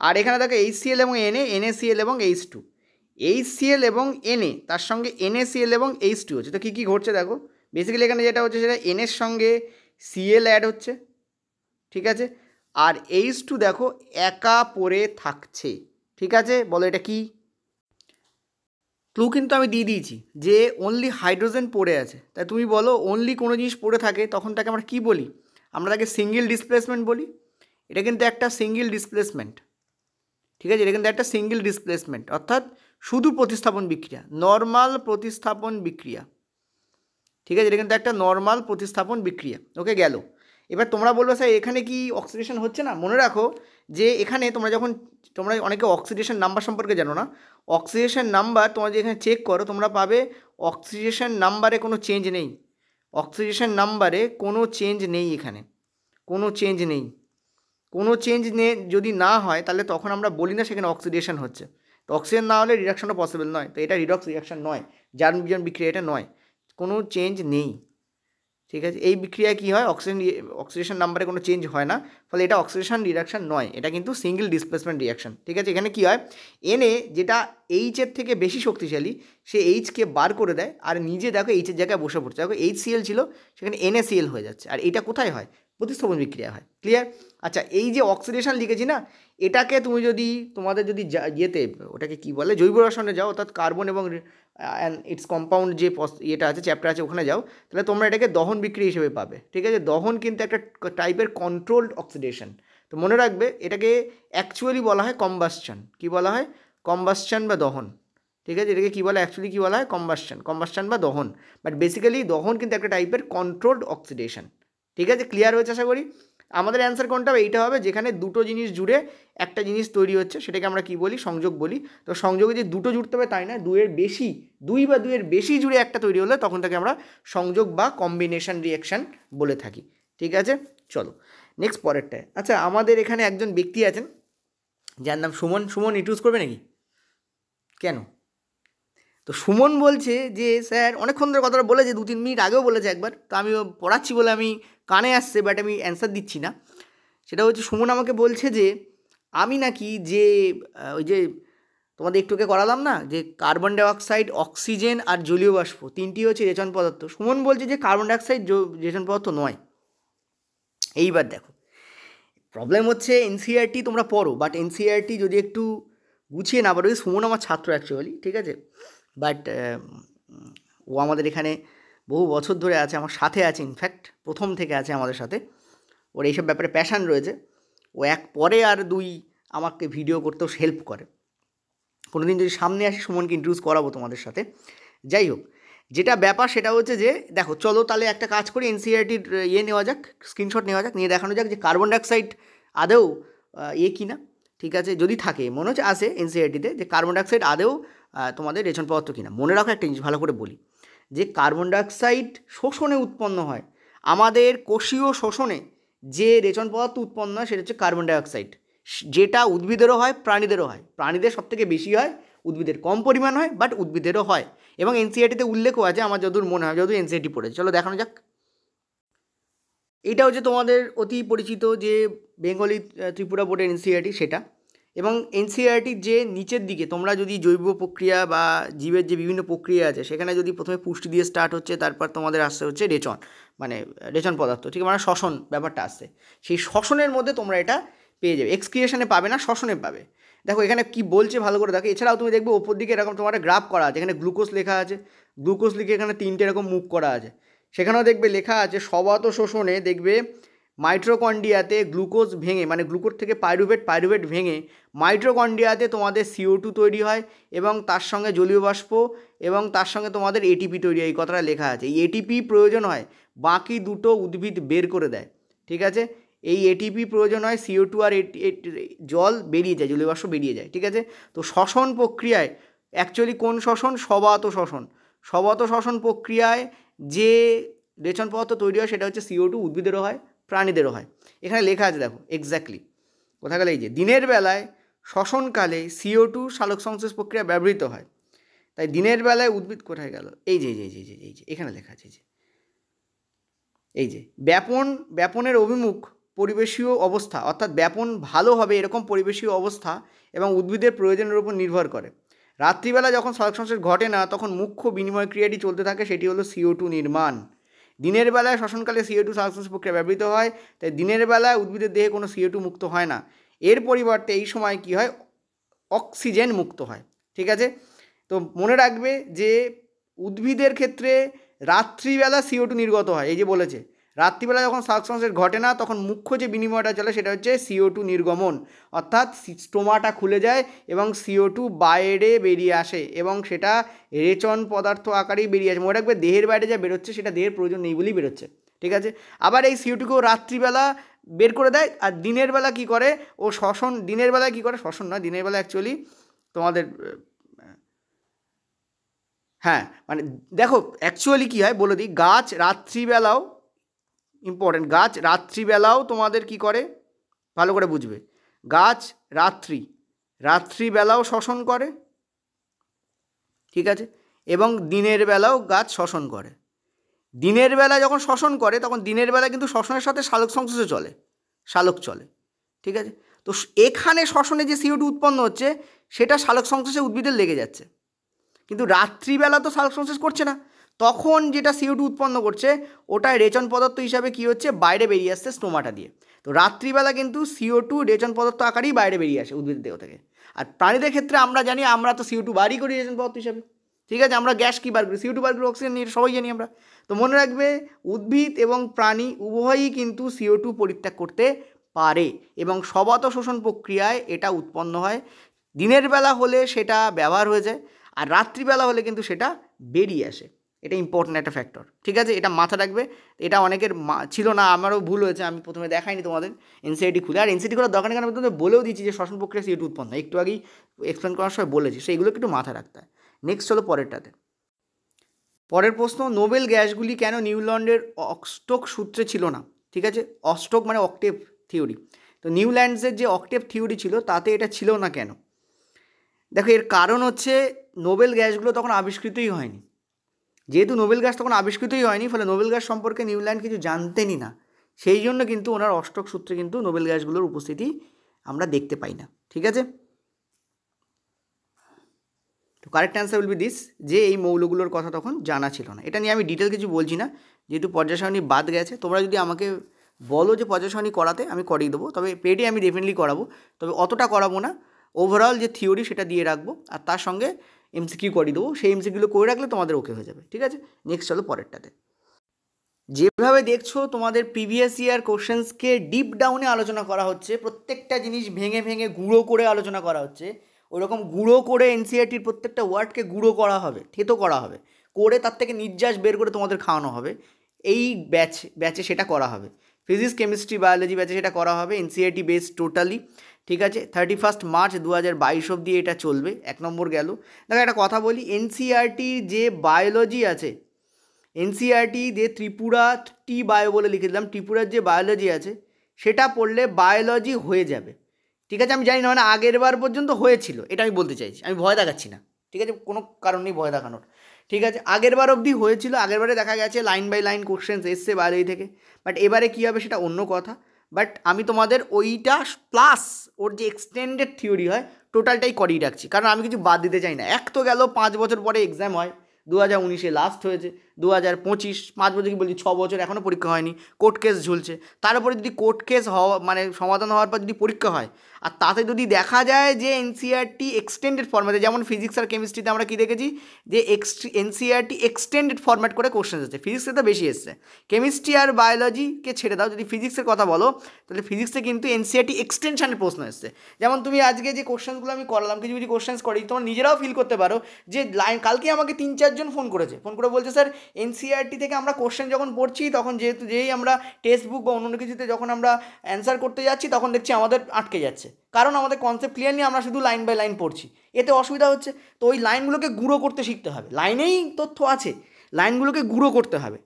আর এখানে দেখো HCl এবং Na, NaCl এবং H2, HCl এবং Na তার সঙ্গে NaCl এবং H2 হচ্ছে। তো কী কী ঘটছে দেখো, বেসিক্যালি এখানে যেটা হচ্ছে সেটা N এর সঙ্গে Cl অ্যাড হচ্ছে, ঠিক আছে, আর H2 দেখো একা পড়ে থাকছে, ঠিক আছে, বলো এটা কি। ক্লু কিন্তু আমি দিয়ে দিয়েছি যে অনলি হাইড্রোজেন পড়ে আছে, তাই তুমি বলো অনলি কোনো জিনিস পড়ে থাকে তখন তাকে আমরা কী বলি, আমরা তাকে সিঙ্গেল ডিসপ্লেসমেন্ট বলি। এটা কিন্তু একটা সিঙ্গেল ডিসপ্লেসমেন্ট, ঠিক আছে, এটা কিন্তু একটা সিঙ্গেল ডিসপ্লেসমেন্ট, অর্থাৎ শুধু প্রতিস্থাপন বিক্রিয়া, নর্মাল প্রতিস্থাপন বিক্রিয়া, ঠিক আছে, এটা কিন্তু একটা নর্মাল প্রতিস্থাপন বিক্রিয়া। ওকে, গেল। এবার তোমরা বলবে স্যার এখানে কি অক্সিডেশন হচ্ছে না? মনে রাখো যে এখানে তোমরা অনেকে অক্সিডেশন নাম্বার সম্পর্কে জানো না, অক্সিডেশন নাম্বার তোমরা যে এখানে চেক করো তোমরা পাবে অক্সিডেশন নাম্বারে কোনো চেঞ্জ নেই, অক্সিডেশন নাম্বারে কোনো চেঞ্জ নেই, এখানে কোনো চেঞ্জ নেই, কোনো চেঞ্জ যদি না হয় তাহলে তখন আমরা বলি না সেখানে অক্সিডেশন হচ্ছে। তো অক্সিজেন না হলে রিডাকশনটা পসিবল নয়, তো এটা রিডক্স রিয়াকশন নয়, জার্ম বিজন বিক্রিয়া এটা নয়, কোনো চেঞ্জ নেই, ঠিক আছে। এই বিক্রিয়ায় কী হয়, অক্সিডেশন নাম্বারে কোনো চেঞ্জ হয় না, ফলে এটা অক্সিডেশন রিডাকশন নয়, এটা কিন্তু সিঙ্গেল ডিসপ্লেসমেন্ট রিয়াকশন, ঠিক আছে। এখানে কী হয়, Na যেটা এইচের থেকে বেশি শক্তিশালী সে এইচকে বার করে দেয় আর নিজে দেখো এইচের জায়গায় বসে পড়ছে, দেখো HCl ছিল সেখানে NaCl হয়ে যাচ্ছে, আর এটা কোথায় হয়, প্রতিস্থাপন বিক্রিয়া হয়, ক্লিয়ার। আচ্ছা, এই যে অক্সিডেশন লিখেছি না, এটাকে তুমি যদি তোমাদের যদি ইয়েতে ওটাকে কী বলে জৈব রসায়নে যাও, অর্থাৎ কার্বন এবং ইটস কম্পাউন্ড যে ইয়েটা আছে চ্যাপ্টার আছে ওখানে যাও, তাহলে তোমরা এটাকে দহন বিক্রিয়া হিসেবে পাবে, ঠিক আছে। দহন কিন্তু একটা টাইপের কন্ট্রোলড অক্সিডেশন, তো মনে রাখবে এটাকে অ্যাকচুয়ালি বলা হয় কম্বাসশন, কী বলা হয়, কম্বাসশন বা দহন, ঠিক আছে। এটাকে কী বলা অ্যাকচুয়ালি কী বলা হয়, কম্বাসশন বা দহন, বাট বেসিক্যালি দহন কিন্তু একটা টাইপের কন্ট্রোলড অক্সিডেশন, ঠিক আছে। ক্লিয়ার হয়েছে আশা করি। আমাদের অ্যান্সার কোনটা হবে, এইটা হবে যেখানে দুটো জিনিস জুড়ে একটা জিনিস তৈরি হচ্ছে, সেটাকে আমরা কী বলি, সংযোগ বলি। তো সংযোগে যে দুটো জুড়তে হবে তাই না, দুই বা দুইয়ের বেশি জুড়ে একটা তৈরি হলে তখন তাকে আমরা সংযোগ বা কম্বিনেশন রিয়াকশান বলে থাকি, ঠিক আছে। চলো নেক্সট পরেরটায়। আচ্ছা, আমাদের এখানে একজন ব্যক্তি আছেন যার নাম সুমন। সুমন ইন্ট্রোডিউস করবে নাকি? কেন? তো সুমন বলছে যে স্যার অনেকক্ষণ ধরে কথাটা বলেছে, 2-3 মিনিট আগেও বলেছে একবার, তো আমি পড়াচ্ছি বলে আমি কানে আসছে, বাট আমি অ্যান্সার দিচ্ছি না। সেটা হচ্ছে সুমন আমাকে বলছে যে আমি নাকি যে ওই যে তোমাদের একটুকে করালাম না যে কার্বন ডাইঅক্সাইড, অক্সিজেন আর জলীয় বাষ্প তিনটি হচ্ছে রেচন পদার্থ, সুমন বলছে যে কার্বন ডাইঅক্সাইড রেচন পদার্থ নয়। এইবার দেখো প্রবলেম হচ্ছে এনসিইআরটি তোমরা পড়ো, বাট এনসিইআরটি যদি একটু গুছিয়ে না পারো, সুমন আমার ছাত্র অ্যাকচুয়ালি, ঠিক আছে, বাট ও আমাদের এখানে বহু বছর ধরে আছে, আমার সাথে আছে, ইনফ্যাক্ট প্রথম থেকে আছে আমাদের সাথে, ওর এইসব ব্যাপারে প্যাশান রয়েছে, ও এক পরে আর দুই আমাকে ভিডিও করতেও হেল্প করে। কোনো দিন যদি সামনে আসি সুমনকে ইন্ট্রোডিউস করাবো তোমাদের সাথে। যাই হোক, যেটা ব্যাপার সেটা হচ্ছে যে দেখো চলো তাহলে একটা কাজ করি, এনসিইআরটির নেওয়া যাক, স্ক্রিনশট নেওয়া যাক, নিয়ে দেখানো যাক যে কার্বন ডাইঅক্সাইড আদৌ কিনা, ঠিক আছে, যদি থাকে, মনে হচ্ছে আসে এনসিইআরটিতে যে কার্বন ডাইঅক্সাইড আদৌ তোমাদের রেচন পদার্থ কিনা। মনে রাখো একটা জিনিস ভালো করে বলি, যে কার্বন ডাইঅক্সাইড শোষণে উৎপন্ন হয়, আমাদের কোষীয় শোষণে যে রেচন পদার্থ উৎপন্ন হয় সেটা হচ্ছে কার্বন ডাইঅক্সাইড, যেটা উদ্ভিদেরও হয় প্রাণীদেরও হয়, প্রাণীদের সবথেকে বেশি হয়, উদ্ভিদের কম পরিমাণ হয়, বাট উদ্ভিদেরও হয়, এবং এনসিইআরটিতে উল্লেখও আছে আমার যতদূর মনে হয়, যতদূর এনসিইআরটি পড়েছে। চলো দেখানো যাক। এটা হচ্ছে তোমাদের অতি পরিচিত যে বেঙ্গলি ত্রিপুরা বোর্ডের এনসিইআরটি সেটা, এবং এনসিইআরটির যে নিচের দিকে তোমরা যদি জৈব প্রক্রিয়া বা জীবের যে বিভিন্ন প্রক্রিয়া আছে সেখানে যদি প্রথমে পুষ্টি দিয়ে স্টার্ট হচ্ছে, তারপর তোমাদের আসছে হচ্ছে রেচন, মানে রেচন পদার্থ, ঠিক মানে শ্বসন ব্যাপারটা আসছে, সেই শ্বসনের মধ্যে তোমরা এটা পেয়ে যাবে, এক্সক্রিয়েশনে পাবে না, শ্বসনে পাবে। দেখো এখানে কি বলছে ভালো করে দেখো, এছাড়াও তুমি দেখবে ওপর দিকে এরকম তোমার গ্রাফ করা আছে, এখানে গ্লুকোজ লেখা আছে, গ্লুকোজ লিখে এখানে 3টে এরকম মুখ করা আছে, সেখানেও দেখবে লেখা আছে স্বভাবত শোষণে দেখবে মাইটোকন্ড্রিয়াতে গ্লুকোজ ভেঙে, মানে গ্লুকোজ থেকে পাইরুভেট ভেঙে মাইটোকন্ড্রিয়াতে তোমাদের CO2 তৈরি হয়, এবং তার সঙ্গে জলীয় বাষ্প, এবং তার সঙ্গে তোমাদের ATP তৈরি হয়, এই কথাটা লেখা আছে। এই ATP প্রয়োজন হয়, বাকি দুটো উদ্ভিদ বের করে দেয়, ঠিক আছে। এই ATP প্রয়োজন হয়, CO2 আর জল বেরিয়ে যায়, জলীয় বাষ্প বেরিয়ে যায়, ঠিক আছে। তো শ্বসন প্রক্রিয়ায় অ্যাকচুয়ালি কোন শ্বসন, স্বভাবত শ্বসন প্রক্রিয়ায় যে রেচন পদার্থ তৈরি হয় সেটা হচ্ছে CO2, উদ্ভিদেরও হয় প্রাণীদেরও হয়, এখানে লেখা আছে দেখো এক্স্যাক্টলি কোথায় গেলে, এই যে দিনের বেলায় শ্বসনকালে CO2 সালোক সংশ্লেষ প্রক্রিয়া ব্যবহৃত হয়, তাই দিনের বেলায় উদ্ভিদ কোথায় গেল, এই যে এখানে লেখা আছে, এই যে ব্যাপনের অভিমুখ পরিবেশীয় অবস্থা, অর্থাৎ ব্যাপন ভালো হবে এরকম পরিবেশীয় অবস্থা এবং উদ্ভিদের প্রয়োজনের উপর নির্ভর করে। রাত্রিবেলা যখন সালোক সংশ্লেষ ঘটে না তখন মুখ্য বিনিময় ক্রিয়াটি চলতে থাকে, সেটি হলো CO2 নির্মাণ। দিনের বেলায় শ্বসনকালে CO2 সালোক সংশ্লেষ প্রক্রিয়া ব্যবহৃত হয়, তাই দিনের বেলায় উদ্ভিদের দেহে কোনো CO2 মুক্ত হয় না। এর পরিবর্তে এই সময় কি হয়, অক্সিজেন মুক্ত হয়। ঠিক আছে, তো মনে রাখবে যে উদ্ভিদের ক্ষেত্রে রাত্রিবেলা CO2 নির্গত হয়, এই যে বলেছে রাত্রিবেলা যখন সালোক সংশ্লেষ ঘটে না তখন মুখ্য যে বিনিময়টা চলে সেটা হচ্ছে CO2 নির্গমন, অর্থাৎ স্টোমাটা খুলে যায় এবং CO2 বাইরে বেরিয়ে আসে এবং সেটা রেচন পদার্থ আকারেই বেরিয়ে আসে। মনে রাখবে দেহের বাইরে যা বেরোচ্ছে সেটা দেহের প্রয়োজন নেই বলেই বেরোচ্ছে। ঠিক আছে, আবার এই CO2কেও রাত্রিবেলা বের করে দেয়, আর দিনের বেলা কী করে, ও শ্বসন, দিনের বেলায় কী করে, শ্বসন নয়, দিনের বেলা অ্যাকচুয়ালি তোমাদের হ্যাঁ মানে দেখো অ্যাকচুয়ালি কী হয় বলে দিই, গাছ রাত্রিবেলাও ইম্পর্টেন্ট, গাছ রাত্রিবেলাও তোমাদের কি করে ভালো করে বুঝবে, গাছ রাত্রিবেলাও শ্বসন করে, ঠিক আছে, এবং দিনের বেলাও গাছ শ্বসন করে। দিনের বেলা যখন শ্বসন করে তখন দিনের বেলা কিন্তু শ্বসনের সাথে সালোক সংশ্লেষে চলে, সালোক চলে। ঠিক আছে, তো এখানে শ্বসনে যে CO2 উৎপন্ন হচ্ছে সেটা সালোক সংশ্লেষে উদ্ভিদের লেগে যাচ্ছে, কিন্তু রাত্রিবেলা তো সালোক সংশ্লেষ করছে না, তখন যেটা CO2 উৎপন্ন করছে ওটা রেচন পদার্থ হিসাবে কী হচ্ছে, বাইরে বেরিয়ে আসছে স্টোমাটা দিয়ে। তো রাত্রিবেলা কিন্তু CO2 রেচন পদার্থ আকারেই বাইরে বেরিয়ে আসে উদ্ভিদের দেহ থেকে। আর প্রাণীদের ক্ষেত্রে আমরা জানি আমরা তো CO2 বারই করি রেচন পদার্থ হিসাবে। ঠিক আছে, আমরা গ্যাস কী বার করি, CO2 বার করি, অক্সিজেন নিয়ে, সবাই জানি আমরা। তো মনে রাখবে উদ্ভিদ এবং প্রাণী উভয়ই কিন্তু CO2 পরিত্যাগ করতে পারে এবং স্বভাবত শোষণ প্রক্রিয়ায় এটা উৎপন্ন হয়। দিনের বেলা হলে সেটা ব্যবহার হয়ে যায়, আর রাত্রিবেলা হলে কিন্তু সেটা বেরিয়ে আসে। এটা ইম্পর্ট্যান্ট একটা ফ্যাক্টর। ঠিক আছে, এটা মাথা রাখবে। এটা অনেকের ছিল না, আমারও ভুল হয়েছে, আমি প্রথমে দেখাইনি তোমাদের NCERT খুলে। আর NCERT করার দরকার নেই, কারণ আমি তোমাদের বলেও দিচ্ছি যে শ্বসন প্রক্রিয়া CO2 উৎপন্ন হয়, একটু আগেই এক্সপ্লেন করার সময় বলেছি, সেইগুলোকে একটু মাথা রাখতে হয়। নেক্সট হলো পরেরটাতে, পরের প্রশ্ন, নোবেল গ্যাসগুলি কেন নিউল্যান্ডের অস্টক সূত্রে ছিল না? ঠিক আছে, অস্টক মানে অক্টেভ থিওরি, তো নিউল্যান্ডসের যে অক্টেভ থিওরি ছিল তাতে এটা ছিল না কেন? দেখো এর কারণ হচ্ছে নোবেল গ্যাসগুলো তখন আবিষ্কৃতই হয়নি। যেহেতু নোবেল গ্যাস তখন আবিষ্কৃতই হয়নি, ফলে নোবেল গ্যাস সম্পর্কে নিউল্যান্ড কিছু জানতেনই না, সেই জন্য কিন্তু ওনার অষ্টক সূত্রে কিন্তু নোবেল গ্যাসগুলোর উপস্থিতি আমরা দেখতে পাই না। ঠিক আছে, তো correct answer will be this, যে এই মৌলগুলোর কথা তখন জানা ছিল না। এটা নিয়ে আমি ডিটেল কিছু বলছি না, যেহেতু পর্যায় সারণী বাদ গেছে। তোমরা যদি আমাকে বলো যে পর্যায় সারণী করাতে, আমি করিয়ে দেবো, তবে পেডে আমি ডেফিনেটলি করাবো, তবে অতটা করাবো না, ওভারঅল যে থিওরি সেটা দিয়ে রাখবো, আর তার সঙ্গে MCQ করিয়ে দেবো, সেই MCQগুলো করে রাখলে তোমাদের ওকে হয়ে যাবে। ঠিক আছে, নেক্সট চলো পরেরটাতে। যেভাবে দেখছো তোমাদের প্রিভিয়াস ইয়ার কোশ্চেন্সকে ডিপ ডাউনে আলোচনা করা হচ্ছে, প্রত্যেকটা জিনিস ভেঙে ভেঙে গুঁড়ো করে আলোচনা করা হচ্ছে, ওরকম গুঁড়ো করে NCERTর প্রত্যেকটা ওয়ার্ডকে গুঁড়ো করা হবে, থেতো করা হবে, করে তার থেকে নির্যাস বের করে তোমাদের খাওয়ানো হবে। এই ব্যাচে সেটা করা হবে, ফিজিক্স কেমিস্ট্রি বায়োলজি ব্যাচে সেটা করা হবে, NCERT বেস টোটালি। ঠিক আছে, 31 মার্চ 2022 অবধি এটা চলবে। 1 নম্বর গেল। দেখো একটা কথা বলি, NCERTর যে বায়োলজি আছে, NCERT যে ত্রিপুরা বায়ো বলে লিখে দিলাম, ত্রিপুরার যে বায়োলজি আছে সেটা পড়লে বায়োলজি হয়ে যাবে। ঠিক আছে, আমি জানি না মানে আগের বার পর্যন্ত হয়েছিল, এটা আমি বলতে চাইছি, আমি ভয় দেখাচ্ছি না। ঠিক আছে, কোনো কারণ নেই ভয় দেখানোর। ঠিক আছে, আগের বার অবধি হয়েছিল, আগের বারে দেখা গেছে লাইন বাই লাইন কোশ্চেন্স এসছে বায়োলজি থেকে, বাট এবারে কী হবে সেটা অন্য কথা। বাট আমি তোমাদের ওইটা প্লাস ওর যে এক্সটেন্ডেড থিওরি হয় টোটালটাই করিয়ে রাখছি, কারণ আমি কিছু বাদ দিতে চাই না। এক তো গেল 5 বছর পরে এক্সাম হয়, 2019-এ লাস্ট হয়েছে, 2025, 5 বছর কি বলছি, 6 বছর এখনও পরীক্ষা হয়নি, কোর্ট কেস ঝুলছে। তার উপরে যদি কোর্ট কেস হওয়া মানে সমাধান হওয়ার পর যদি পরীক্ষা হয়, আর তাতে যদি দেখা যায় যে NCERT এক্সটেন্ডেড ফরম্যাটে, যেমন ফিজিক্স আর কেমিস্ট্রিতে আমরা কী দেখেছি যে NCERT এক্সটেন্ডেড ফরম্যাট করে কোশ্চেন এসেছে, ফিজিক্সে তো বেশি এসছে, কেমিস্ট্রি আর বায়োলজিকে ছেড়ে দাও, যদি ফিজিক্সের কথা বলো তাহলে ফিজিক্সে কিন্তু NCERT এক্সটেনশনের প্রশ্ন এসছে। যেমন তুমি আজকে যে কোশ্চেনগুলো আমি করলাম, কিছু কিছু কোশ্চেন্স করি, তোমরা নিজেরাও ফিল করতে পারো যে লাইন, কালকে আমাকে 3-4 জন ফোন করে বলছে স্যার NCERT থেকে আমরা কোশ্চেন যখন পড়ছি তখন যেই আমরা টেক্সট বুক বা অন্য কিছুতে যখন আমরা অ্যান্সার করতে যাচ্ছি তখন দেখছি আমাদের আটকে যাচ্ছে, কারণ আমাদের কনসেপ্ট ক্লিয়ার নিয়ে আমরা শুধু লাইন বাই লাইন পড়ছি, এতে অসুবিধা হচ্ছে। তো ওই লাইনগুলোকে গুঁড়ো করতে শিখতে হবে, লাইনেই তথ্য আছে, লাইনগুলোকে গুঁড়ো করতে হবে।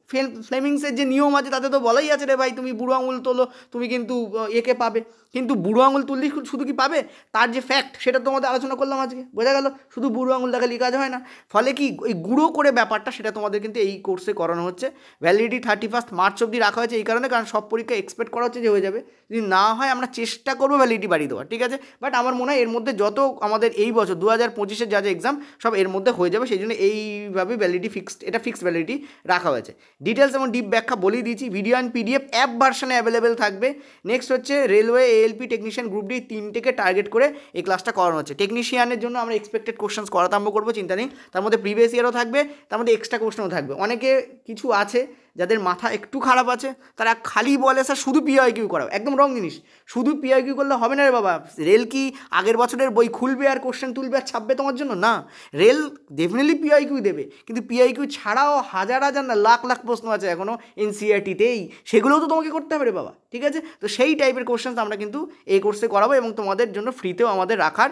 ফ্লেমিংসের যে নিয়ম আছে তাতে তো বলাই আছে রে ভাই, তুমি বুড়ো আঙুল তোলো, তুমি কিন্তু একে পাবে। কিন্তু বুড়ো আঙুল তুললেই শুধু কি পাবে, তার যে ফ্যাক্ট সেটা তোমাদের আলোচনা করলাম আজকে, বোঝা গেল? শুধু বুড়ো আঙুল দেখালেই কাজ হয় না। ফলে কি ওই গুঁড়ো করে ব্যাপারটা সেটা তোমাদের কিন্তু এই কোর্সে করানো হচ্ছে। ভ্যালিডিটি 31 মার্চ অবধি রাখা হয়েছে এই কারণে, কারণ সব পরীক্ষা এক্সপেক্ট করা হচ্ছে যে হয়ে যাবে। যদি না হয় আমরা চেষ্টা করবো ভ্যালিডিটি বাড়িয়ে দেওয়ার, ঠিক আছে? বাট আমার মনে হয় এর মধ্যে যত আমাদের এই বছর 2025-এর যা যা এক্সাম সব এর মধ্যে হয়ে যাবে, সেই জন্য এইভাবে ভ্যালিডিটি ফিক্সড, এটা ফিক্সড ভ্যালিডিটি রাখা হয়েছে। ডিটেলস এবং ডিপ ব্যাখ্যা বলেই দিয়েছি, ভিডিও অ্যান্ড পিডিএফ অ্যাপ ভার্সনে অ্যাভেলেবেল থাকবে। নেক্সট হচ্ছে railway, ALP, technician group D, তিনটেকে টার্গেট করে এই ক্লাসটা করানো হচ্ছে। টেকনিশিয়ানের জন্য আমরা এক্সপেক্টেড কোশ্চেন্স করাতে আরম্ভ করবো, চিন্তা নেই। তার মধ্যে প্রিভিয়াস ইয়ারও থাকবে, তার মধ্যে এক্সট্রা কোশ্চেনও থাকবে। অনেকে কিছু আছে যাদের মাথা একটু খারাপ আছে, তারা খালি বলে স্যার শুধু পিআইকিউ করাও, একদম রং জিনিস। শুধু পিআইকিউ করলে হবে না রে বাবা। রেল কি আগের বছরের বই খুলবে আর কোশ্চেন তুলবে আর ছাপবে তোমার জন্য? না, রেল ডেফিনেটলি পিআইকিউ দেবে, কিন্তু পিআইকিউ ছাড়াও হাজার হাজার না লাখ লাখ প্রশ্ন আছে এখনও এনসিইআরটিতেই, সেগুলোও তো তোমাকে করতে হবে রে বাবা, ঠিক আছে? তো সেই টাইপের কোশ্চেন আমরা কিন্তু এই কোর্সে করাবো এবং তোমাদের জন্য ফ্রিতেও আমাদের রাখার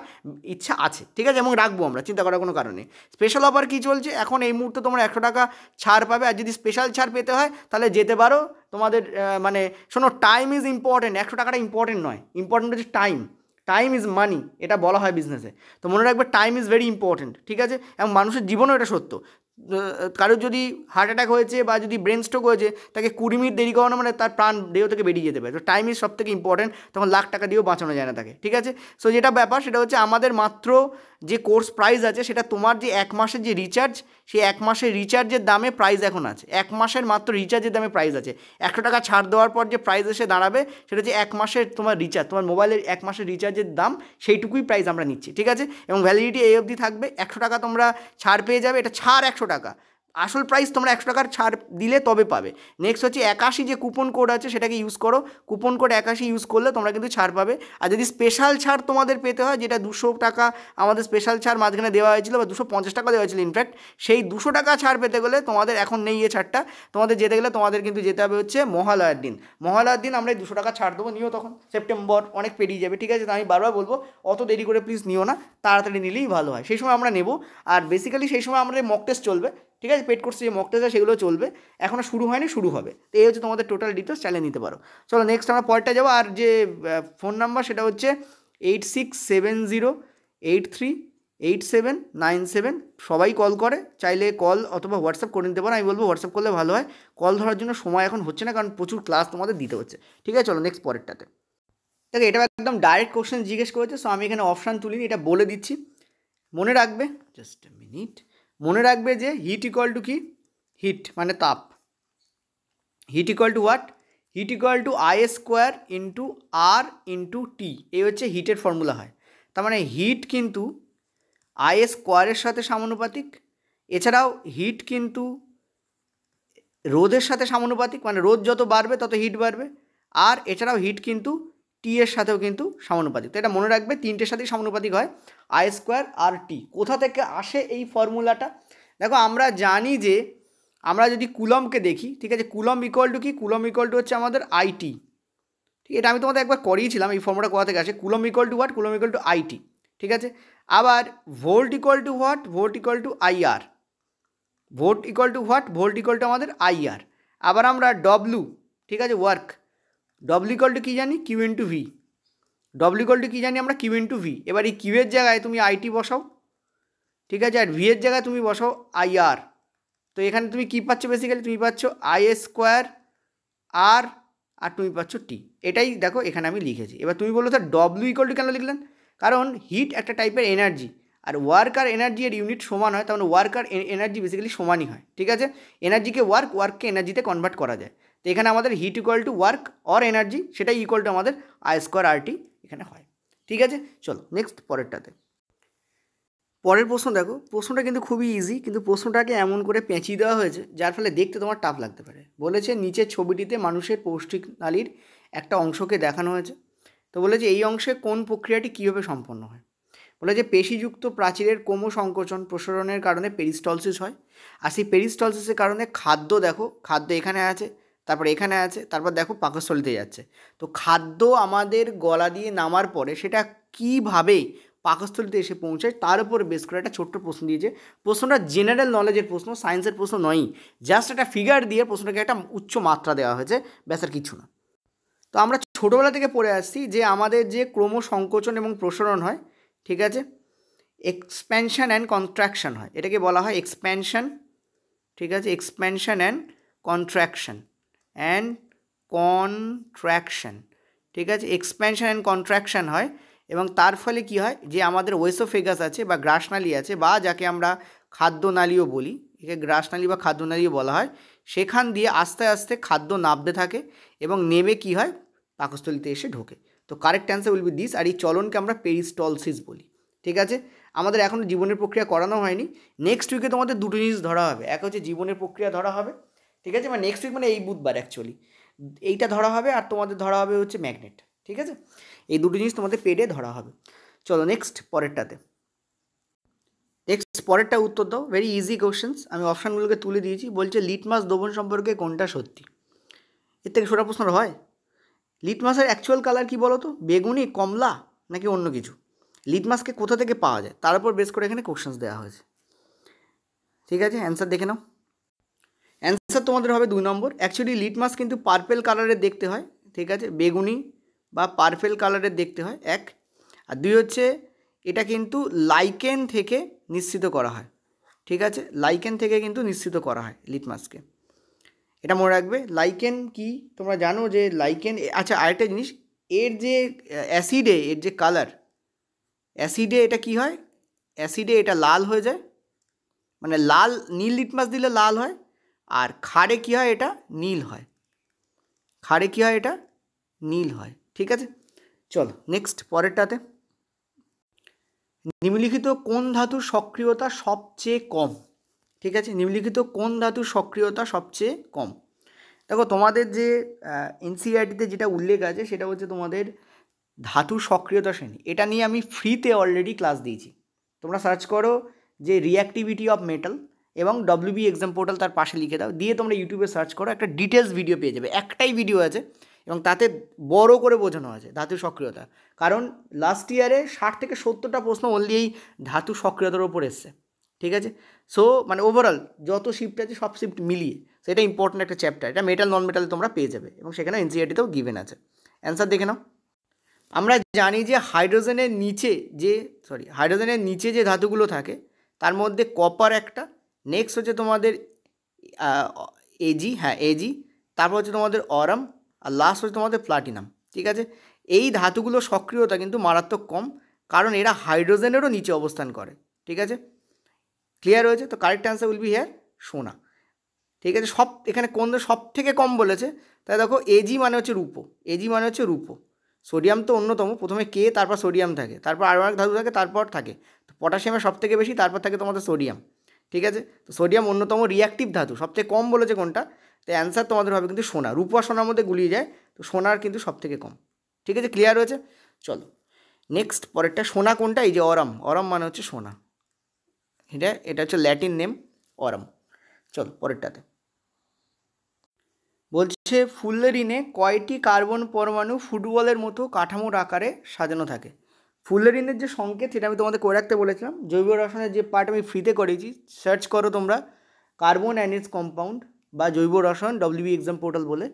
ইচ্ছা আছে, ঠিক আছে? এবং রাখবো আমরা, চিন্তা করার কোনো কারণে। স্পেশাল অফার কী চলছে এখন এই মুহূর্তে, তোমরা 100 টাকা ছাড় পাবে, আর যদি স্পেশাল ছাড় পেতে হয় তাহলে যেতে পারো তোমাদের মানে শোনো, টাইম ইজ ইম্পর্টেন্ট, 100 টাকাটা ইম্পর্টেন্ট নয়, ইম্পর্টেন্ট হচ্ছে টাইম। টাইম ইজ মানি, এটা বলা হয় বিজনেসে। তো মনে রাখবে টাইম ইজ ভেরি ইম্পর্টেন্ট, ঠিক আছে? এবং মানুষের জীবনেও এটা সত্য। কারোর যদি হার্ট অ্যাটাক হয়েছে বা যদি ব্রেন স্ট্রোক হয়েছে, তাকে 20 মিনিট দেরি করানো মানে তার প্রাণ দেহ থেকে বেরিয়ে যেতে পারে। তো টাইম ইজ সব থেকে ইম্পর্টেন্ট, তখন লাখ টাকা দিয়েও বাঁচানো যায় না তাকে, ঠিক আছে? সো যেটা ব্যাপার সেটা হচ্ছে আমাদের মাত্র যে কোর্স প্রাইস আছে সেটা তোমার যে 1 মাসের যে রিচার্জ, সেই 1 মাসের রিচার্জের দামে প্রাইস এখন আছে। 1 মাসের মাত্র রিচার্জের দামে প্রাইস আছে। 100 টাকা ছাড় দেওয়ার পর যে প্রাইস এসে দাঁড়াবে সেটা হচ্ছে 1 মাসের তোমার রিচার্জ, তোমার মোবাইলের 1 মাসের রিচার্জের দাম, সেইটুকুই প্রাইস আমরা নিচ্ছি, ঠিক আছে? এবং ভ্যালিডিটি এই অবধি থাকবে। 100 টাকা তোমরা ছাড় পেয়ে যাবে, এটা ছাড় 100 টাকা, আসল প্রাইস তোমরা 100 টাকার ছাড় দিলে তবে পাবে। নেক্সট হচ্ছে 81 যে কুপন কোড আছে সেটাকে ইউজ করো, কুপন কোড 81 ইউজ করলে তোমরা কিন্তু ছাড় পাবে। আর যদি স্পেশাল ছাড় তোমাদের পেতে হয়, যেটা 200 টাকা আমাদের স্পেশাল ছাড় মাঝখানে দেওয়া হয়েছিল, বা 250 টাকা দেওয়া হয়েছিল ইনফ্যাক্ট, সেই 200 টাকা ছাড় পেতে গেলে তোমাদের এখন নেই এই ছাড়টা, তোমাদের যেতে গেলে তোমাদের কিন্তু যেতে হবে হচ্ছে মহালয়ার দিন। মহালয়ার দিন আমরা এই 200 টাকা ছাড় দেবো, নিও তখন। সেপ্টেম্বর অনেক পেরিয়ে যাবে, ঠিক আছে? তো আমি বারবার বলবো অত দেরি করে প্লিজ নিও না, তাড়াতাড়ি নিলেই ভালো হয়। সেই সময় আমরা নেব, আর বেসিক্যালি সেই সময় আমাদের মক টেস্ট চলবে, ঠিক আছে? পেড কোর্সে যে মক টেস্ট সেগুলো চলবে, এখনও শুরু হয়নি, শুরু হবে। তো এই হচ্ছে তোমাদের টোটাল ডিটেলস, চালিয়ে নিতে পারো। চলো নেক্সট আমরা পরেরটা যাবো। আর যে ফোন নাম্বার সেটা হচ্ছে 8670838797। সবাই কল করে, চাইলে কল অথবা হোয়াটসঅ্যাপ করে নিতে পারো। আমি বলবো হোয়াটসঅ্যাপ করলে ভালো হয়, কল ধরার জন্য সময় এখন হচ্ছে না, কারণ প্রচুর ক্লাস তোমাদের দিতে হচ্ছে, ঠিক আছে? চলো নেক্সট পরেরটাতে। দেখো এটা একদম ডাইরেক্ট কোশ্চেন জিজ্ঞেস করেছে, সো আমি এখানে অপশান তুলিনি, এটা বলে দিচ্ছি। মনে রাখবে, জাস্ট এ মিনিট, মনে রাখবে যে হিট ইকুয়াল টু কি, হিট মানে তাপ, heat equal to what, heat equal to I square into R into T, এই হচ্ছে হিটের ফর্মুলা হয়। তার মানে হিট কিন্তু আই স্কোয়ারের সাথে সমানুপাতিক, এছাড়াও হিট কিন্তু রোদের সাথে সমানুপাতিক, মানে রোদ যত বাড়বে তত হিট বাড়বে, আর এছাড়াও হিট কিন্তু টি এর সাথেও কিন্তু সমানুপাতিক। তো এটা মনে রাখবে, তিনটের সাথেই সমানুপাতিক হয়, আই স্কোয়ার আর টি। কোথা থেকে আসে এই ফর্মুলাটা? দেখো আমরা জানি যে আমরা যদি কুলমকে দেখি, ঠিক আছে, কুলম ইকুয়াল টু কি, কুলম ইকুয়াল টু হচ্ছে আমাদের আইটি, ঠিক আছে? এটা আমি তোমাদের একবার করিয়েছিলাম, এই ফর্মুলা কোথা থেকে আসে, coulomb equal to what, coulomb equal to IT, ঠিক আছে? আবার volt equal to what, volt equal to IR, volt equal to what, volt equal to আমাদের আইআর। আবার আমরা ডব্লু, ঠিক আছে, ওয়ার্ক, ডব্লু ইকুয়াল টু কী জানি, Q into V, W equal to কী জানি আমরা, কিউ ইন্টু ভি। এবার এই কিউয়ের জায়গায় তুমি আইটি বসাও, ঠিক আছে, আর ভি এর জায়গায় তুমি বসাও আইআর। তো এখানে তুমি কী পাচ্ছ, বেসিক্যালি তুমি পাচ্ছ আই স্কোয়ার আর, আর তুমি পাচ্ছ টি। এটাই দেখো এখানে আমি লিখেছি। এবার তুমি বলো স্যার ডব্লু ইকুয়াল টু কেন লিখলেন? কারণ হিট একটা টাইপের এনার্জি, আর ওয়ার্ক আর এনার্জি এর ইউনিট সমান হয়, তার মানে ওয়ার্ক আর এনার্জি বেসিক্যালি সমানই হয়, ঠিক আছে? এনার্জিকে ওয়ার্ক, ওয়ার্ককে এনার্জিতে কনভার্ট করা যায়। তো এখানে আমাদের heat equal to work or energy, সেটাই ইকুয়াল টু আমাদের আই স্কোয়ার আর টি এখানে হয়, ঠিক আছে? চলো নেক্সট পরেরটাতে। পরের প্রশ্ন দেখো, প্রশ্নটা কিন্তু খুবই ইজি, কিন্তু প্রশ্নটাকে এমন করে পেঁচিয়ে দেওয়া হয়েছে যার ফলে দেখতে তোমার টাফ লাগতে পারে। বলেছে নিচের ছবিটিতে মানুষের পৌষ্টিক নালীর একটা অংশকে দেখানো হয়েছে। তো বলেছে এই অংশে কোন প্রক্রিয়াটি কীভাবে সম্পন্ন হয়? বলেছে পেশিযুক্ত প্রাচীরের ক্রমসংকোচন প্রসারণের কারণে পেরিস্টলসিস হয়। আর সেই পেরিস্টলসিসের কারণে খাদ্য, দেখো খাদ্য এখানে আছে, তারপর এখানে আছে, তারপর দেখো পাকস্থলিতে যাচ্ছে। তো খাদ্য আমাদের গলা দিয়ে নামার পরে সেটা কীভাবে পাকস্থলীতে এসে পৌঁছায় তার উপর বেস করে একটা ছোট্ট প্রশ্ন দিয়েছে। প্রশ্নটা জেনারেল নলেজের প্রশ্ন, সায়েন্সের প্রশ্ন নয়ই, জাস্ট একটা ফিগার দিয়ে প্রশ্নটাকে একটা উচ্চ মাত্রা দেওয়া হয়েছে, ব্যাস আর কিছু না। তো আমরা ছোটোবেলা থেকে পড়ে আসছি যে আমাদের যে ক্রমসংকোচন এবং প্রসারণ হয়, ঠিক আছে, এক্সপ্যানশন অ্যান্ড কন্ট্রাকশন হয়, এটাকে বলা হয় এক্সপ্যানশন, ঠিক আছে, এক্সপ্যানশন অ্যান্ড কন্ট্রাকশন ঠিক আছে, এক্সপ্যানশন অ্যান্ড কন্ট্রাকশন হয় এবং তার ফলে কি হয় যে আমাদের ওয়েসোফেগাস আছে বা গ্রাসনালী আছে, বা যাকে আমরা খাদ্যনালীও বলি, একে গ্রাসনালী বা খাদ্যনালীও বলা হয়, সেখান দিয়ে আস্তে আস্তে খাদ্য নাবতে থাকে এবং নেমে কি হয়, পাকস্থলীতে এসে ঢোকে। তো correct answer will be this. আর এই চলনকে আমরা পেরিস্টলসিস বলি, ঠিক আছে। আমাদের এখনও জীবনের প্রক্রিয়া করানো হয়নি, নেক্সট উইকে তোমাদের দুটো জিনিস ধরা হবে, এক হচ্ছে জীবনের প্রক্রিয়া ধরা হবে, ঠিক আছে, মানে নেক্সট উইক মানে এই বুধবার অ্যাকচুয়ালি এইটা ধরা হবে, আর তোমাদের ধরা হবে হচ্ছে ম্যাগনেট, ঠিক আছে, এই দুটো জিনিস তোমাদের পেডে ধরা হবে। চলো নেক্সট পরেরটা উত্তর দাও, ভেরি ইজি কোশ্চেন্স, আমি অপশানগুলোকে তুলে দিয়েছি। বলছে লিটমাস দ্রবণ সম্পর্কে কোনটা সত্যি? এর থেকে সোজা প্রশ্ন হয়? লিটমাসের অ্যাকচুয়াল কালার কী বলো তো, বেগুনি, কমলা নাকি অন্য কিছু? লিটমাসকে কোথা থেকে পাওয়া যায় তার উপর বেস করে এখানে কোশ্চেন্স দেওয়া হয়েছে, ঠিক আছে। অ্যান্সার দেখে নাও। অ্যান্সার তোমাদের হবে 2 নম্বর। অ্যাকচুয়ালি লিটমাস কিন্তু পার্পেল কালারের দেখতে হয়, ঠিক আছে, বেগুনি বা পার্পেল কালারের দেখতে হয়, এক। আর 2 হচ্ছে এটা কিন্তু লাইকেন থেকে নিশ্চিত করা হয়, ঠিক আছে, লাইকেন থেকে কিন্তু নিশ্চিত করা হয় লিটমাসকে, এটা মনে রাখবে। লাইকেন কি তোমরা জানো যে লাইকেন, আচ্ছা আরেকটা জিনিস, এর যে অ্যাসিডে এর যে কালার, অ্যাসিডে এটা কি হয়, অ্যাসিডে এটা লাল হয়ে যায়, মানে লাল, নীল লিটমাস দিলে লাল হয়, আর ক্ষারে কী হয়, এটা নীল হয়, ক্ষারে কী হয়, এটা নীল হয়, ঠিক আছে। চলো নেক্সট পরেরটাতে, নিম্নলিখিত কোন ধাতুর সক্রিয়তা সবচেয়ে কম? ঠিক আছে, নিম্নলিখিত কোন ধাতুর সক্রিয়তা সবচেয়ে কম? দেখো তোমাদের যে এনসিইআরটিতে যেটা উল্লেখ আছে সেটা হচ্ছে তোমাদের ধাতুর সক্রিয়তা শ্রেণী, এটা নিয়ে আমি ফ্রিতে অলরেডি ক্লাস দিয়েছি, তোমরা সার্চ করো যে রিঅ্যাক্টিভিটি অফ মেটাল এবং ডব্লিউবি এক্সাম পোর্টাল তার পাশে লিখে দাও, দিয়ে তোমরা ইউটিউবে সার্চ করো, একটা ডিটেলস ভিডিও পেয়ে যাবে, একটাই ভিডিও আছে এবং তাতে বড় করে বোঝানো আছে ধাতুর সক্রিয়তা। কারণ লাস্ট ইয়ারে 60 থেকে 70টা প্রশ্ন অনলি এই ধাতু সক্রিয়তার ওপর এসছে, ঠিক আছে। সো মানে ওভারঅল যত শিফট আছে সব শিফট মিলিয়ে সেটা ইম্পর্ট্যান্ট একটা চ্যাপ্টার, এটা মেটাল নন মেটালে তোমরা পেয়ে যাবে এবং সেখানে এনসিইআরটিতেও গিভেন আছে। অ্যান্সার দেখে নাও। আমরা জানি যে হাইড্রোজেনের নিচে যে ধাতুগুলো থাকে তার মধ্যে কপার একটা, নেক্সট হচ্ছে তোমাদের এজি, তারপর হচ্ছে তোমাদের অরাম, আর লাস্ট হচ্ছে তোমাদের প্লাটিনাম, ঠিক আছে। এই ধাতুগুলো সক্রিয়তা কিন্তু মারাত্মক কম, কারণ এরা হাইড্রোজেনেরও নিচে অবস্থান করে, ঠিক আছে। ক্লিয়ার হয়েছে? তো correct answer will B here সোনা, ঠিক আছে। এখানে কোন সব থেকে কম বলেছে, তাই দেখো এজি মানে হচ্ছে রূপো, সোডিয়াম তো অন্যতম, প্রথমে কে তারপর সোডিয়াম থাকে, তারপর আরও অনেক ধাতু থাকে, তারপর থাকে তো পটাশিয়ামের সব থেকে বেশি, তারপর থাকে তোমাদের সোডিয়াম, ঠিক আছে। তো সোডিয়াম অন্যতম রিঅ্যাক্টিভ ধাতু, সবথেকে কম বলেছে কোনটা, তো অ্যান্সার তোমাদের হবে কিন্তু সোনা। রূপো আর সোনার মধ্যে গুলিয়ে যায়, তো সোনার কিন্তু সব থেকে কম, ঠিক আছে। ক্লিয়ার হয়েছে? চলো নেক্সট পরেরটা, সোনা কোনটা, এই যে অরাম মানে হচ্ছে সোনা, এটা হচ্ছে ল্যাটিন নেম অরাম। চলো পরেরটাতে বলছে ফুললেরিনে কয়টি কার্বন পরমাণু ফুটবলের মতো কাঠামোর আকারে সাজানো থাকে? ফুললেরিনের যে সংকেত সেটা আমি তোমাদের করে রাখতে বলেছিলাম, জৈব রসায়নের যে পার্ট আমি ফ্রিতে করেছি, সার্চ করো তোমরা কার্বন অ্যান্ড ইটস কম্পাউন্ড বা জৈব রসায়ন ডব্লিউবি এক্সাম পোর্টাল বলে,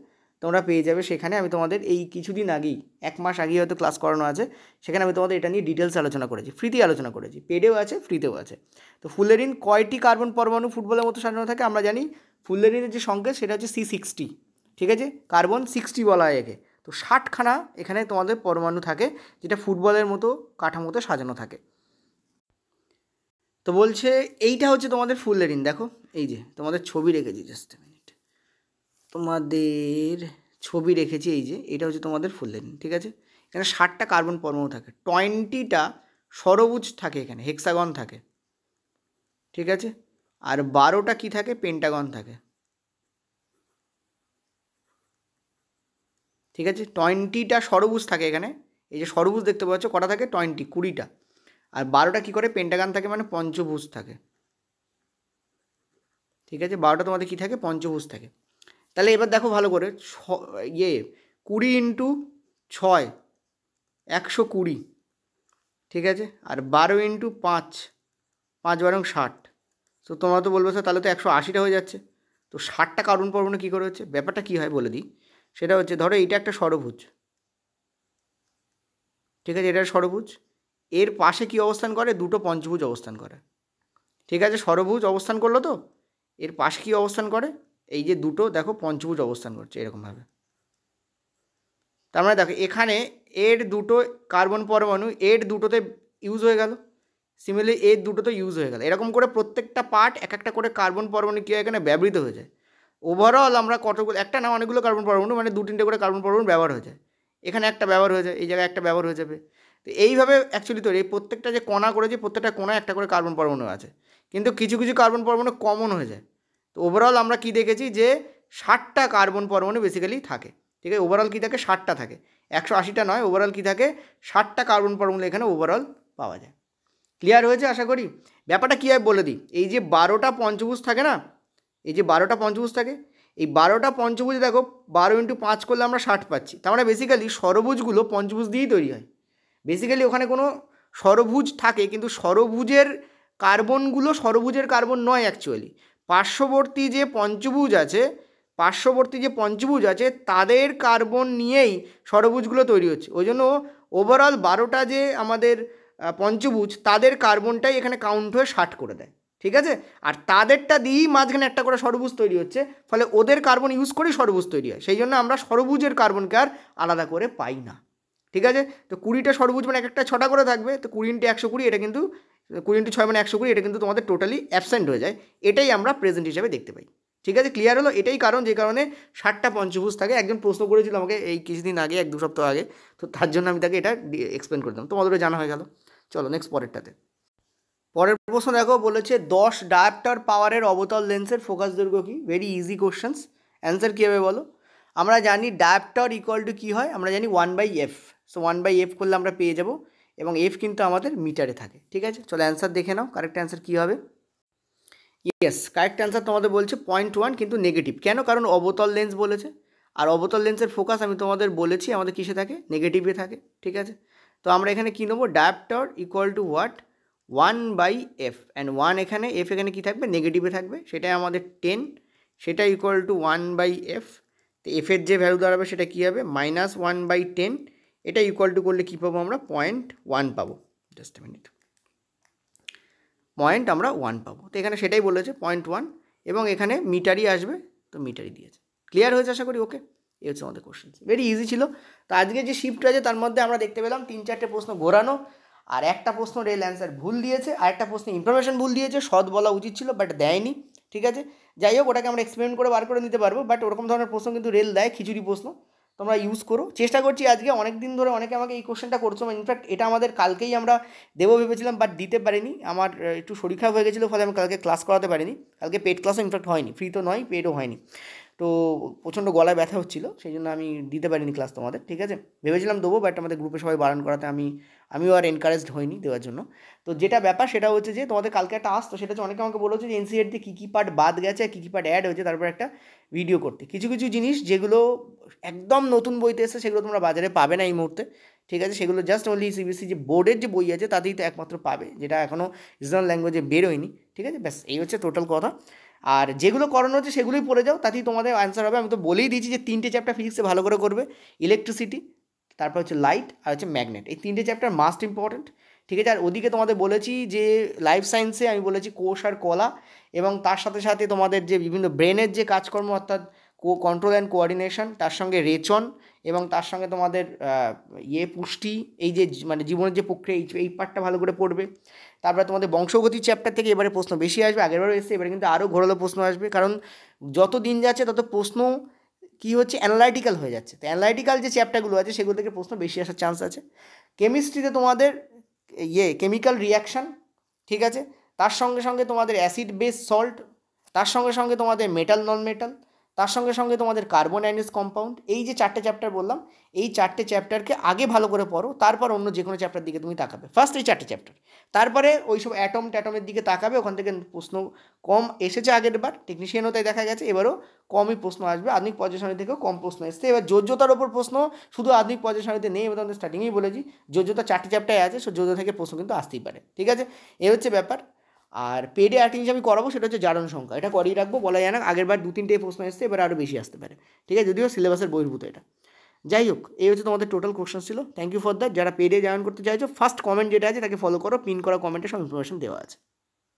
তোমরা পেয়ে যাবে। সেখানে আমি তোমাদের এই কিছুদিন আগেই, 1 মাস আগেই হয়তো ক্লাস করানো আছে, সেখানে আমি তোমাদের এটা নিয়ে ডিটেলস আলোচনা করেছি, ফ্রিতেই আলোচনা করেছি, পেডেও আছে ফ্রিতেও আছে। তো ফুললেরিন কয়টি কার্বন পরমাণু ফুটবলের মতো সাজানো থাকে? আমরা জানি ফুললেরিনের যে সংকেত সেটা হচ্ছে C60, ঠিক আছে, কার্বন 60 বলা হয় একে। তো 60খানা এখানে তোমাদের পরমাণু থাকে, যেটা ফুটবলের মতো কাঠামোতে সাজানো থাকে। তো বলছে এইটা হচ্ছে তোমাদের ফুললেরিন, দেখো এই যে তোমাদের ছবি রেখেছি, জাস্ট মিনিট, তোমাদের ছবি রেখেছি, এই যে এটা হচ্ছে তোমাদের ফুললেরিন, ঠিক আছে। এখানে 60টা কার্বন পরমাণু থাকে, 20টা ষড়ভুজ থাকে, এখানে হেক্সাগন থাকে, ঠিক আছে, আর 12টা কী থাকে, পেন্টাগন থাকে, ঠিক আছে। 20টা ষড়ভুজ থাকে এখানে, এই যে ষড়ভুজ দেখতে পাচ্ছ কটা থাকে, 20টা, আর 12টা কী করে, পেন্টাগান থাকে, মানে পঞ্চভুজ থাকে, ঠিক আছে। 12টা তোমাদের কী থাকে, পঞ্চভুজ থাকে। তাহলে এবার দেখো ভালো করে, 20 × 6 120, ঠিক আছে, আর 12 ইন্টু 5, 5 12 60। তো তোমরা তো বলবে স্যার তাহলে তো 180টা হয়ে যাচ্ছে। তো 60টা কার্বন পরমাণু কী করে হচ্ছে, ব্যাপারটা কী হয় বলে দিই। সেটা হচ্ছে ধরো এইটা একটা ষড়ভুজ, ঠিক আছে, এটা ষড়ভুজ, এর পাশে কী অবস্থান করে, দুটো পঞ্চভুজ অবস্থান করে। ঠিক আছে, ষড়ভুজ অবস্থান করলো, তো এর পাশে কী অবস্থান করে, এই যে দুটো দেখো পঞ্চভুজ অবস্থান করছে এরকমভাবে। তার মানে দেখো এখানে এর দুটো কার্বন পরমাণু এর দুটোতে ইউজ হয়ে গেল, সিমিলারলি এর দুটোতে ইউজ হয়ে গেল। এরকম করে প্রত্যেকটা পার্ট এক একটা করে কার্বন পরমাণু কী হয় এখানে ব্যবহৃত হয়ে যায়। ওভারঅল আমরা কতগুলো, একটা না অনেকগুলো কার্বন পরমাণু, মানে 2-3টে করে কার্বন পরমাণু ব্যবহার হয়ে যায়। এখানে একটা ব্যবহার হয়ে যায়, এই জায়গায় একটা ব্যবহার হয়ে যাবে। তো এইভাবে অ্যাকচুয়ালি তৈরি, এই প্রত্যেকটা যে কণা করেছে প্রত্যেকটা কোণায় একটা করে কার্বন পরমাণু আছে, কিন্তু কিছু কিছু কার্বন পরমাণু কমন হয়ে যায়। তো ওভারঅল আমরা কি দেখেছি যে 60টা কার্বন পরমাণু বেসিক্যালি থাকে। ঠিক আছে, ওভারঅল কী থাকে, 60টা থাকে, 180টা নয়, ওভারঅল কী থাকে, 60টা কার্বন পরমাণু এখানে ওভারঅল পাওয়া যায়। ক্লিয়ার হয়েছে আশা করি। ব্যাপারটা কী হয় বলে দিই, এই যে 12টা পঞ্চভুজ থাকে না, এই যে 12টা পঞ্চভুজ থাকে, এই 12টা পঞ্চভুজ দেখো 12 ইন্টু 5 করলে আমরা 60 পাচ্ছি। তার মানে বেসিক্যালি ষড়ভুজগুলো পঞ্চভুজ দিয়েই তৈরি হয়। বেসিক্যালি ওখানে কোনো ষড়ভুজ থাকে, কিন্তু ষড়ভুজের কার্বনগুলো ষড়ভুজের কার্বন নয় অ্যাকচুয়ালি। পার্শ্ববর্তী যে পঞ্চভুজ আছে তাদের কার্বন নিয়েই ষড়ভুজগুলো তৈরি হচ্ছে। ওই জন্য ওভারঅল 12টা যে আমাদের পঞ্চভুজ তাদের কার্বনটাই এখানে কাউন্ট হয়ে 60 করে দেয়। ঠিক আছে, আর তাদেরটা দিয়েই মাঝখানে একটা করে ষড়ভুজ তৈরি হচ্ছে, ফলে ওদের কার্বন ইউজ করেই ষড়ভুজ তৈরি হয়। সেই জন্য আমরা ষড়ভুজের কার্বনকে আর আলাদা করে পাই না। ঠিক আছে, তো 20টা ষড়ভুজ মানে এক একটা 6টা করে থাকবে, তো 20 ইন্টু 120, এটা কিন্তু 20 ইন্টু 6 মানে 120, এটা কিন্তু তোমাদের টোটালি অ্যাবসেন্ট হয়ে যায়। এটাই আমরা প্রেজেন্ট হিসাবে দেখতে পাই। ঠিক আছে, ক্লিয়ার হলো। এটাই কারণ যে কারণে 60টা পঞ্চভুজ থাকে। একজন প্রশ্ন করেছিল আমাকে এই কিছুদিন আগে, 1-2 সপ্তাহ আগে, তো তার জন্য আমি তাকে এটা এক্সপ্লেন করে দিলাম, তোমাদেরও জানা হয়ে গেল। চলো নেক্সট পরেরটাতে। পরের প্রশ্ন দেখো, বলেছে 10 ডায়োপ্টার পাওয়ারের অবতল লেন্সের ফোকাস দৈর্ঘ্য কী। Very easy questions. অ্যান্সার কী হবে বলো। আমরা জানি ডায়োপ্টার ইকুয়াল টু কী হয়, আমরা জানি 1/f। সো 1/f করলে আমরা পেয়ে যাব, এবং এফ কিন্তু আমাদের মিটারে থাকে। ঠিক আছে, চলো অ্যান্সার দেখে নাও, কারেক্ট অ্যান্সার কী হবে। ইয়েস, কারেক্ট অ্যান্সার তোমাদের বলছে 0.1, কিন্তু নেগেটিভ কেন, কারণ অবতল লেন্স বলেছে, আর অবতল লেন্সের ফোকাস আমি তোমাদের বলেছি আমাদের কিসে থাকে, নেগেটিভে থাকে। ঠিক আছে, তো আমরা এখানে কী নেবো, dioptre equal to what, 1/f, and 1 এখানে, এফ এখানে কী থাকবে, নেগেটিভে থাকবে, সেটাই আমাদের 10, সেটা ইকুয়াল টু 1/f। তো এফের যে ভ্যালু দাঁড়াবে সেটা কী হবে, -1/10। এটা ইকুয়াল টু করলে কী পাবো আমরা, 0.1 পাবো। জাস্ট মিনিট, পয়েন্ট আমরা 1 পাবো। তো এখানে সেটাই বলেছে 0.1, এবং এখানে মিটারই আসবে, তো মিটারই দিয়েছে। ক্লিয়ার হয়েছে আশা করি। ওকে, এই হচ্ছে আমাদের কোশ্চেন, ভেরি ইজি ছিল। তো আজকে যে শিফট আছে তার মধ্যে আমরা দেখতে পেলাম 3-4টে প্রশ্ন ঘোরানো, আর একটা প্রশ্ন রেল অ্যান্সার ভুল দিয়েছে, আর একটা প্রশ্ন ইনফরমেশন ভুল দিয়েছে, সৎ বলা উচিত ছিল বাট দেয়নি। ঠিক আছে, যাই হোক, ওটাকে আমরা এক্সপেরিমেন্ট করে বার করে নিতে পারবো, বাট ওরকম ধরনের প্রশ্ন কিন্তু রেল দেয়, খিচুড়ি প্রশ্ন, তোমরা ইউজ করো। চেষ্টা করছি আজকে, অনেক দিন ধরে অনেকে আমাকে এই কোশ্চেনটা করছো, ইনফ্যাক্ট এটা আমাদের কালকেই আমরা দেবো ভেবেছিলাম, বাট দিতে পারিনি, আমার একটু শরীর খারাপ হয়ে গেছিলো, ফলে আমি কালকে ক্লাস করাতে পারিনি। কালকে পেড ক্লাসও ইনফ্যাক্ট হয়নি, ফ্রি তো নয়, পেডও হয়নি, তো প্রচণ্ড গলায় ব্যথা হচ্ছিলো, সেই জন্য আমি দিতে পারিনি ক্লাস তোমাদের। ঠিক আছে, ভেবেছিলাম দেবো, বাট আমাদের গ্রুপে সবাই বারণ করাতে আমিও আর এনকারেজড হইনি দেওয়ার জন্য। তো যেটা ব্যাপার সেটা হচ্ছে যে তোমাদের কালকে একটা আসতো, সেটা হচ্ছে অনেকে আমাকে বলেছে যে এনসিইআরটি কী কী পার্ট বাদ গেছে আর কী কী পার্ট অ্যাড হয়েছে, তারপর একটা ভিডিও করতে। কিছু কিছু জিনিস যেগুলো একদম নতুন বইতে এসেছে সেগুলো তোমরা বাজারে পাবে না এই মুহূর্তে। ঠিক আছে, সেগুলো জাস্ট অনলি সিবিএসসি যে বোর্ডের যে বই আছে তাতেই তো একমাত্র পাবে, যেটা এখনও রিজনাল ল্যাঙ্গুয়েজে বেরোয়নি। ঠিক আছে, ব্যাস এই হচ্ছে টোটাল কথা। আর যেগুলো করানো হচ্ছে সেগুলোই পড়ে যাও, তাতেই তোমাদের অ্যান্সার হবে। আমি তো বলেই দিয়েছি যে 3টে চ্যাপ্টার ফিজিক্সে ভালো করে করবে, ইলেকট্রিসিটি, তারপর হচ্ছে লাইট, আর হচ্ছে ম্যাগনেট, এই 3টে চ্যাপ্টার মাস্ট ইম্পর্টেন্ট। ঠিক আছে, আর ওদিকে তোমাদের বলেছি যে লাইফ সায়েন্সে আমি বলেছি কোষ আর কলা, এবং তার সাথে সাথে তোমাদের যে বিভিন্ন ব্রেনের যে কাজকর্ম, অর্থাৎ কন্ট্রোল অ্যান্ড কোঅর্ডিনেশন, তার সঙ্গে রেচন, এবং তার সঙ্গে তোমাদের পুষ্টি, এই যে মানে জীবনের যে প্রক্রিয়া, এই পার্টটা ভালো করে পড়বে। তারপরে তোমাদের বংশগতির চ্যাপ্টার থেকে এবারে প্রশ্ন বেশি আসবে, আগেরবারও এসেছে, এবারে কিন্তু আরও ঘোরালো প্রশ্ন আসবে, কারণ যত দিন যাচ্ছে তত প্রশ্ন কী হচ্ছে, অ্যানালাইটিক্যাল হয়ে যাচ্ছে। তো অ্যানালাইটিক্যাল যে চ্যাপ্টারগুলো আছে সেগুলো থেকে প্রশ্ন বেশি আসার চান্স আছে। কেমিস্ট্রিতে তোমাদের কেমিক্যাল রিয়াকশান, ঠিক আছে, তার সঙ্গে সঙ্গে তোমাদের অ্যাসিড বেস সল্ট, তার সঙ্গে সঙ্গে তোমাদের মেটাল নন মেটাল, তার সঙ্গে সঙ্গে তোমাদের কার্বন অ্যানিস কম্পাউন্ড, এই যে 4টে চ্যাপ্টার বললাম, এই 4টে চ্যাপ্টারকে আগে ভালো করে পড়ো, তারপর অন্য যে কোনো চ্যাপ্টার দিকে তুমি তাকাবে। ফার্স্ট এই 4টে চ্যাপ্টার, তারপরে ওই সব অ্যাটম ট্যাটমের দিকে তাকাবে, ওখান থেকে প্রশ্ন কম এসেছে আগের বার, টেকনিশিয়ানও তাই দেখা গেছে, এবারও কমই প্রশ্ন আসবে, আধুনিক পর্যায় থেকেও কম প্রশ্ন এসছে। এবার যোজ্যতার ওপর প্রশ্ন শুধু আধুনিক পর্যায় সারণীতে নেই, এবার তোমাদের স্টার্টিংয়েই বলেছি যোজ্যতা 4টে চ্যাপ্টারে আছে, সো যোজ্যতা থেকে প্রশ্ন কিন্তু আসতেই পারে, ঠিক আছে, এই হচ্ছে ব্যাপার। আর পেডে আরেকটা জিনিস আমি করাবো, সেটা হচ্ছে জারণ সংখ্যা, এটা করেই রাখবো, বলা যায় না, আগের বার 2-3টে প্রশ্ন এসছে, এবার আরও বেশি আসতে পারে, ঠিক আছে, যদিও সিলেবাসের বহির্ভূত এটা। যাই হোক, এই হচ্ছে তোমাদের টোটাল কোশ্চেন ছিল। Thank you for that. যারা পেডে জয়েন করতে চাইছো, ফার্স্ট কমেন্ট যেটা আছে তাকে ফলো করো, পিন করা কমেন্টে সব ইনফরমেশন দেওয়া আছে।